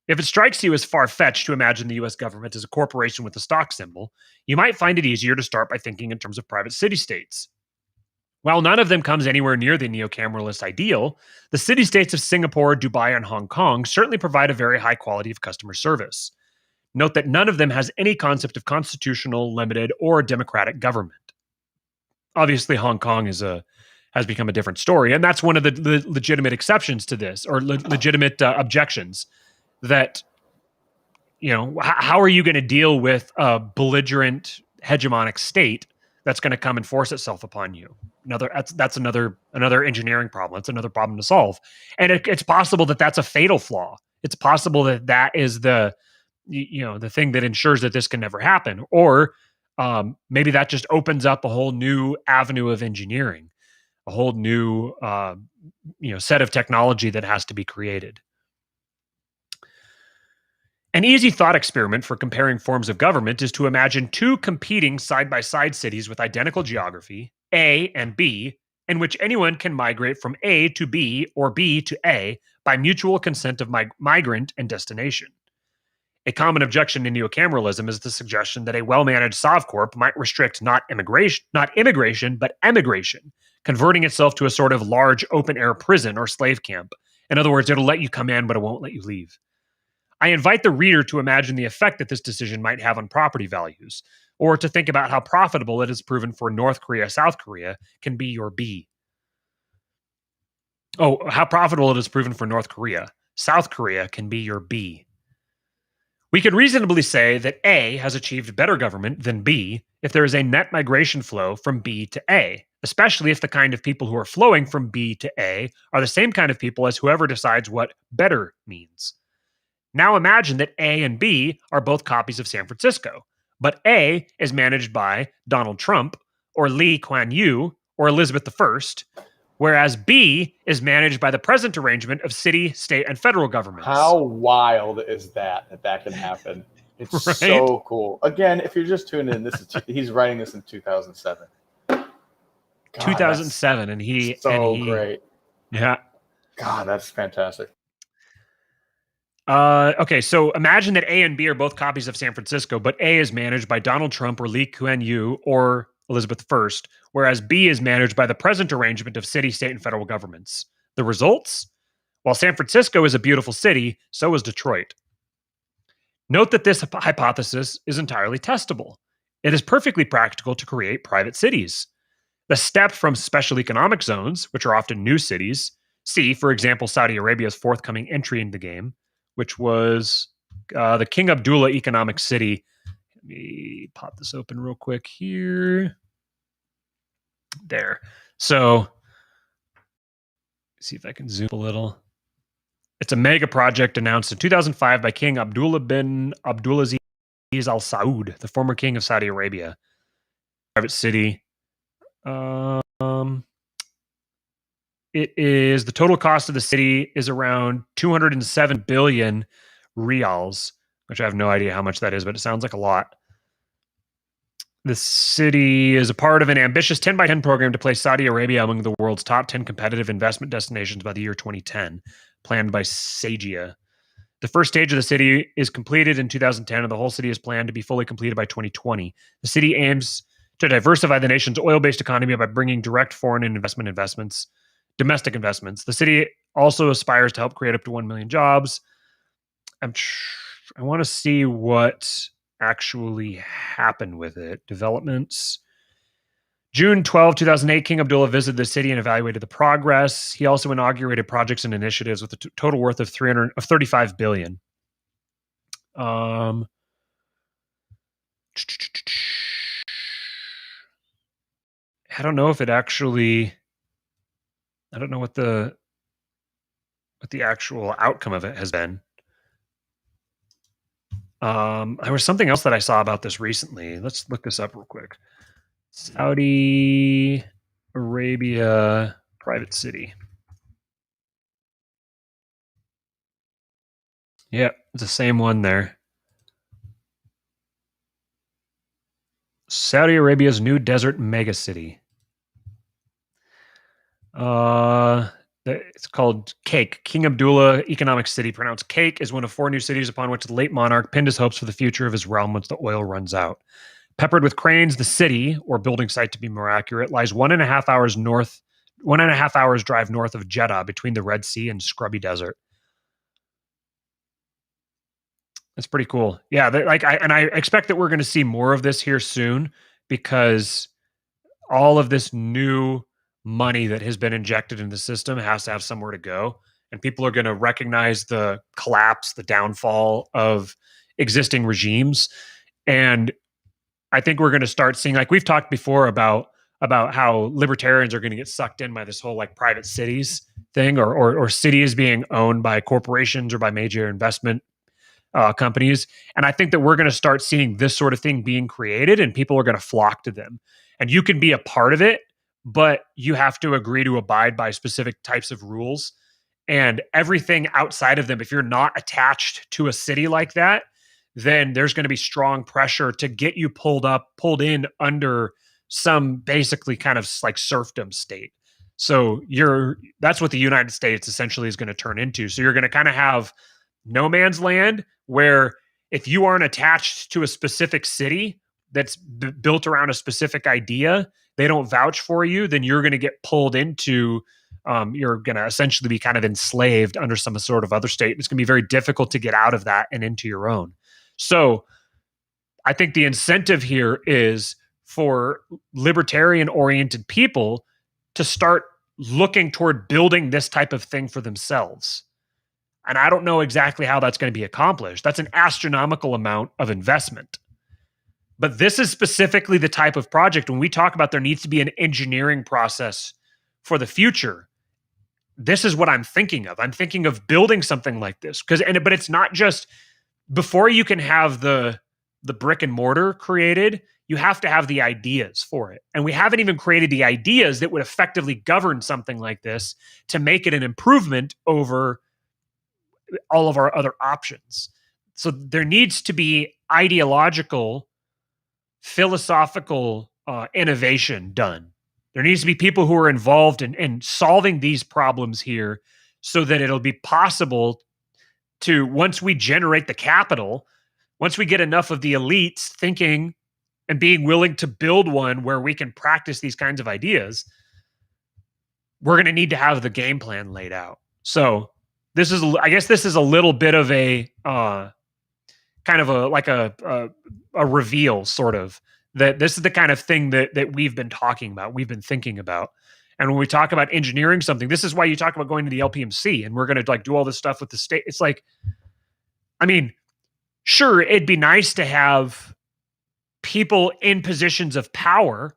If it strikes you as far-fetched to imagine the US government as a corporation with a stock symbol, you might find it easier to start by thinking in terms of private city-states. While none of them comes anywhere near the neocameralist ideal, the city-states of Singapore, Dubai, and Hong Kong certainly provide a very high quality of customer service. Note that none of them has any concept of constitutional, limited, or democratic government. Obviously, Hong Kong has become a different story, and that's one of the legitimate exceptions to this, or legitimate objections. That, how are you going to deal with a belligerent, hegemonic state that's going to come and force itself upon you? That's another engineering problem. It's another problem to solve, and it's possible that that's a fatal flaw. It's possible that is the thing that ensures that this can never happen, or maybe that just opens up a whole new avenue of engineering, a whole new set of technology that has to be created. An easy thought experiment for comparing forms of government is to imagine two competing side-by-side cities with identical geography, A and B, in which anyone can migrate from A to B or B to A by mutual consent of migrant and destination. A common objection to neocameralism is the suggestion that a well-managed SovCorp might restrict not immigration, but emigration, converting itself to a sort of large open-air prison or slave camp. In other words, it'll let you come in, but it won't let you leave. I invite the reader to imagine the effect that this decision might have on property values, or to think about how profitable it is proven for North Korea, South Korea can be your B. Oh, how profitable it is proven for North Korea. South Korea can be your B. We could reasonably say that A has achieved better government than B if there is a net migration flow from B to A, especially if the kind of people who are flowing from B to A are the same kind of people as whoever decides what better means. Now imagine that A and B are both copies of San Francisco, but A is managed by Donald Trump or Lee Kuan Yew or Elizabeth I, whereas B is managed by the present arrangement of city, state, and federal governments. How wild is that can happen? It's right? So cool. Again, if you're just tuning in, he's writing this in 2007. God, 2007, and he great. Yeah. God, that's fantastic. Okay, so imagine that A and B are both copies of San Francisco, but A is managed by Donald Trump or Lee Kuan Yew or Elizabeth I, whereas B is managed by the present arrangement of city, state, and federal governments. The results? While San Francisco is a beautiful city, so is Detroit. Note that this hypothesis is entirely testable. It is perfectly practical to create private cities. The step from special economic zones, which are often new cities, see, for example, Saudi Arabia's forthcoming entry in the game, which was the King Abdullah Economic City. Let me pop this open real quick here. There. So, see if I can zoom a little. It's a mega project announced in 2005 by King Abdullah bin Abdulaziz Al Saud, the former king of Saudi Arabia. Private city. It is the total cost of the city is around 207 billion reals, which I have no idea how much that is, but it sounds like a lot. The city is a part of an ambitious 10 by 10 program to place Saudi Arabia among the world's top 10 competitive investment destinations by the year 2010, planned by Sagia. The first stage of the city is completed in 2010, and the whole city is planned to be fully completed by 2020. The city aims to diversify the nation's oil-based economy by bringing direct foreign domestic investments. The city also aspires to help create up to 1 million jobs. I want to see what actually happened with it. Developments. June 12, 2008, King Abdullah visited the city and evaluated the progress. He also inaugurated projects and initiatives with a total worth of 35 billion. I don't know if it actually. I don't know what the actual outcome of it has been. There was something else that I saw about this recently. Let's look this up real quick. Saudi Arabia private city. Yep, it's the same one there. Saudi Arabia's new desert megacity. It's called Cake. King Abdullah Economic City, pronounced Cake, is one of 4 new cities upon which the late monarch pinned his hopes for the future of his realm once the oil runs out. Peppered with cranes, the city, or building site to be more accurate, lies 1.5 hours drive north of Jeddah between the Red Sea and scrubby desert. That's pretty cool. Yeah, I expect that we're going to see more of this here soon, because all of this new money that has been injected in the system has to have somewhere to go, and people are going to recognize the collapse, the downfall of existing regimes. And I think we're going to start seeing, like we've talked before about how libertarians are going to get sucked in by this whole like private cities thing, or cities being owned by corporations or by major investment companies. And I think that we're going to start seeing this sort of thing being created, and people are going to flock to them. And you can be a part of it, but you have to agree to abide by specific types of rules. And everything outside of them, if you're not attached to a city like that, then there's going to be strong pressure to get you pulled in under some basically kind of like serfdom state. So that's what the United States essentially is going to turn into. So you're going to kind of have no man's land, where if you aren't attached to a specific city that's built around a specific idea, they don't vouch for you, then you're going to get pulled into, you're going to essentially be kind of enslaved under some sort of other state. It's going to be very difficult to get out of that and into your own. So I think the incentive here is for libertarian-oriented people to start looking toward building this type of thing for themselves. And I don't know exactly how that's going to be accomplished. That's an astronomical amount of investment. But this is specifically the type of project, when we talk about there needs to be an engineering process for the future, this is what I'm thinking of. I'm thinking of building something like this. But it's not just, before you can have the brick and mortar created, you have to have the ideas for it. And we haven't even created the ideas that would effectively govern something like this to make it an improvement over all of our other options. So there needs to be ideological, philosophical innovation done. There needs to be people who are involved in solving these problems here, so that it'll be possible to, once we generate the capital, once we get enough of the elites thinking and being willing to build one where we can practice these kinds of ideas, we're going to need to have the game plan laid out. So I guess this is a little bit of a kind of a reveal, sort of, that this is the kind of thing that we've been talking about, we've been thinking about. And when we talk about engineering something, this is why you talk about going to the LPMC and we're going to like do all this stuff with the state. It's like, I mean, sure, it'd be nice to have people in positions of power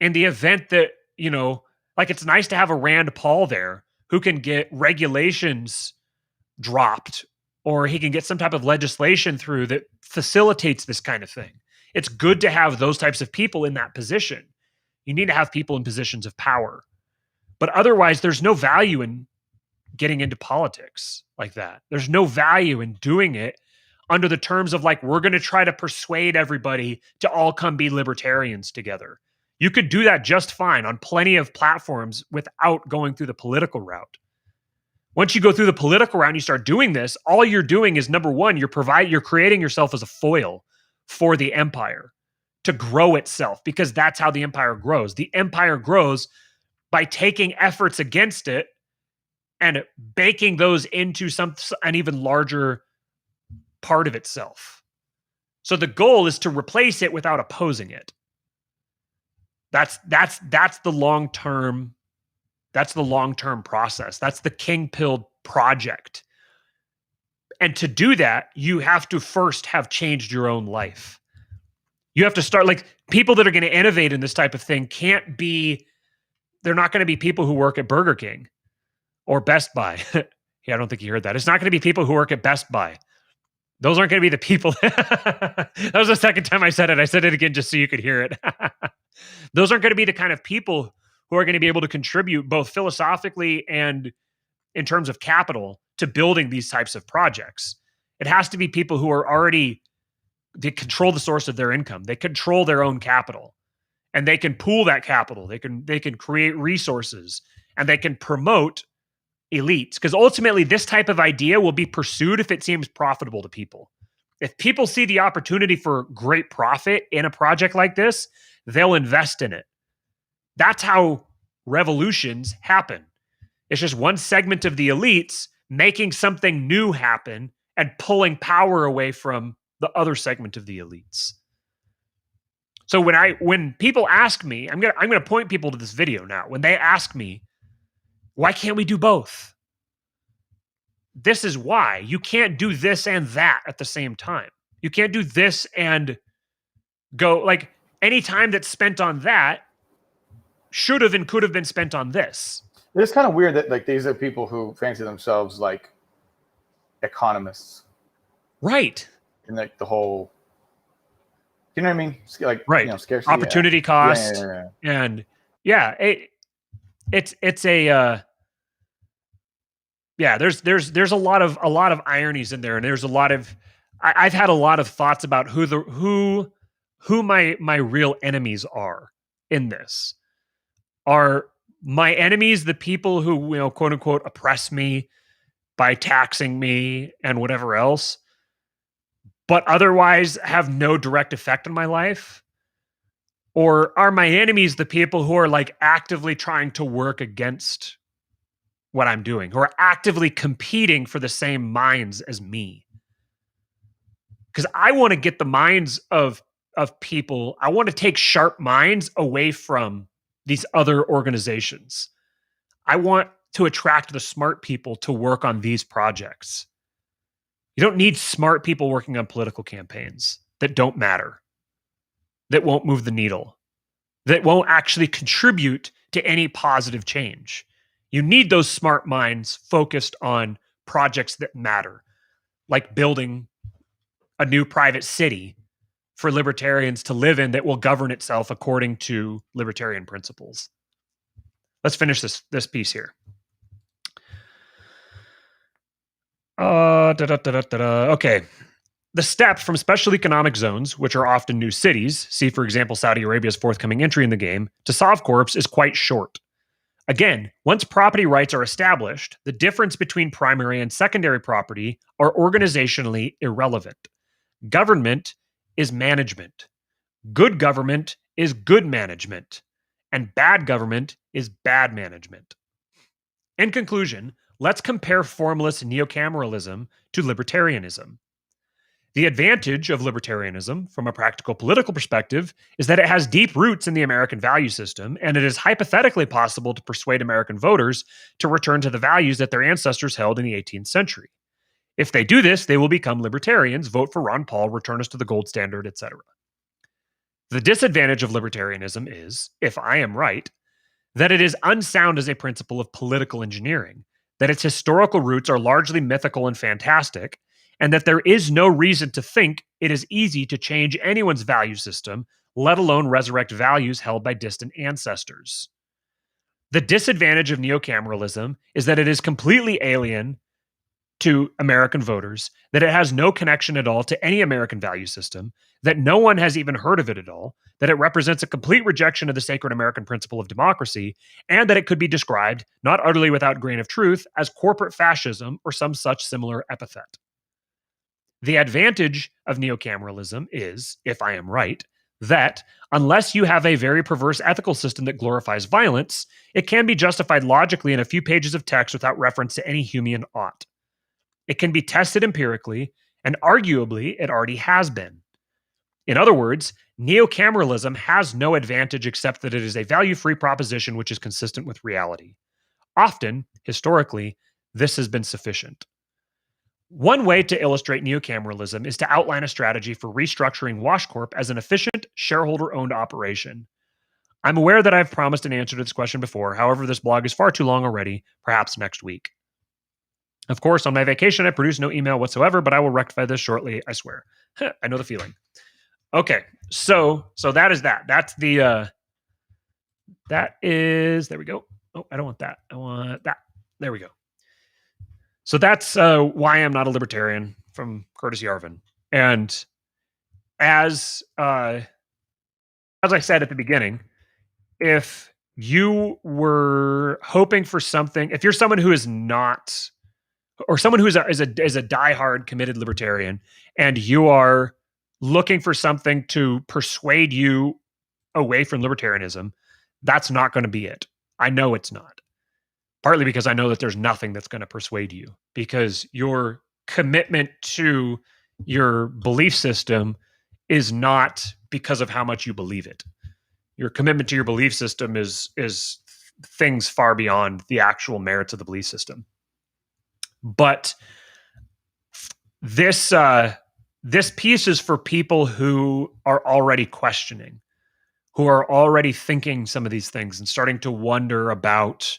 in the event that, you know, like it's nice to have a Rand Paul there who can get regulations dropped, or he can get some type of legislation through that facilitates this kind of thing. It's good to have those types of people in that position. You need to have people in positions of power. But otherwise, there's no value in getting into politics like that. There's no value in doing it under the terms of like, we're going to try to persuade everybody to all come be libertarians together. You could do that just fine on plenty of platforms without going through the political route. Once you go through the political route and you start doing this, all you're doing is, number one, you're creating yourself as a foil for the empire to grow itself, because that's how the empire grows. The empire grows by taking efforts against it and baking those into an even larger part of itself. So the goal is to replace it without opposing it. That's the long-term. That's the long-term process. That's the King Pill project. And to do that, you have to first have changed your own life. You have to start, like, people that are going to innovate in this type of thing they're not going to be people who work at Burger King or Best Buy. Yeah, I don't think you heard that. It's not going to be people who work at Best Buy. Those aren't going to be the people. That was the second time I said it. I said it again just so you could hear it. Those aren't going to be the kind of people who are going to be able to contribute both philosophically and in terms of capital to building these types of projects. It has to be people who are they control the source of their income. They control their own capital, and they can pool that capital. They can create resources, and they can promote elites, because ultimately this type of idea will be pursued if it seems profitable to people. If people see the opportunity for great profit in a project like this, they'll invest in it. That's how revolutions happen. It's just one segment of the elites making something new happen and pulling power away from the other segment of the elites. So when people ask me, I'm gonna point people to this video now. When they ask me, why can't we do both? This is why. You can't do this and that at the same time. You can't do this and go, like, any time that's spent on that should have and could have been spent on this. It's kind of weird that like these are people who fancy themselves like economists, right? And like the whole, you know what I mean? Like, right, you know, scarcity, opportunity cost, and it's a there's a lot of ironies in there, and there's a lot of I've had a lot of thoughts about who my real enemies are in this. Are my enemies the people who, you know, quote unquote, oppress me by taxing me and whatever else, but otherwise have no direct effect on my life? Or are my enemies the people who are like actively trying to work against what I'm doing, who are actively competing for the same minds as me? Because I want to get the minds of people. I want to take sharp minds away from these other organizations. I want to attract the smart people to work on these projects. You don't need smart people working on political campaigns that don't matter, that won't move the needle, that won't actually contribute to any positive change. You need those smart minds focused on projects that matter, like building a new private city for libertarians to live in that will govern itself according to libertarian principles. Let's finish this piece here. Okay. The step from special economic zones, which are often new cities, see, for example, Saudi Arabia's forthcoming entry in the game, to Sovcorps is quite short. Again, once property rights are established, the difference between primary and secondary property are organizationally irrelevant. Government is management. Good government is good management. And bad government is bad management. In conclusion, let's compare formalist neocameralism to libertarianism. The advantage of libertarianism from a practical political perspective is that it has deep roots in the American value system, and it is hypothetically possible to persuade American voters to return to the values that their ancestors held in the 18th century. If they do this, they will become libertarians, vote for Ron Paul, return us to the gold standard, etc. The disadvantage of libertarianism is, if I am right, that it is unsound as a principle of political engineering, that its historical roots are largely mythical and fantastic, and that there is no reason to think it is easy to change anyone's value system, let alone resurrect values held by distant ancestors. The disadvantage of neocameralism is that it is completely alien to American voters, that it has no connection at all to any American value system, that no one has even heard of it at all, that it represents a complete rejection of the sacred American principle of democracy, and that it could be described, not utterly without grain of truth, as corporate fascism or some such similar epithet. The advantage of neocameralism is, if I am right, that unless you have a very perverse ethical system that glorifies violence, it can be justified logically in a few pages of text without reference to any human ought. It can be tested empirically, and arguably, it already has been. In other words, neocameralism has no advantage except that it is a value-free proposition which is consistent with reality. Often, historically, this has been sufficient. One way to illustrate neocameralism is to outline a strategy for restructuring WashCorp as an efficient, shareholder-owned operation. I'm aware that I've promised an answer to this question before. However, this blog is far too long already, perhaps next week. Of course, on my vacation, I produced no email whatsoever, but I will rectify this shortly, I swear. I know the feeling. Okay, so that is that. That's the, that is, there we go. Oh, I don't want that. I want that. There we go. So that's why I'm not a libertarian, from Curtis Yarvin. And as I said at the beginning, if you were hoping for something, if you're someone who is not, or someone who is a diehard committed libertarian, and you are looking for something to persuade you away from libertarianism, that's not going to be it. I know it's not. Partly because I know that there's nothing that's going to persuade you, because your commitment to your belief system is not because of how much you believe it. Your commitment to your belief system is things far beyond the actual merits of the belief system. But this piece is for people who are already questioning, who are already thinking some of these things and starting to wonder about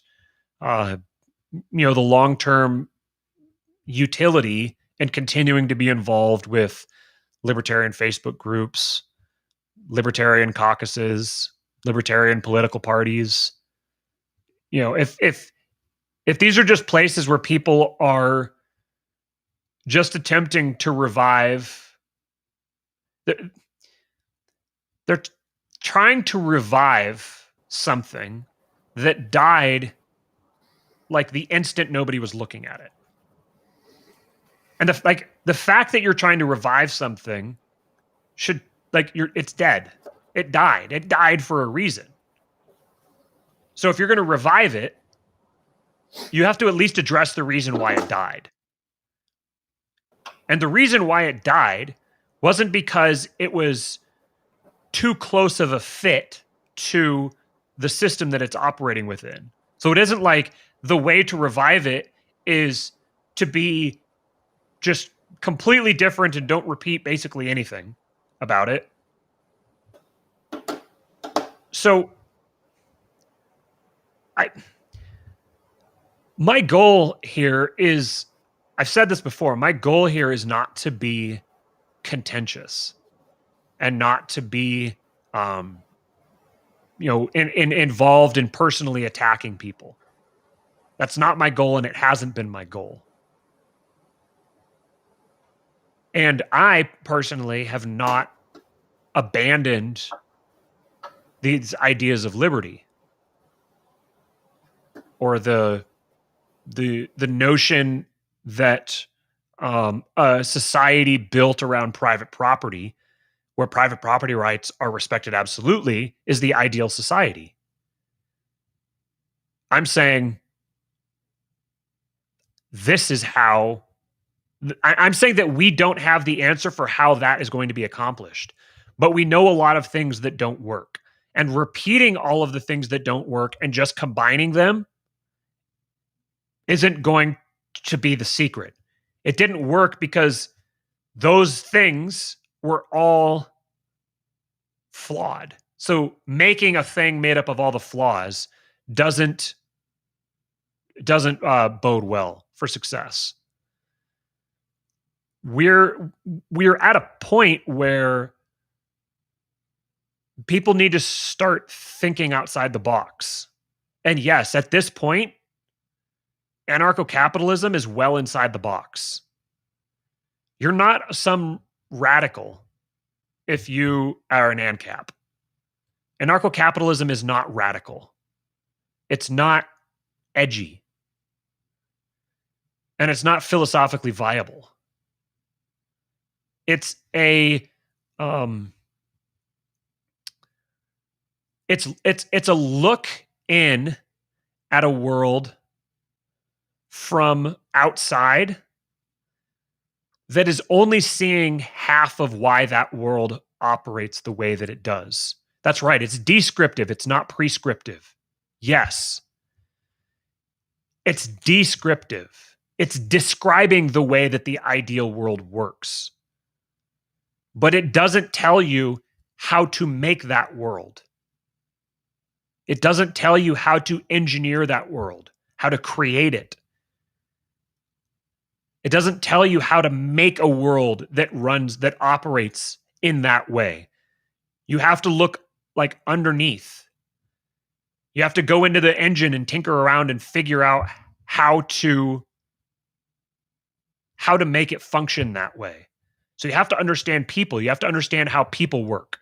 the long-term utility and continuing to be involved with libertarian Facebook groups, libertarian caucuses, libertarian political parties. If these are just places where people are just attempting to revive, they're trying to revive something that died like the instant nobody was looking at it. And the fact that you're trying to revive something should, it's dead. It died. It died for a reason. So if you're going to revive it, you have to at least address the reason why it died. And the reason why it died wasn't because it was too close of a fit to the system that it's operating within. So it isn't like the way to revive it is to be just completely different and don't repeat basically anything about it. So my goal here is, I've said this before, my goal here is not to be contentious and not to be involved in personally attacking people. That's not my goal, and it hasn't been my goal. And I personally have not abandoned these ideas of liberty or the notion that a society built around private property, where private property rights are respected absolutely, is the ideal society. I'm saying this is how. I'm saying that we don't have the answer for how that is going to be accomplished, but we know a lot of things that don't work. And repeating all of the things that don't work and just combining them isn't going to be the secret. It didn't work because those things were all flawed. So making a thing made up of all the flaws doesn't bode well for success. We're at a point where people need to start thinking outside the box. And yes, at this point, anarcho-capitalism is well inside the box. You're not some radical if you are an ANCAP. Anarcho-capitalism is not radical. It's not edgy. And it's not philosophically viable. It's a it's a look in at a world from outside that is only seeing half of why that world operates the way that it does. That's right. It's descriptive. It's not prescriptive. Yes. It's descriptive. It's describing the way that the ideal world works. But it doesn't tell you how to make that world. It doesn't tell you how to engineer that world, how to create it. It doesn't tell you how to make a world that runs, that operates in that way. You have to look like underneath. You have to go into the engine and tinker around and figure out how to make it function that way. So you have to understand people. You have to understand how people work.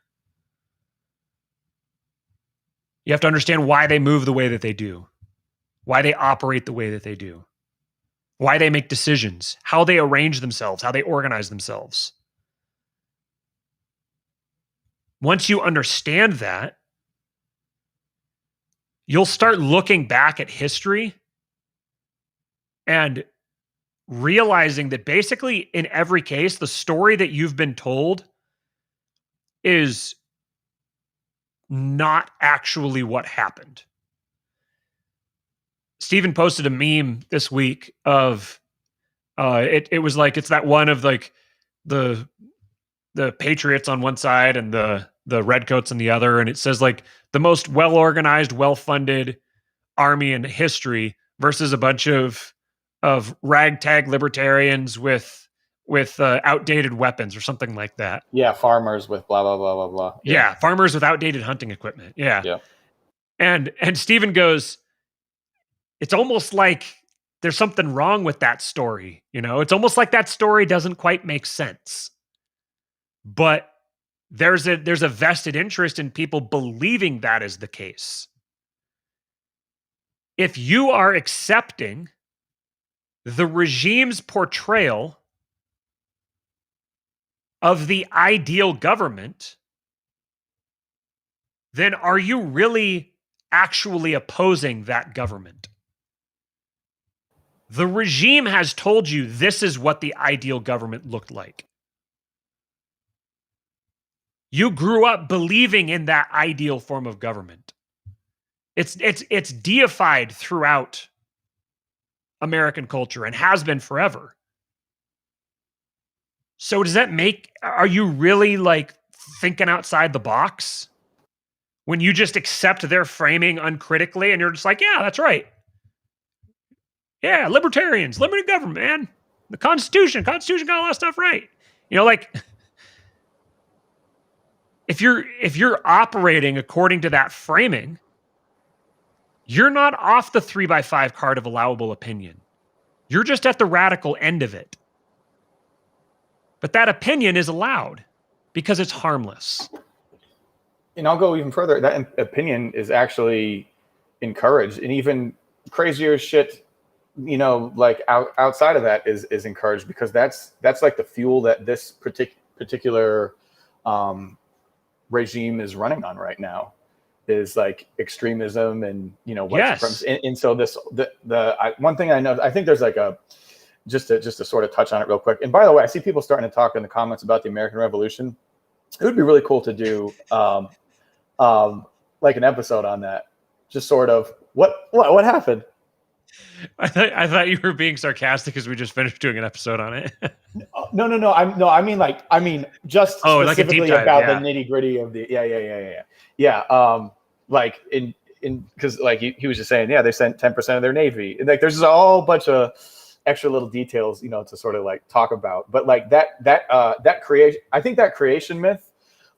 You have to understand why they move the way that they do, why they operate the way that they do, why they make decisions, how they arrange themselves, how they organize themselves. Once you understand that, you'll start looking back at history and realizing that basically in every case, the story that you've been told is not actually what happened. Steven posted a meme this week of it was like, it's that one of like the Patriots on one side and the Redcoats on the other, and it says like the most well-organized, well-funded army in history versus a bunch of ragtag libertarians with outdated weapons or something like that. Yeah, farmers with blah blah blah blah blah. Yeah, farmers with outdated hunting equipment. Yeah. Yeah. And Steven goes, it's almost like there's something wrong with that story. You know, it's almost like that story doesn't quite make sense. But there's a vested interest in people believing that is the case. If you are accepting the regime's portrayal of the ideal government, then are you really actually opposing that government? The regime has told you this is what the ideal government looked like. You grew up believing in that ideal form of government. It's deified throughout American culture and has been forever. So does that are you really like thinking outside the box when you just accept their framing uncritically and you're just like, yeah, that's right. Yeah, libertarians, limited government, man. The Constitution got a lot of stuff right. You know, like if you're operating according to that framing, you're not off the 3x5 card of allowable opinion. You're just at the radical end of it. But that opinion is allowed because it's harmless. And I'll go even further. That opinion is actually encouraged, and even crazier shit, you know, like outside of that is encouraged, because that's like the fuel that this particular regime is running on right now. is like extremism and white Yes. supremacy. And so one thing I know, I think there's like just to sort of touch on it real quick. And by the way, I see people starting to talk in the comments about the American Revolution. It would be really cool to do like an episode on that. Just sort of what happened. I thought you were being sarcastic because we just finished doing an episode on it. No. I mean just specifically like a deep dive, about the nitty gritty of the yeah. Like in because like he was just saying, they sent 10% of their Navy. And like there's just a whole bunch of extra little details, to sort of like talk about. But like that creation, I think that creation myth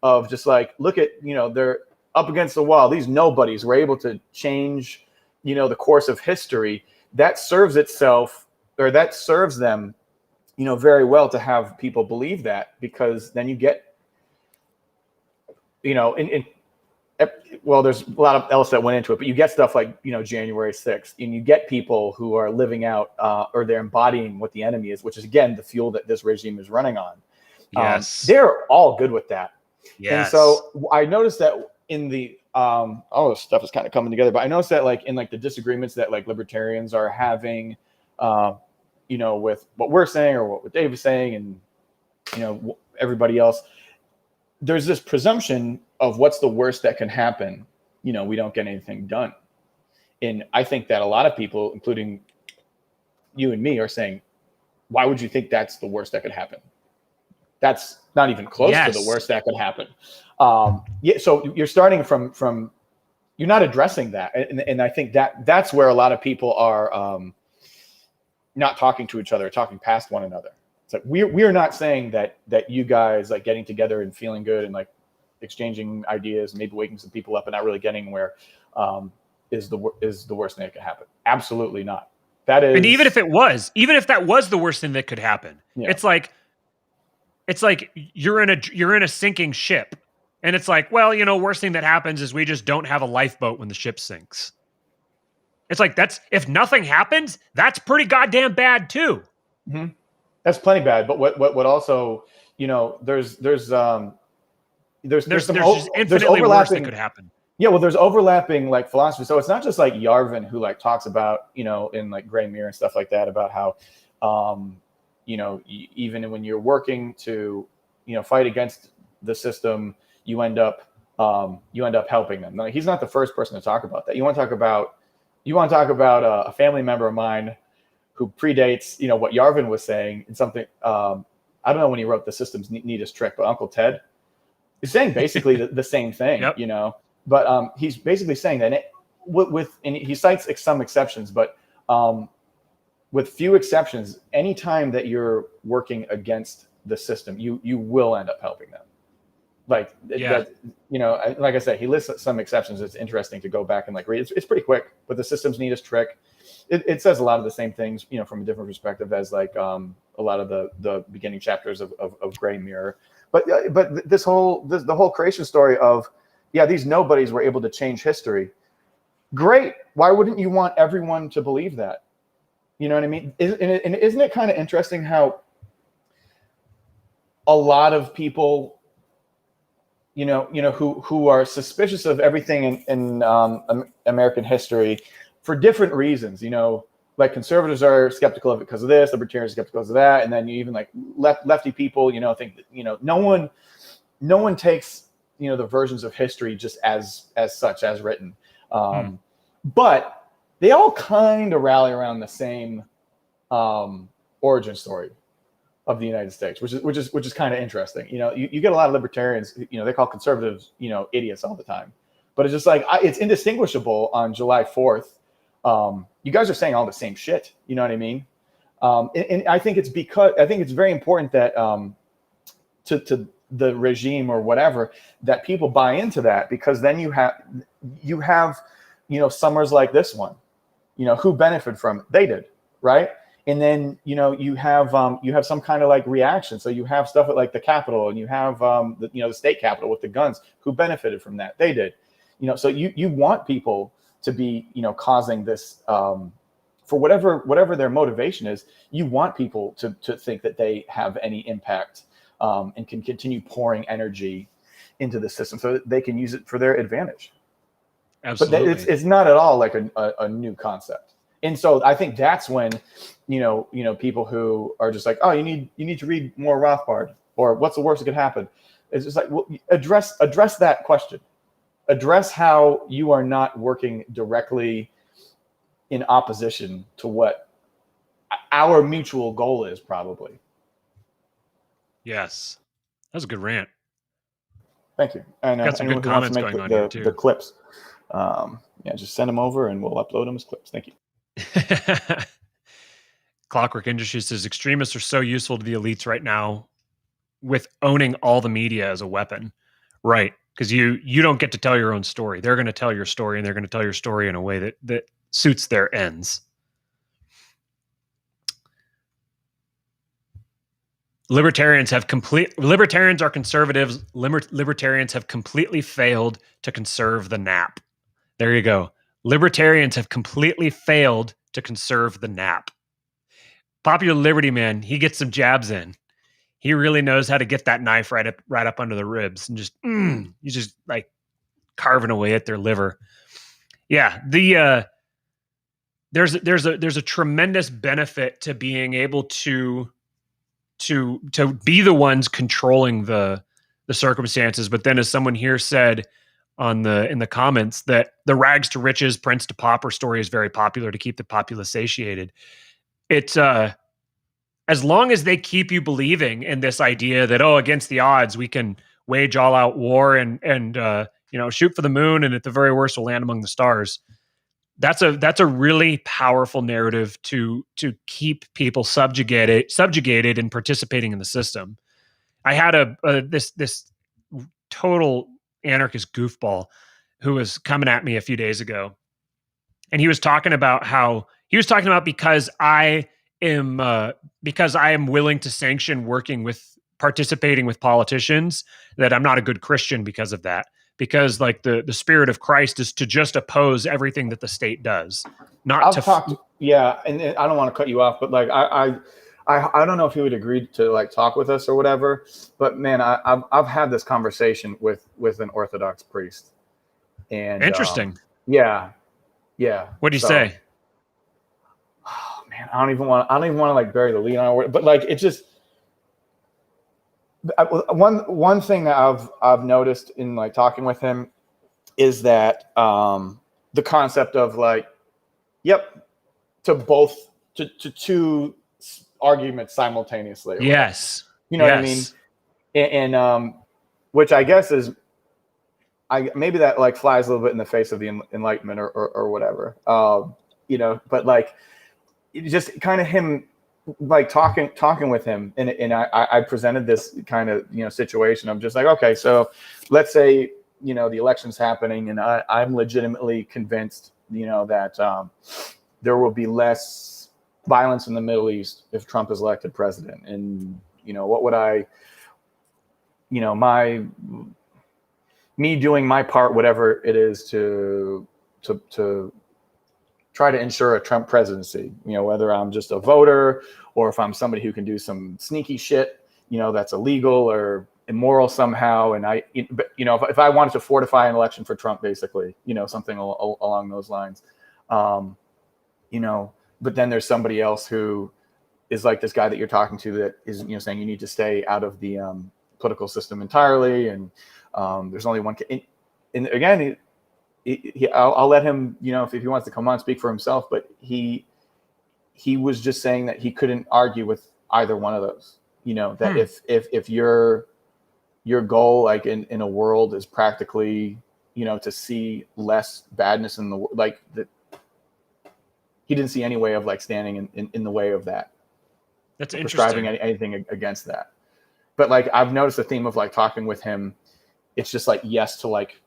of just like, look at, they're up against the wall. These nobodies were able to change, the course of history. That serves them, very well to have people believe that, because then you get, well, there's a lot else that went into it, but you get stuff like, January 6th, and you get people who are living out or they're embodying what the enemy is, which is, again, the fuel that this regime is running on. Yes. They're all good with that. Yes. And so I noticed that in the, all this stuff is kind of coming together, but I noticed that like in like the disagreements that like libertarians are having, with what we're saying or what Dave is saying and, everybody else, there's this presumption of what's the worst that can happen. We don't get anything done. And I think that a lot of people, including you and me, are saying, why would you think that's the worst that could happen? That's not even close to the worst that could happen. So you're starting from you're not addressing that. And I think that's where a lot of people are not talking to each other, talking past one another. It's like we're not saying that you guys like getting together and feeling good and like exchanging ideas, maybe waking some people up and not really getting where is the worst thing that could happen. Absolutely not. That is, and even if that was the worst thing that could happen, it's like you're in a sinking ship, and it's like, well, worst thing that happens is we just don't have a lifeboat when the ship sinks. It's like, if nothing happens, that's pretty goddamn bad too. Mm-hmm. That's plenty bad. But what also, there's some infinitely worse that could happen. Yeah, well, there's overlapping like philosophy. So it's not just like Yarvin who like talks about, in like Gray Mirror and stuff like that, about how, even when you're working to, fight against the system, you end up helping them. Now, he's not the first person to talk about that. You want to talk about a family member of mine who predates, what Yarvin was saying, and something. I don't know when he wrote The System's Neatest Trick, but Uncle Ted is saying basically the same thing. Yep. But he's basically saying that and he cites some exceptions, but with few exceptions, anytime that you're working against the system, you will end up helping them. Like, like I said, he lists some exceptions. It's interesting to go back and like read. It's pretty quick, but The System's Neatest Trick, it says a lot of the same things, from a different perspective as like a lot of the beginning chapters of Gray Mirror. But the whole creation story of, these nobodies were able to change history. Great. Why wouldn't you want everyone to believe that? You know what I mean? And isn't it kind of interesting how a lot of people, who are suspicious of everything in American history for different reasons, like conservatives are skeptical of it because of this, libertarians are skeptical because of that, and then you even like lefty people, think that, no one takes, the versions of history just as such as written, but they all kind of rally around the same origin story of the United States, which is kind of interesting. You get a lot of libertarians, they call conservatives, idiots all the time, but it's just like, it's indistinguishable on July 4th. You guys are saying all the same shit. You know what I mean? And I think it's very important that to the regime or whatever, that people buy into that, because then you have summers like this one, who benefit from it? They did, right? And then you have some kind of like reaction. So you have stuff at like the Capitol, and you have the state capitol with the guns. Who benefited from that? They did. So you want people to be causing this for whatever their motivation is. You want people to think that they have any impact and can continue pouring energy into the system so that they can use it for their advantage. But Absolutely. it's not at all like a new concept. And so I think that's when, people who are just like, oh, you need to read more Rothbard, or what's the worst that could happen? It's just like, well, address that question. Address how you are not working directly in opposition to what our mutual goal is, probably. Yes. That was a good rant. Thank you. And Got some anyone good who wants to comments make going on here too. the clips, just send them over and we'll upload them as clips. Thank you. Clockwork Industry says extremists are so useful to the elites right now with owning all the media as a weapon. Right. Because you don't get to tell your own story. They're going to tell your story, and they're going to tell your story in a way that suits their ends. Libertarians are conservatives. Libertarians have completely failed to conserve the nap. There you go. Libertarians have completely failed to conserve the nap. Popular Liberty man, he gets some jabs in. He really knows how to get that knife right up under the ribs and he's just like carving away at their liver. Yeah, there's a tremendous benefit to being able to be the ones controlling the circumstances. But then, as someone here said in the comments, that the rags to riches, prince to pauper story is very popular to keep the populace satiated. It's as long as they keep you believing in this idea that, against the odds, we can wage all out war and shoot for the moon, and at the very worst, we'll land among the stars. That's a really powerful narrative to keep people subjugated and participating in the system. I had this total anarchist goofball who was coming at me a few days ago, and he was talking about because I am willing to sanction participating with politicians, that I'm not a good Christian because of that. Because like the spirit of Christ is to just oppose everything that the state does, not to. Yeah, and I don't want to cut you off, but like I don't know if he would agree to like talk with us or whatever. But man, I've had this conversation with an Orthodox priest, and Interesting. Yeah. What do you say? Oh man, I don't even want to like bury the lead on it, but like it just. One thing that I've noticed in like talking with him is that the concept of like, to two arguments simultaneously. Yes. You know what I mean? And which I guess is, maybe that like flies a little bit in the face of the Enlightenment or whatever. But like, it just kind of him. Like talking with him, and I presented this kind of situation. I'm just like, okay, so let's say the election's happening, and I'm legitimately convinced that there will be less violence in the Middle East if Trump is elected president. And what would I, me doing my part, whatever it is to try to ensure a Trump presidency, whether I'm just a voter or if I'm somebody who can do some sneaky shit, that's illegal or immoral somehow. And if I wanted to fortify an election for Trump, basically, something along those lines, but then there's somebody else who is like this guy that you're talking to that is, saying you need to stay out of the political system entirely. And there's only one. And again, I'll let him, if he wants to come on, speak for himself. But he was just saying that he couldn't argue with either one of those. That if your goal, like in a world, is practically, to see less badness in the world, like that, he didn't see any way of like standing in the way of that. That's interesting. Prescribing anything against that. But like I've noticed a theme of like talking with him, it's just like yes to like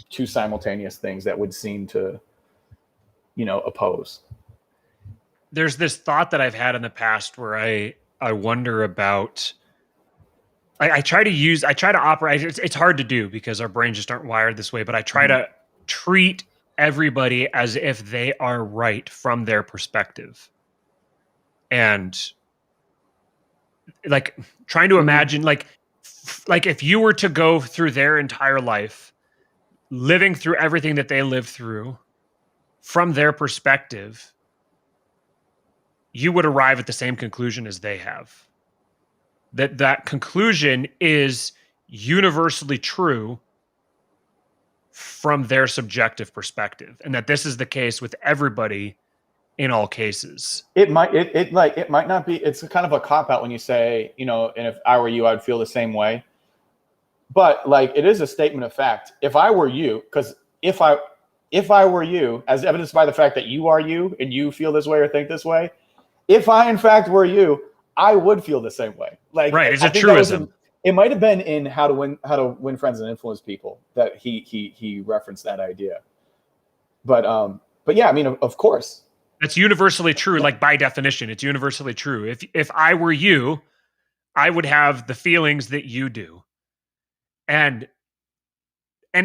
two simultaneous things that would seem to, oppose. There's this thought that I've had in the past where I wonder about. I try to operate. It's hard to do because our brains just aren't wired this way. But I try to treat everybody as if they are right from their perspective, and like trying to imagine like if you were to go through their entire life living through everything that they live through, from their perspective, you would arrive at the same conclusion as they have. That conclusion is universally true from their subjective perspective, and that this is the case with everybody in all cases. It might not be. It's kind of a cop out when you say, you know, and if I were you, I'd feel the same way. But like, it is a statement of fact. If I were you, because if I were you, as evidenced by the fact that you are you and you feel this way or think this way, if I in fact were you, I would feel the same way. Like, right, it's a truism. It might have been in How to Win Friends and Influence People that he referenced that idea. But yeah, I mean, of course. That's universally true. Like, by definition, it's universally true. If I were you, I would have the feelings that you do. And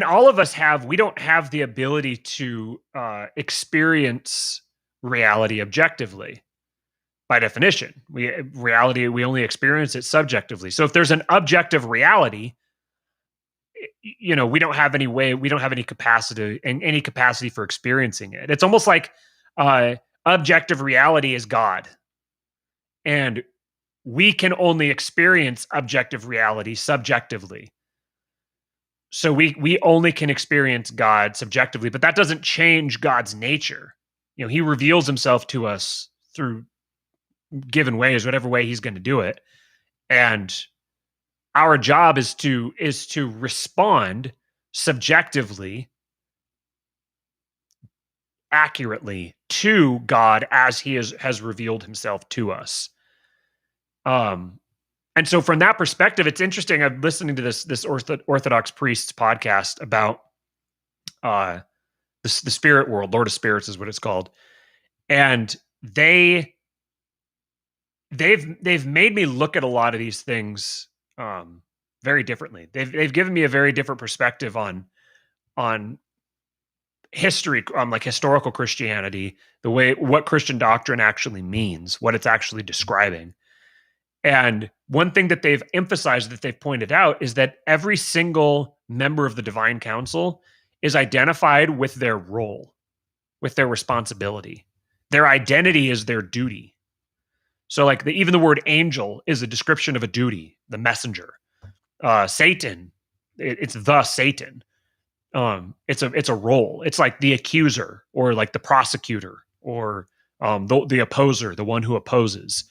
all of us we don't have the ability to experience reality objectively. By definition, we only experience it subjectively. So if there's an objective reality, you know, we don't have any capacity for experiencing it. It's almost like objective reality is God, and we can only experience objective reality subjectively. So we only can experience God subjectively, but that doesn't change God's nature. You know, he reveals himself to us through given ways, whatever way he's going to do it. And our job is to respond subjectively, accurately to God as he has revealed himself to us. And so from that perspective, it's interesting. I'm listening to this Orthodox priest's podcast about the spirit world. Lord of Spirits is what it's called. And they've made me look at a lot of these things very differently. They've given me a very different perspective on history, like historical Christianity, what Christian doctrine actually means, what it's actually describing. And one thing that they've emphasized, that they've pointed out, is that every single member of the divine council is identified with their role, with their responsibility. Their identity is their duty. So like even the word angel is a description of a duty, the messenger. Satan, it's the Satan. It's a role. It's like the accuser, or like the prosecutor, or the opposer, the one who opposes.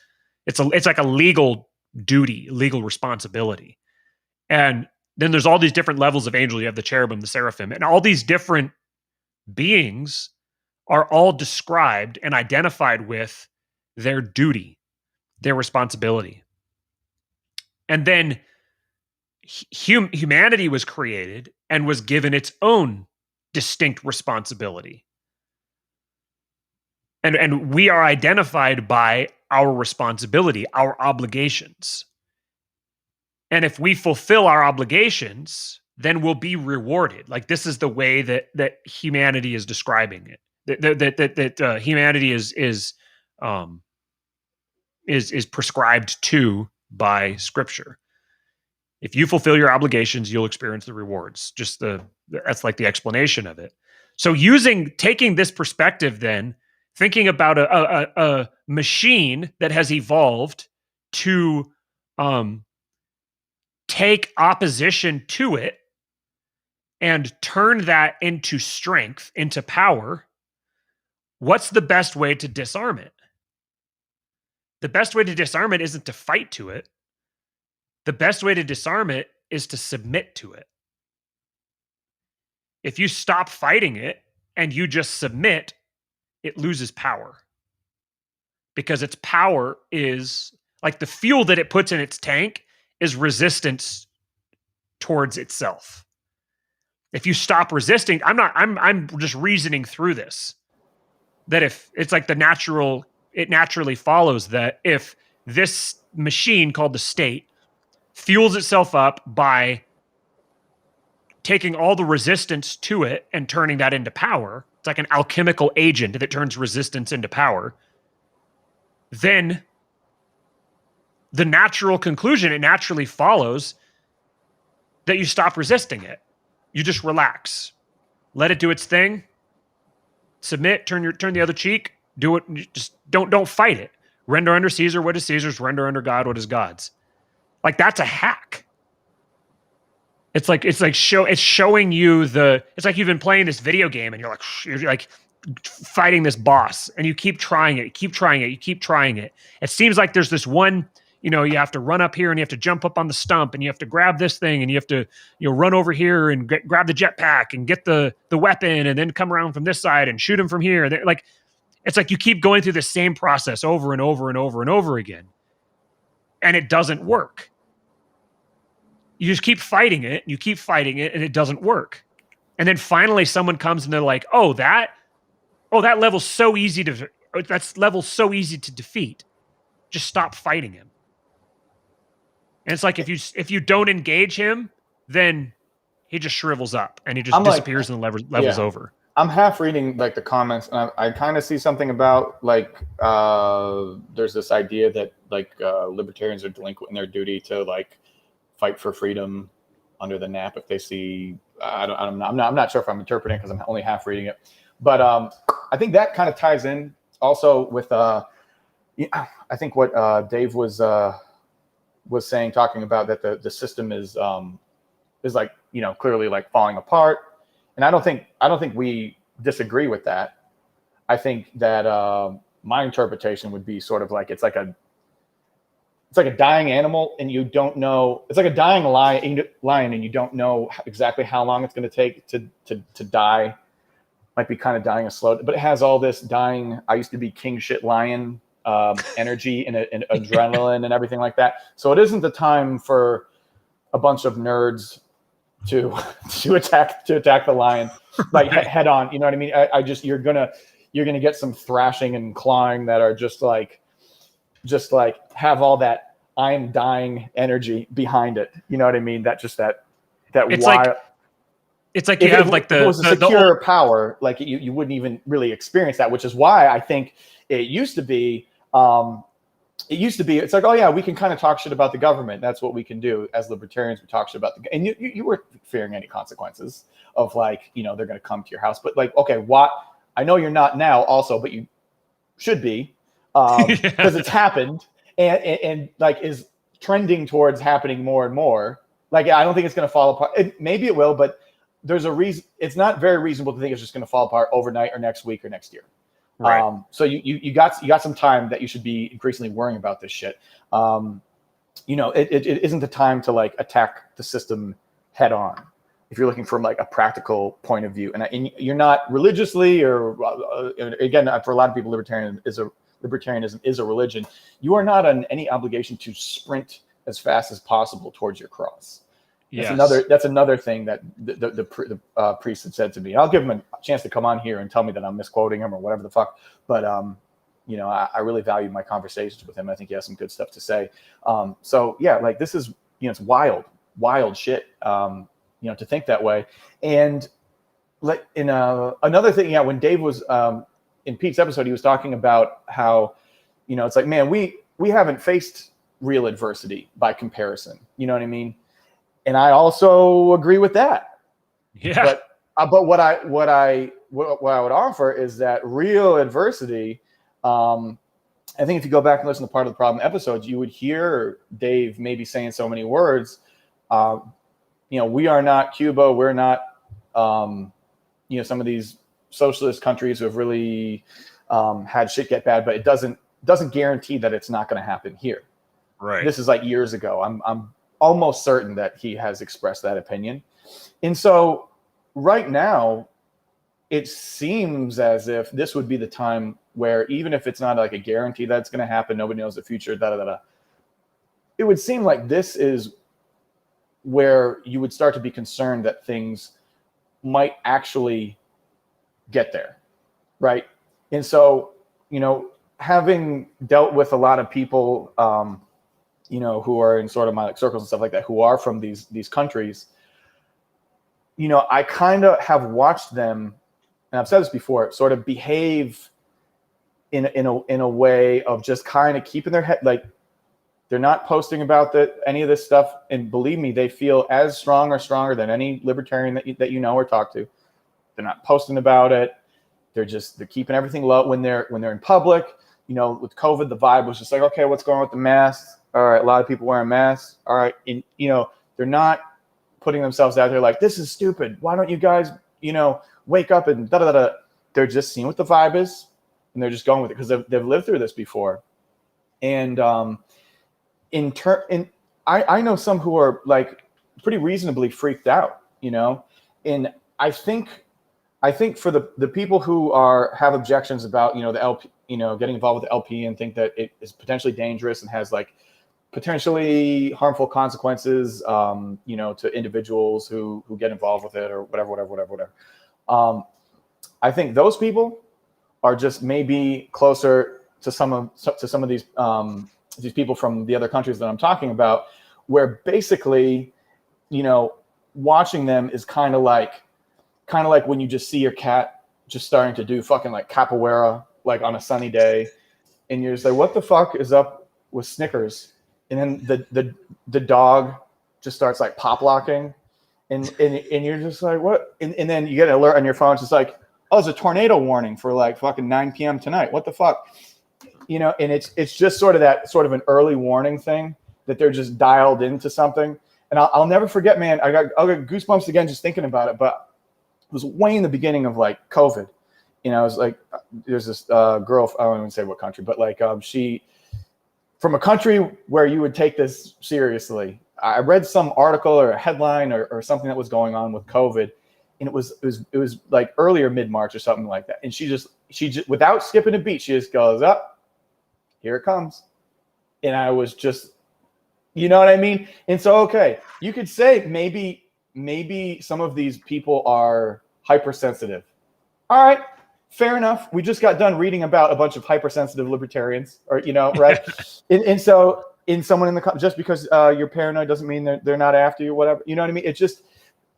It's like a legal duty, legal responsibility. And then there's all these different levels of angel. You have the cherubim, the seraphim, and all these different beings are all described and identified with their duty, their responsibility. And then humanity was created and was given its own distinct responsibility. And we are identified by our responsibility, our obligations. And if we fulfill our obligations, then we'll be rewarded. Like, this is the way that humanity is describing it. That humanity is prescribed to by Scripture. If you fulfill your obligations, you'll experience the rewards. That's like the explanation of it. So taking this perspective, then thinking about a machine that has evolved to take opposition to it and turn that into strength, into power, what's the best way to disarm it? The best way to disarm it isn't to fight to it. The best way to disarm it is to submit to it. If you stop fighting it and you just submit, it loses power. Because its power is like the fuel that it puts in its tank is resistance towards itself. If you stop resisting, I'm just reasoning through this. That if it's like it naturally follows that if this machine called the state fuels itself up by taking all the resistance to it and turning that into power, it's like an alchemical agent that turns resistance into power, then the natural conclusion, it naturally follows that you stop resisting it. You just relax. let it do its thing, submit, turn the other cheek, do it. Just don't fight it. Render under Caesar what is Caesar's, render under God what is God's. Like, that's a hack. It's showing you it's like you've been playing this video game and you're like fighting this boss and you keep trying it. It seems like there's this one, you have to run up here and you have to jump up on the stump and you have to grab this thing and you have to, run over here and grab the jetpack and get the weapon and then come around from this side and shoot him from here. It's like you keep going through the same process over and over and over and over again. And it doesn't work. You just keep fighting it, and it doesn't work. And then finally someone comes and they're like, that level's so easy to defeat. Just stop fighting him. And it's like if you don't engage him, then he just shrivels up and he just disappears and the level's over. I'm half reading like the comments, and I kind of see something about like there's this idea that like libertarians are delinquent in their duty to like fight for freedom under the nap if they see. I'm not sure if I'm interpreting because I'm only half reading it, but I think that kind of ties in also with I think what Dave was saying, talking about that the system is like clearly like falling apart, and I don't think we disagree with that. I think that my interpretation would be sort of like it's like a dying animal, and you don't know. It's like a dying lion, and you don't know exactly how long it's going to take to die. Might be kind of dying a slow, but it has all this dying. I used to be king shit lion energy and adrenaline and everything like that. So it isn't the time for a bunch of nerds to attack the lion like head on. You know what I mean? I just you're gonna get some thrashing and clawing that are just like have all that I'm dying energy behind it. You know what I mean? That it's wild. It's like you have like if it was a secure power, like you wouldn't even really experience that, which is why I think it used to be. It's like, oh yeah, we can kind of talk shit about the government. That's what we can do as libertarians. We talk shit about and you weren't fearing any consequences of like, they're going to come to your house. But like, okay, I know you're not now also, but you should be because it's happened and like is trending towards happening more and more. Like, I don't think it's going to fall apart. Maybe it will, but there's a reason. It's not very reasonable to think it's just going to fall apart overnight or next week or next year. Right. So you got some time that you should be increasingly worrying about this shit. It isn't the time to like attack the system head on. If you're looking from like a practical point of view, and you're not religiously or again, for a lot of people, libertarianism is a religion. You are not on any obligation to sprint as fast as possible towards your cross. That's another thing that the priest had said to me. I'll give him a chance to come on here and tell me that I'm misquoting him or whatever the fuck. But I really value my conversations with him. I think he has some good stuff to say. So yeah, like this is it's wild shit. To think that way. And like in another thing, when Dave was in Pete's episode, he was talking about how it's like, man, we haven't faced real adversity by comparison. You know what I mean? And I also agree with that. Yeah. But what I would offer is that real adversity. I think if you go back and listen to Part of the Problem episodes, you would hear Dave maybe saying so many words. We are not Cuba. We're not. Some of these socialist countries who have really had shit get bad, but it doesn't guarantee that it's not going to happen here. Right. This is like years ago. I'm almost certain that he has expressed that opinion. And so right now, it seems as if this would be the time where even if it's not like a guarantee that it's going to happen, nobody knows the future, it would seem like this is where you would start to be concerned that things might actually get there, right? And so, having dealt with a lot of people, who are in sort of my circles and stuff like that, who are from these countries, I kind of have watched them, and I've said this before, sort of behave in a way of just kind of keeping their head, like they're not posting about any of this stuff. And believe me, they feel as strong or stronger than any libertarian that you know or talk to. They're not posting about it. They're keeping everything low when they're in public. With COVID, the vibe was just like, okay, what's going on with the masks? All right, a lot of people wearing masks. All right, and they're not putting themselves out there like, this is stupid. Why don't you guys, wake up and da da da. They're just seeing what the vibe is, and they're just going with it because they've lived through this before. And I know some who are like pretty reasonably freaked out, and I think for the people who have objections about, the LP, getting involved with the LP and think that it is potentially dangerous and has like potentially harmful consequences, to individuals who get involved with it or whatever. I think those people are just maybe closer to some of these people from the other countries that I'm talking about, where basically, watching them is kind of like when you just see your cat just starting to do fucking like capoeira, like on a sunny day, and you're just like, what the fuck is up with Snickers? And then the dog just starts like pop locking, and you're just like, what? And then you get an alert on your phone. It's just like, oh, there's a tornado warning for like fucking 9 p.m. tonight. What the fuck? And it's just sort of an early warning thing that they're just dialed into something. And I'll never forget, man. I'll get goosebumps again just thinking about it. But it was way in the beginning of like COVID. It was like, there's this girl, I don't even say what country, but like she, from a country where you would take this seriously. I read some article or a headline or something that was going on with COVID, and it was like earlier mid-March or something like that. And she just without skipping a beat, she just goes, up, here it comes. And I was just, you know what I mean? And so, okay, you could say maybe some of these people are hypersensitive. All right, fair enough. We just got done reading about a bunch of hypersensitive libertarians, or right? and so, in someone in the just because you're paranoid doesn't mean they're not after you, whatever. You know what I mean? It's just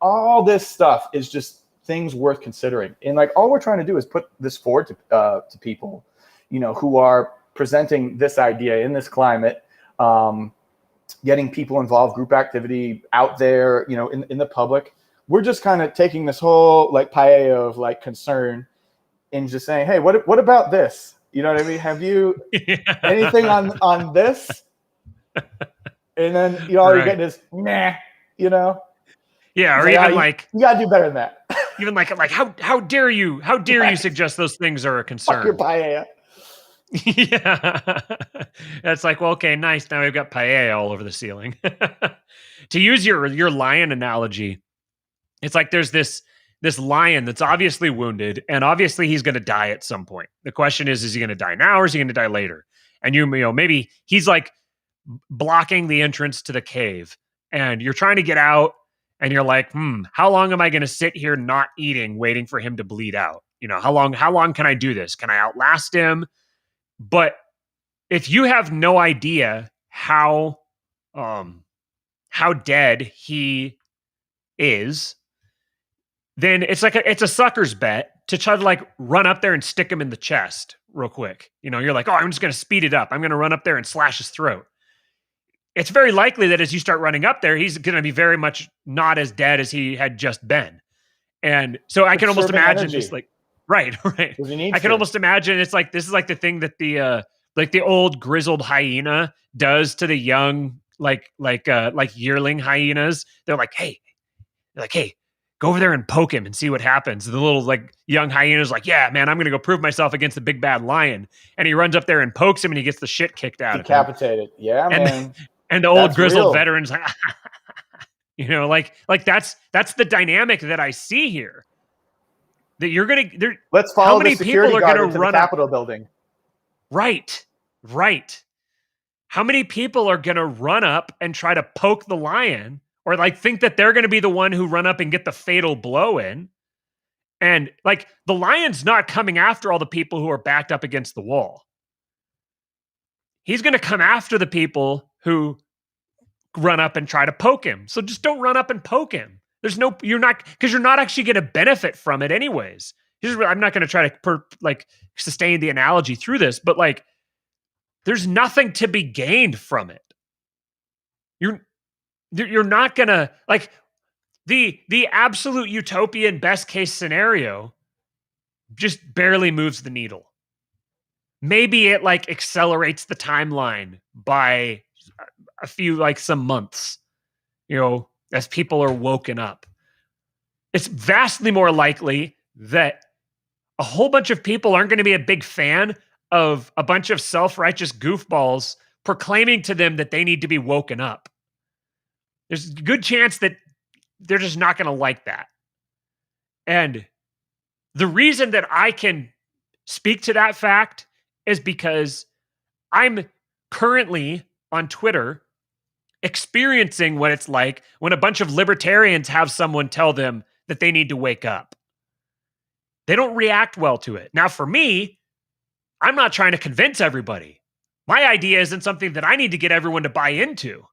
all this stuff is just things worth considering. And like all we're trying to do is put this forward to people, who are presenting this idea in this climate, getting people involved, group activity out there, in the public. We're just kind of taking this whole like paella of like concern and just saying, hey, what about this? You know what I mean? Have you anything on this? And then all you're getting is nah, Yeah, or like, even you gotta do better than that. Even like how dare you suggest those things are a concern? Fuck your paella. Yeah. It's like, well, okay, nice. Now we've got paella all over the ceiling. To use your lion analogy, it's like there's this lion that's obviously wounded, and obviously he's going to die at some point. The question is he going to die now or is he going to die later? And maybe he's like blocking the entrance to the cave, and you're trying to get out, and you're like, how long am I going to sit here not eating, waiting for him to bleed out? How long can I do this? Can I outlast him? But if you have no idea how dead he is, then it's like it's a sucker's bet to try to like run up there and stick him in the chest real quick. You're like, oh, I'm just going to speed it up. I'm going to run up there and slash his throat. It's very likely that as you start running up there, he's going to be very much not as dead as he had just been. And so I can almost imagine just like, right. I can almost imagine it's like, this is like the thing that the old grizzled hyena does to the young, like yearling hyenas. They're like, hey, go over there and poke him and see what happens. The little like young hyena's like, yeah, man, I'm going to go prove myself against the big bad lion. And he runs up there and pokes him and he gets the shit kicked out of him. Decapitated. Yeah, man. And the old grizzled veterans, like that's the dynamic that I see here. That you're going to, let's follow how many the security people are going to run the Capitol building. Right. How many people are going to run up and try to poke the lion, or like think that they're going to be the one who run up and get the fatal blow in? And like the lion's not coming after all the people who are backed up against the wall. He's going to come after the people who run up and try to poke him. So just don't run up and poke him. You're not actually going to benefit from it anyways. I'm not going to try to sustain the analogy through this, but like, there's nothing to be gained from it. You're not going to like, the absolute utopian best case scenario just barely moves the needle. Maybe it like accelerates the timeline by a few, like some months, as people are woken up. It's vastly more likely that a whole bunch of people aren't going to be a big fan of a bunch of self-righteous goofballs proclaiming to them that they need to be woken up. There's a good chance that they're just not going to like that. And the reason that I can speak to that fact is because I'm currently on Twitter experiencing what it's like when a bunch of libertarians have someone tell them that they need to wake up. They don't react well to it. Now, for me, I'm not trying to convince everybody. My idea isn't something that I need to get everyone to buy into.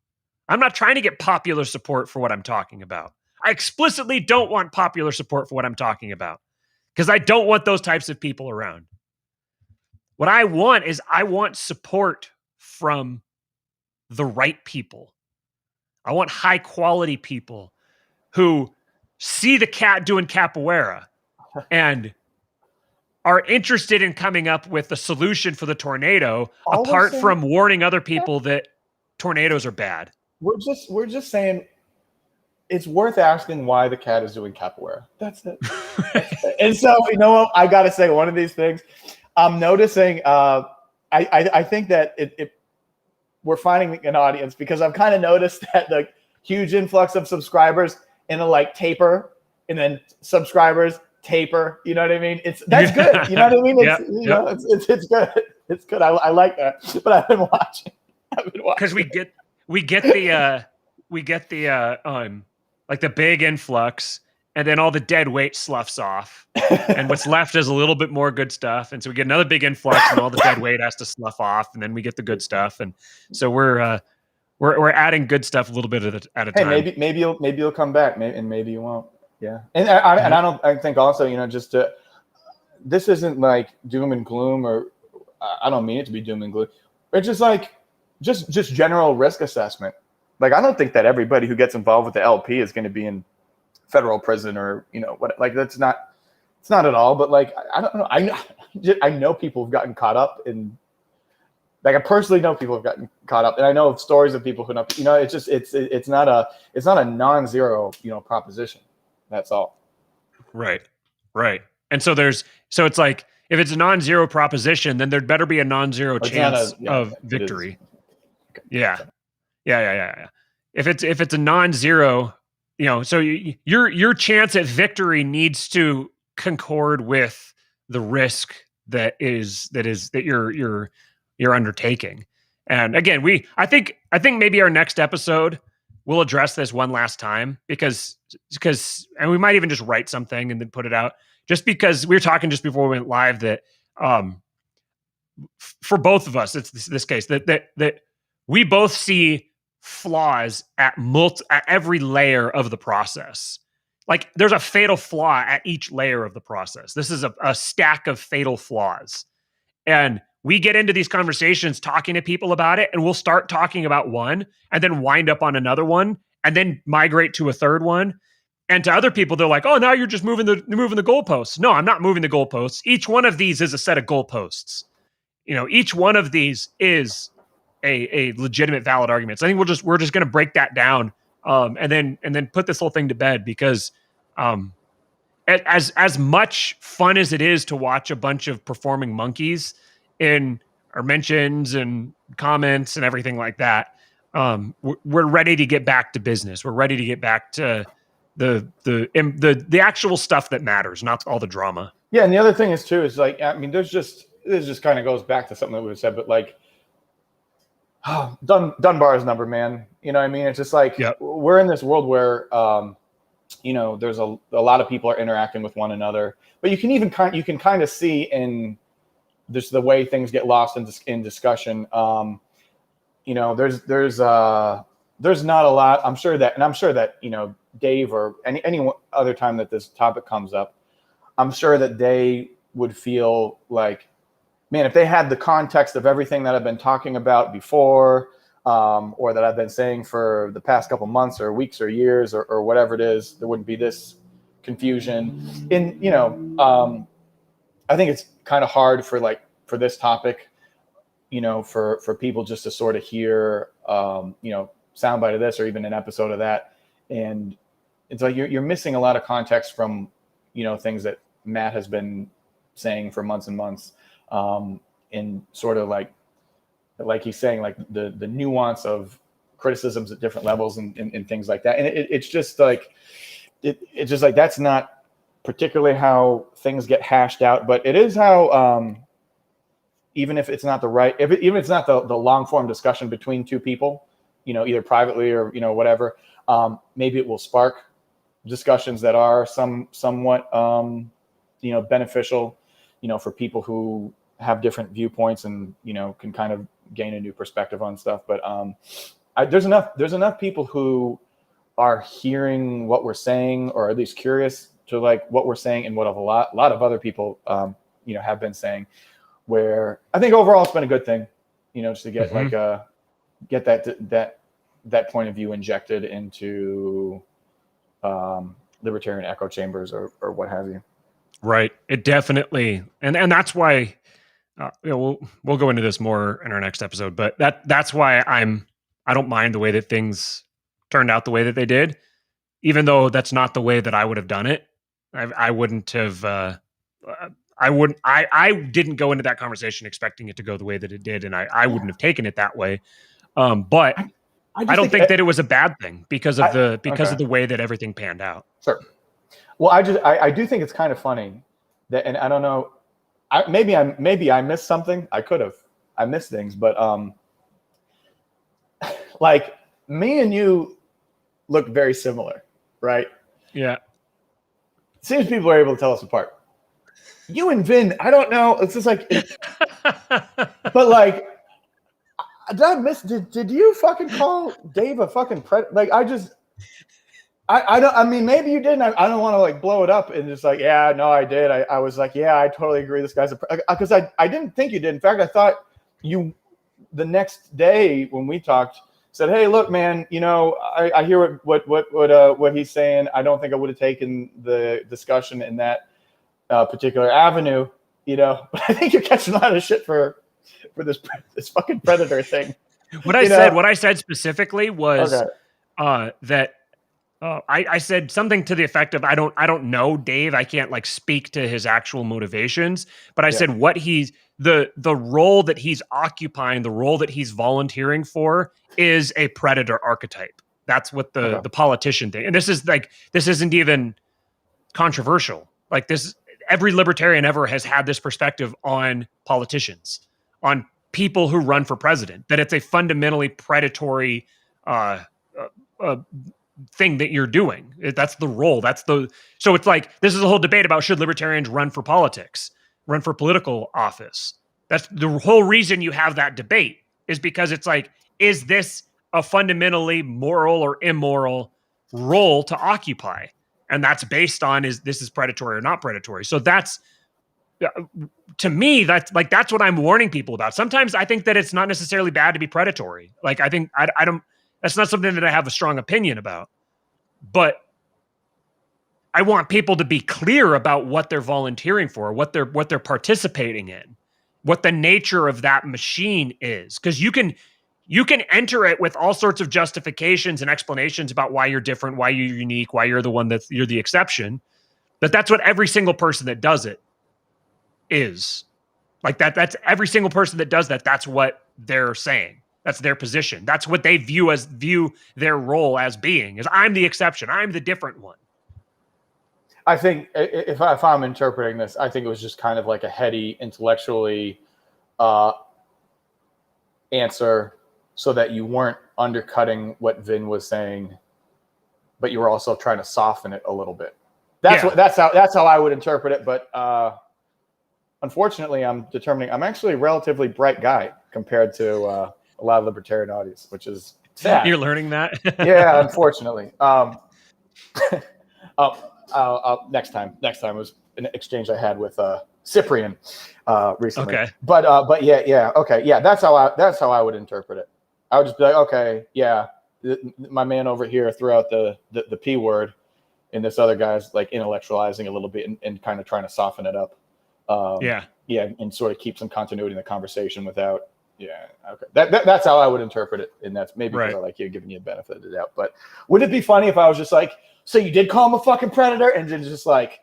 I'm not trying to get popular support for what I'm talking about. I explicitly don't want popular support for what I'm talking about because I don't want those types of people around. What I want is I want support from the right people. I want high quality people who see the cat doing capoeira and are interested in coming up with a solution for the tornado apart from warning other people that tornadoes are bad. We're just saying it's worth asking why the cat is doing capoeira. That's it. And so, you know what? I got to say one of these things. I'm noticing, I think that we're finding an audience because I've kind of noticed that the huge influx of subscribers and the like taper and then subscribers taper. You know what I mean? That's good. You know what I mean? It's good. It's good. I like that. But I've been watching. Because we get the like the big influx, and then all the dead weight sloughs off, and what's left is a little bit more good stuff, and so we get another big influx, and all the dead weight has to slough off, and then we get the good stuff, and so we're adding good stuff a little bit at a time. Maybe you'll come back, maybe you won't. Yeah, and I think also this isn't like doom and gloom, or I don't mean it to be doom and gloom. It's just like just general risk assessment. Like, I don't think that everybody who gets involved with the LP is going to be in federal prison or, what, like, it's not at all. But like, I don't know. I know people who've gotten caught up in, like, I personally know people who've gotten caught up, and I know of stories of people who know, it's just, it's not a non-zero, proposition. That's all. Right. And so it's like, if it's a non-zero proposition, then there'd better be a non-zero chance of victory. Yeah. If it's a non-zero, so your chance at victory needs to concord with the risk that you're undertaking. And again, I think maybe our next episode we'll address this one last time because and we might even just write something and then put it out, just because we were talking just before we went live that for both of us, it's this case that we both see flaws at every layer of the process. Like, there's a fatal flaw at each layer of the process. This is a stack of fatal flaws. And we get into these conversations talking to people about it, and we'll start talking about one and then wind up on another one and then migrate to a third one. And to other people, they're like, oh, now you're just moving the goalposts. No, I'm not moving the goalposts. Each one of these is a set of goalposts. Each one of these is a legitimate, valid argument. So I think we're just going to break that down, and then put this whole thing to bed, because as much fun as it is to watch a bunch of performing monkeys in our mentions and comments and everything like that, we're ready to get back to business. We're ready to get back to the actual stuff that matters, not all the drama. Yeah, and the other thing is like, I mean, this just kind of goes back to something that we've said, but like, Dunbar's number, man. You know what I mean? It's just like, we're in this world where, there's a lot of people are interacting with one another, but you can kind of see in just the way things get lost in discussion. There's not a lot. I'm sure that Dave or any other time that this topic comes up, I'm sure that they would feel like, man, if they had the context of everything that I've been talking about before, or that I've been saying for the past couple months or weeks or years or whatever it is, there wouldn't be this confusion. I think it's kind of hard for this topic, for people just to sort of hear, soundbite of this or even an episode of that. And it's like you're missing a lot of context from, things that Matt has been saying for months and months, and sort of like he's saying, like the nuance of criticisms at different levels and things like that. And it's just like, it's just like, that's not particularly how things get hashed out, but it is how, even if it's not even if it's not the long form discussion between two people, either privately or, whatever, maybe it will spark discussions that are somewhat, beneficial, for people who have different viewpoints and, can kind of gain a new perspective on stuff. But there's enough people who are hearing what we're saying, or at least curious to like what we're saying and what a lot of other people, have been saying, where I think overall it's been a good thing, just to get get that point of view injected into libertarian echo chambers or what have you. Right. It definitely, and that's why we'll go into this more in our next episode, but that's why I don't mind the way that things turned out the way that they did, even though that's not the way that I would have done it. I wouldn't have. I didn't go into that conversation expecting it to go the way that it did, and I wouldn't have taken it that way. But I don't think that it was a bad thing because of the way that everything panned out. Sure. Well, I do think it's kind of funny that, and I don't know, maybe I missed something. I missed things, but like me and you look very similar, right? Yeah. It seems people are able to tell us apart. You and Vin, I don't know. It's just like, but like, did I miss? Did you fucking call Dave a fucking like? I don't. I mean, maybe you didn't. I don't want to like blow it up and just like, yeah, no, I did. I was like, yeah, I totally agree. This guy's because I didn't think you did. In fact, I thought you the next day when we talked said, hey, look, man, I hear what he's saying. I don't think I would have taken the discussion in that particular avenue, but I think you're catching a lot of shit for this fucking predator thing. What I said specifically was that I said something to the effect of I don't know Dave. I can't like speak to his actual motivations, but I said what he's the role that he's occupying, the role that he's volunteering for is a predator archetype. That's what the politician thing. And this isn't even controversial. Like this, every libertarian ever has had this perspective on politicians, on people who run for president, that it's a fundamentally predatory thing that you're doing. That's the role. So it's like, this is a whole debate about should libertarians run for politics, run for political office. That's the whole reason you have that debate, is because it's like, is this a fundamentally moral or immoral role to occupy? And that's based on is predatory or not predatory. So that's, to me, that's what I'm warning people about. Sometimes I think that it's not necessarily bad to be predatory. Like I think I don't. That's not something that I have a strong opinion about. But I want people to be clear about what they're volunteering for, what they're participating in, what the nature of that machine is, because you can enter it with all sorts of justifications and explanations about why you're different, why you're unique, why you're the one you're the exception. But that's what every single person that does it is. Like that's every single person that does that. That's what they're saying. That's their position. That's what they view their role as being, is I'm the exception. I'm the different one. I think if I'm interpreting this, I think it was just kind of like a heady, intellectually answer, so that you weren't undercutting what Vin was saying, but you were also trying to soften it a little bit. That's how I would interpret it. But unfortunately, I'm actually a relatively bright guy compared to a lot of libertarian audience, which is sad. You're learning that? Yeah, unfortunately. Next time it was an exchange I had with Cyprian recently. Okay. But yeah, okay, yeah. That's how I would interpret it. I would just be like, okay, yeah, my man over here threw out the P word, and this other guy's like intellectualizing a little bit and kind of trying to soften it up. Yeah, and sort of keep some continuity in the conversation without. Yeah, okay. That's how I would interpret it, and that's maybe because I like you giving you the benefit of the doubt. But would it be funny if I was just like, so you did call him a fucking predator, and then just like.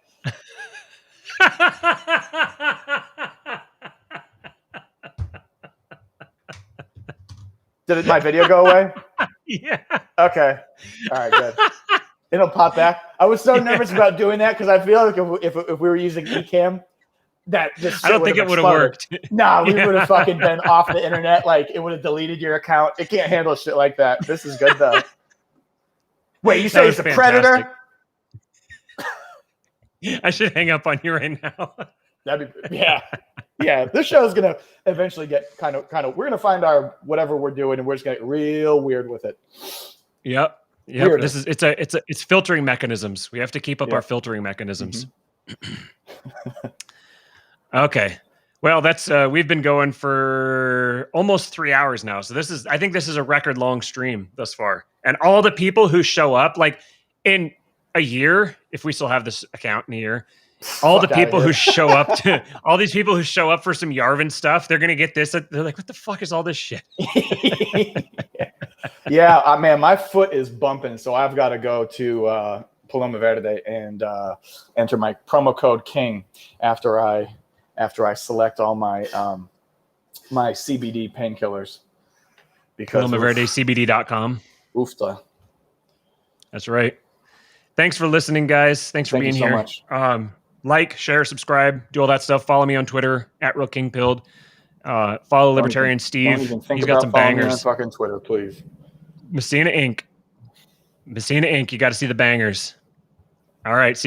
Did my video go away? Yeah. Okay. All right, good. It'll pop back. I was so nervous about doing that because I feel like if we were using Ecamm, that just I don't think it would have worked. Nah, we would have fucking been off the internet. Like it would have deleted your account. It can't handle shit like that. This is good though. Wait, you say he's a predator? I should hang up on you right now. That'd be yeah. This show is gonna eventually get kind of. We're gonna find our whatever we're doing, and we're just gonna get real weird with it. Yep. Weirder. This is it's filtering mechanisms. We have to keep up our filtering mechanisms. Mm-hmm. Okay. Well, that's we've been going for almost 3 hours now. So I think this is a record long stream thus far. And all the people who show up, like in a year, if we still have this account in a year, all the people who show up all these people who show up for some Yarvin stuff, they're gonna get this. They're like, what the fuck is all this shit? Yeah, man, my foot is bumping, so I've got to go to Paloma Verde and enter my promo code King after I select all my my CBD painkillers. Because PalomaVerdeCBD.com. Oofta. That's right. Thanks for listening, guys. Thanks for being here. Thank you so much. Like, share, subscribe, do all that stuff. Follow me on Twitter @RealKingPilled. Follow Libertarian Steve. He's got some bangers. On fucking Twitter, please. Messina Inc. You got to see the bangers. All right. See